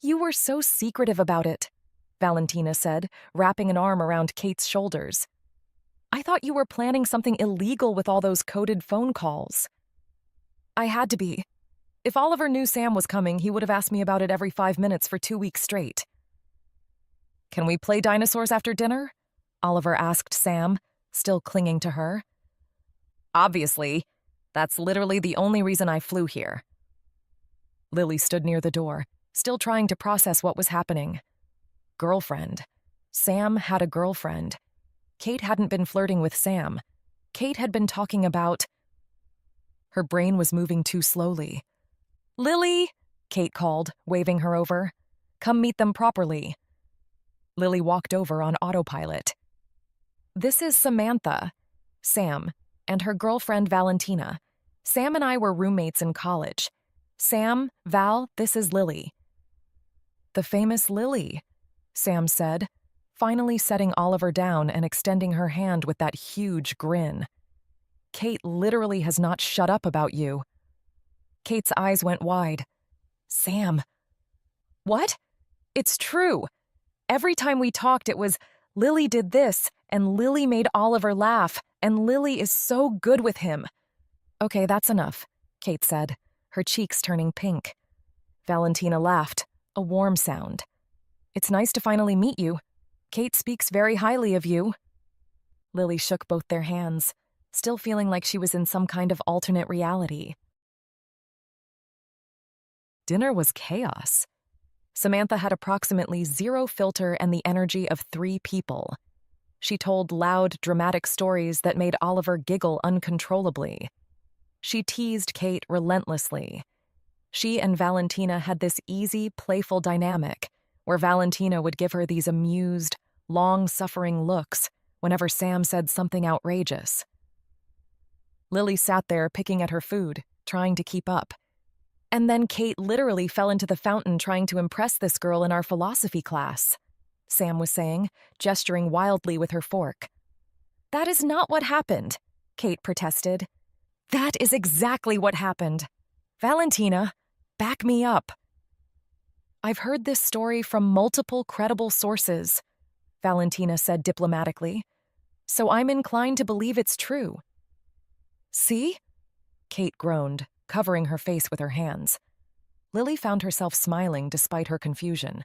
"You were so secretive about it," Valentina said, wrapping an arm around Kate's shoulders. "I thought you were planning something illegal with all those coded phone calls." "I had to be. If Oliver knew Sam was coming, he would have asked me about it every 5 minutes for 2 weeks straight." "Can we play dinosaurs after dinner?" Oliver asked Sam, still clinging to her. "Obviously. That's literally the only reason I flew here." Lily stood near the door, still trying to process what was happening. Girlfriend. Sam had a girlfriend. Kate hadn't been flirting with Sam. Kate had been talking about... Her brain was moving too slowly. "Lily!" Kate called, waving her over. "Come meet them properly." Lily walked over on autopilot. "This is Samantha," Sam, and her girlfriend Valentina. "Sam and I were roommates in college. Sam, Val, this is Lily." The famous Lily. Sam said, finally setting Oliver down and extending her hand with that huge grin. Kate literally has not shut up about you. Kate's eyes went wide. Sam. What? It's true. Every time we talked, it was, Lily did this, and Lily made Oliver laugh, and Lily is so good with him. Okay, that's enough, Kate said, her cheeks turning pink. Valentina laughed, a warm sound. It's nice to finally meet you. Kate speaks very highly of you. Lily shook both their hands, still feeling like she was in some kind of alternate reality. Dinner was chaos. Samantha had approximately zero filter and the energy of 3 people. She told loud, dramatic stories that made Oliver giggle uncontrollably. She teased Kate relentlessly. She and Valentina had this easy, playful dynamic, where Valentina would give her these amused, long-suffering looks whenever Sam said something outrageous. Lily sat there picking at her food, trying to keep up. And then Kate literally fell into the fountain trying to impress this girl in our philosophy class, Sam was saying, gesturing wildly with her fork. That is not what happened, Kate protested. That is exactly what happened. Valentina, back me up. I've heard this story from multiple credible sources, Valentina said diplomatically, so I'm inclined to believe it's true. See? Kate groaned, covering her face with her hands. Lily found herself smiling despite her confusion.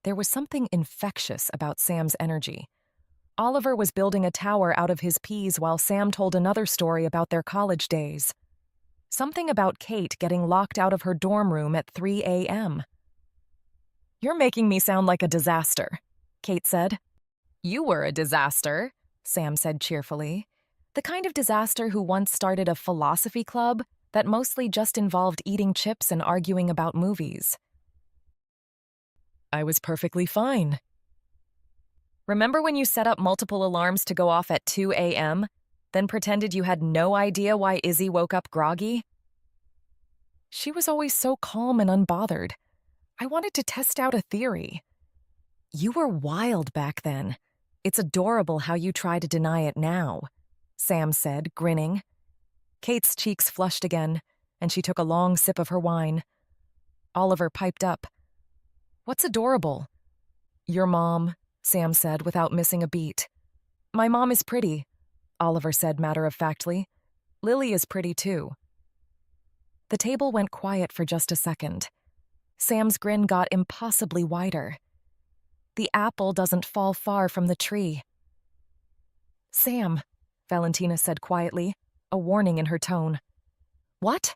There was something infectious about Sam's energy. Oliver was building a tower out of his peas while Sam told another story about their college days. Something about Kate getting locked out of her dorm room at 3 a.m. You're making me sound like a disaster, Kate said. You were a disaster, Sam said cheerfully. The kind of disaster who once started a philosophy club that mostly just involved eating chips and arguing about movies. I was perfectly fine. Remember when you set up multiple alarms to go off at 2 a.m., then pretended you had no idea why Izzy woke up groggy? She was always so calm and unbothered. I wanted to test out a theory. You were wild back then. It's adorable how you try to deny it now, Sam said, grinning. Kate's cheeks flushed again, and she took a long sip of her wine. Oliver piped up. What's adorable? Your mom, Sam said without missing a beat. My mom is pretty, Oliver said matter-of-factly. Lily is pretty too. The table went quiet for just a second. Sam's grin got impossibly wider. The apple doesn't fall far from the tree. Sam, Valentina said quietly, a warning in her tone. What?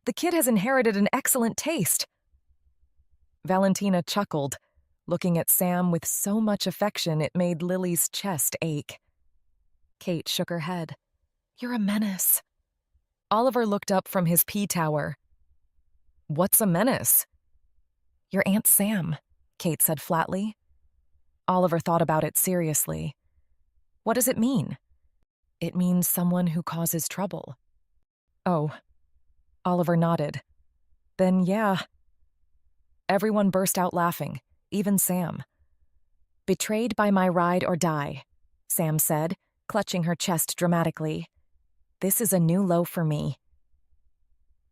The kid has inherited an excellent taste. Valentina chuckled, looking at Sam with so much affection it made Lily's chest ache. Kate shook her head. You're a menace. Oliver looked up from his pea tower. What's a menace? Your Aunt Sam, Kate said flatly. Oliver thought about it seriously. What does it mean? It means someone who causes trouble. Oh. Oliver nodded. Then yeah. Everyone burst out laughing, even Sam. Betrayed by my ride or die, Sam said, clutching her chest dramatically. This is a new low for me.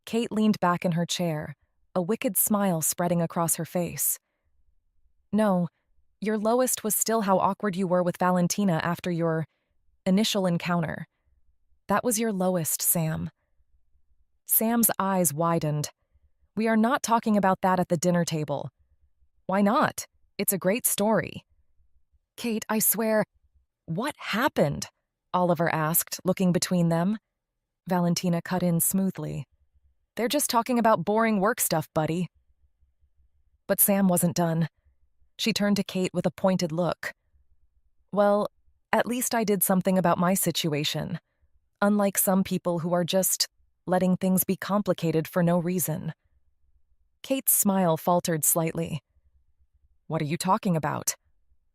Kate leaned back in her chair, a wicked smile spreading across her face. No, your lowest was still how awkward you were with Valentina after your initial encounter. That was your lowest, Sam. Sam's eyes widened. We are not talking about that at the dinner table. Why not? It's a great story. Kate, I swear, what happened? Oliver asked, looking between them. Valentina cut in smoothly. They're just talking about boring work stuff, buddy. But Sam wasn't done. She turned to Kate with a pointed look. Well, at least I did something about my situation, unlike some people who are just letting things be complicated for no reason. Kate's smile faltered slightly. What are you talking about?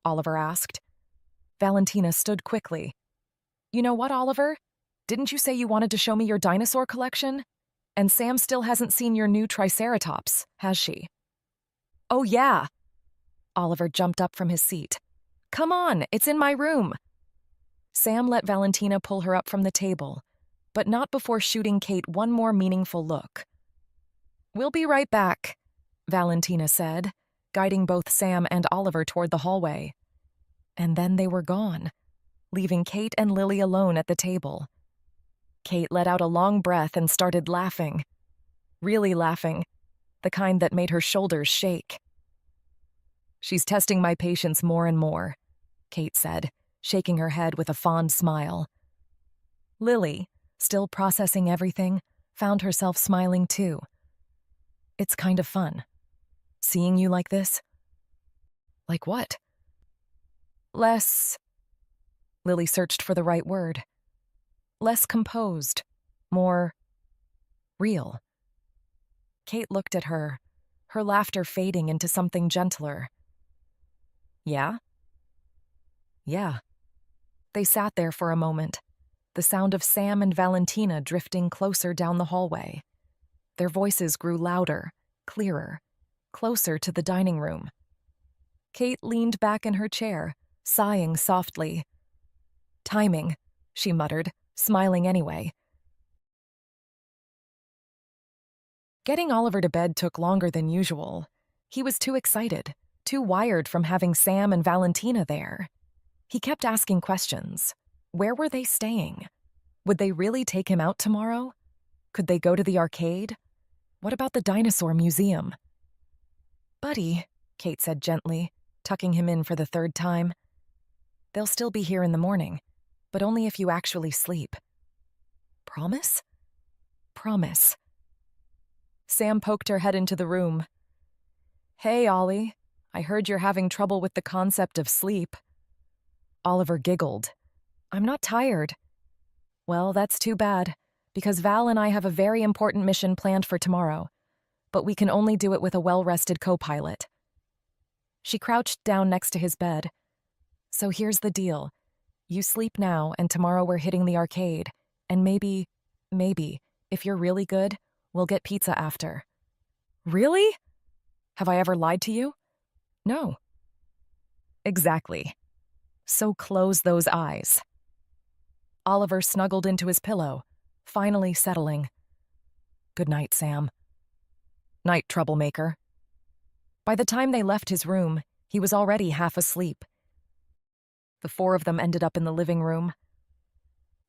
Oliver asked. Valentina stood quickly. You know what, Oliver? Didn't you say you wanted to show me your dinosaur collection? And Sam still hasn't seen your new Triceratops, has she? Oh, yeah. Oliver jumped up from his seat. Come on, it's in my room. Sam let Valentina pull her up from the table, but not before shooting Kate one more meaningful look. We'll be right back, Valentina said, guiding both Sam and Oliver toward the hallway. And then they were gone, leaving Kate and Lily alone at the table. Kate let out a long breath and started laughing. Really laughing, the kind that made her shoulders shake. She's testing my patience more and more, Kate said, shaking her head with a fond smile. Lily, still processing everything, found herself smiling too. It's kind of fun. Seeing you like this? Like what? Less... Lily searched for the right word. Less composed. More... real. Kate looked at her, her laughter fading into something gentler. Yeah? Yeah. They sat there for a moment, the sound of Sam and Valentina drifting closer down the hallway. Their voices grew louder, clearer, closer to the dining room. Kate leaned back in her chair, sighing softly. Timing, she muttered, smiling anyway. Getting Oliver to bed took longer than usual. He was too excited, too wired from having Sam and Valentina there. He kept asking questions. Where were they staying? Would they really take him out tomorrow? Could they go to the arcade? What about the dinosaur museum? Buddy, Kate said gently, tucking him in for the third time. They'll still be here in the morning, but only if you actually sleep. Promise? Promise. Sam poked her head into the room. Hey, Ollie, I heard you're having trouble with the concept of sleep. Oliver giggled. I'm not tired. Well, that's too bad, because Val and I have a very important mission planned for tomorrow, but we can only do it with a well-rested co-pilot. She crouched down next to his bed. So here's the deal. You sleep now, and tomorrow we're hitting the arcade, and maybe, if you're really good, we'll get pizza after. Really? Have I ever lied to you? No. Exactly. So close those eyes. Oliver snuggled into his pillow, finally settling. Good night, Sam. Night, troublemaker. By the time they left his room, he was already half asleep. The four of them ended up in the living room.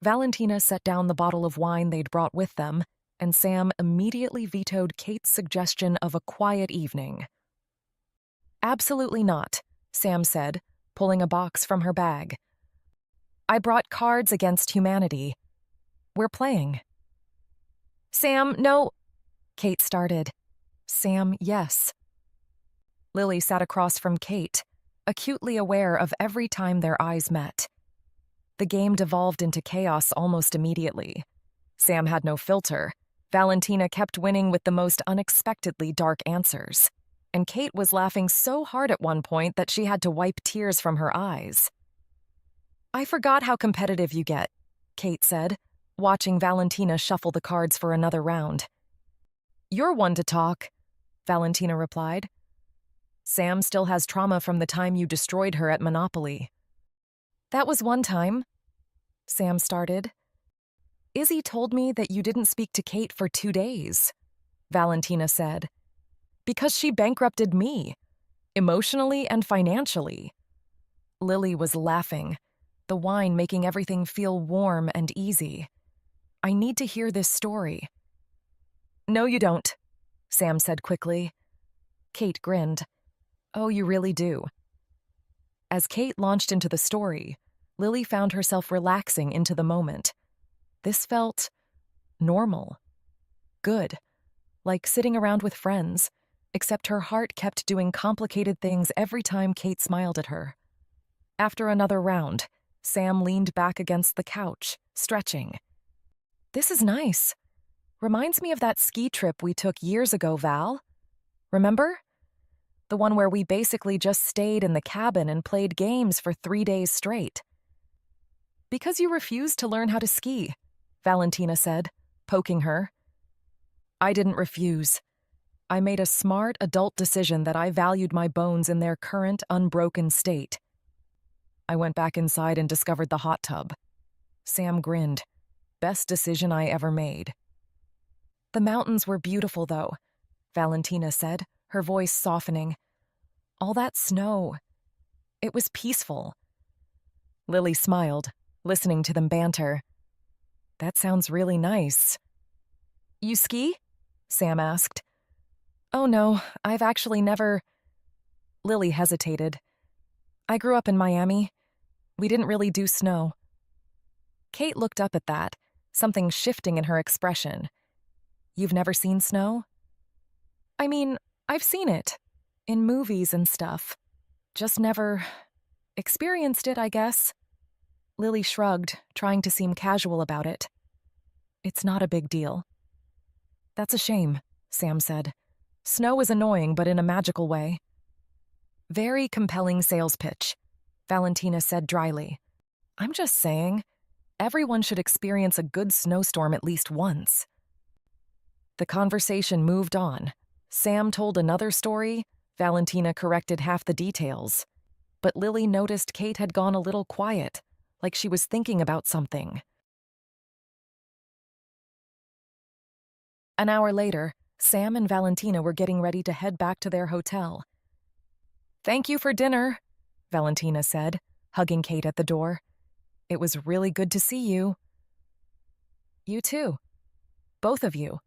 Valentina set down the bottle of wine they'd brought with them, and Sam immediately vetoed Kate's suggestion of a quiet evening. Absolutely not, Sam said, pulling a box from her bag. I brought Cards Against Humanity. We're playing. Sam, no, Kate started. Sam, yes. Lily sat across from Kate, acutely aware of every time their eyes met. The game devolved into chaos almost immediately. Sam had no filter. Valentina kept winning with the most unexpectedly dark answers, and Kate was laughing so hard at one point that she had to wipe tears from her eyes. I forgot how competitive you get, Kate said, watching Valentina shuffle the cards for another round. You're one to talk, Valentina replied. Sam still has trauma from the time you destroyed her at Monopoly. That was one time, Sam started. Izzy told me that you didn't speak to Kate for 2 days, Valentina said. Because she bankrupted me, emotionally and financially. Lily was laughing, the wine making everything feel warm and easy. I need to hear this story. No, you don't, Sam said quickly. Kate grinned. Oh, you really do. As Kate launched into the story, Lily found herself relaxing into the moment. This felt normal, good, like sitting around with friends, except her heart kept doing complicated things every time Kate smiled at her. After another round, Sam leaned back against the couch, stretching. This is nice. Reminds me of that ski trip we took years ago, Val. Remember? The one where we basically just stayed in the cabin and played games for 3 days straight. Because you refused to learn how to ski, Valentina said, poking her. I didn't refuse. I made a smart adult decision that I valued my bones in their current unbroken state. I went back inside and discovered the hot tub. Sam grinned. Best decision I ever made. The mountains were beautiful, though, Valentina said, her voice softening. All that snow. It was peaceful. Lily smiled, listening to them banter. That sounds really nice. You ski? Sam asked. Oh no, I've actually never... Lily hesitated. I grew up in Miami. We didn't really do snow. Kate looked up at that, something shifting in her expression. You've never seen snow? I mean, I've seen it. In movies and stuff. Just never experienced it, I guess. Lily shrugged, trying to seem casual about it. It's not a big deal. That's a shame, Sam said. Snow is annoying, but in a magical way. Very compelling sales pitch, Valentina said dryly. I'm just saying, everyone should experience a good snowstorm at least once. The conversation moved on. Sam told another story, Valentina corrected half the details. But Lily noticed Kate had gone a little quiet, like she was thinking about something. An hour later, Sam and Valentina were getting ready to head back to their hotel. Thank you for dinner, Valentina said, hugging Kate at the door. It was really good to see you. You too. Both of you.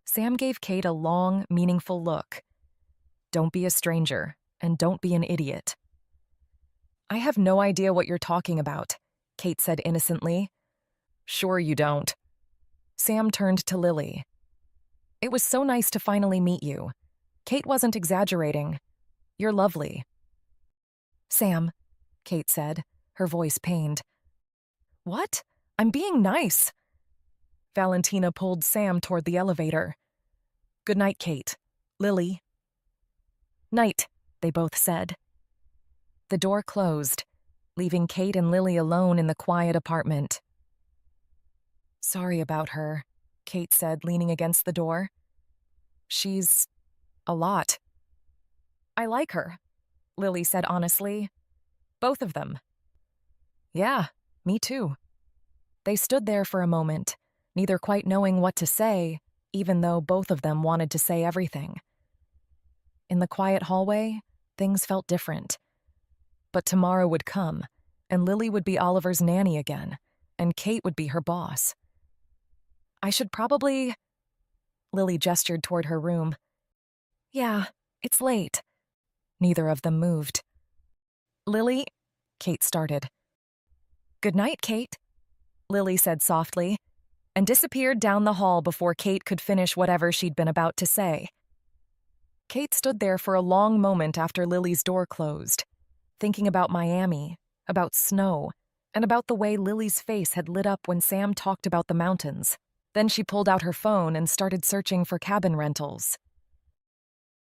Sam gave Kate a long, meaningful look. Don't be a stranger, and don't be an idiot. I have no idea what you're talking about, Kate said innocently. Sure you don't. Sam turned to Lily. It was so nice to finally meet you. Kate wasn't exaggerating. You're lovely. Sam, Kate said, her voice pained. What? I'm being nice. Valentina pulled Sam toward the elevator. Good night, Kate. Lily. Night, they both said. The door closed, leaving Kate and Lily alone in the quiet apartment. Sorry about her, Kate said, leaning against the door. She's a lot. I like her, Lily said honestly. Both of them. Yeah, me too. They stood there for a moment, neither quite knowing what to say, even though both of them wanted to say everything. In the quiet hallway, things felt different. But tomorrow would come, and Lily would be Oliver's nanny again, and Kate would be her boss. I should probably... Lily gestured toward her room. Yeah, it's late. Neither of them moved. Lily, Kate started. Good night, Kate, Lily said softly, and disappeared down the hall before Kate could finish whatever she'd been about to say. Kate stood there for a long moment after Lily's door closed, thinking about Miami, about snow, and about the way Lily's face had lit up when Sam talked about the mountains. Then she pulled out her phone and started searching for cabin rentals.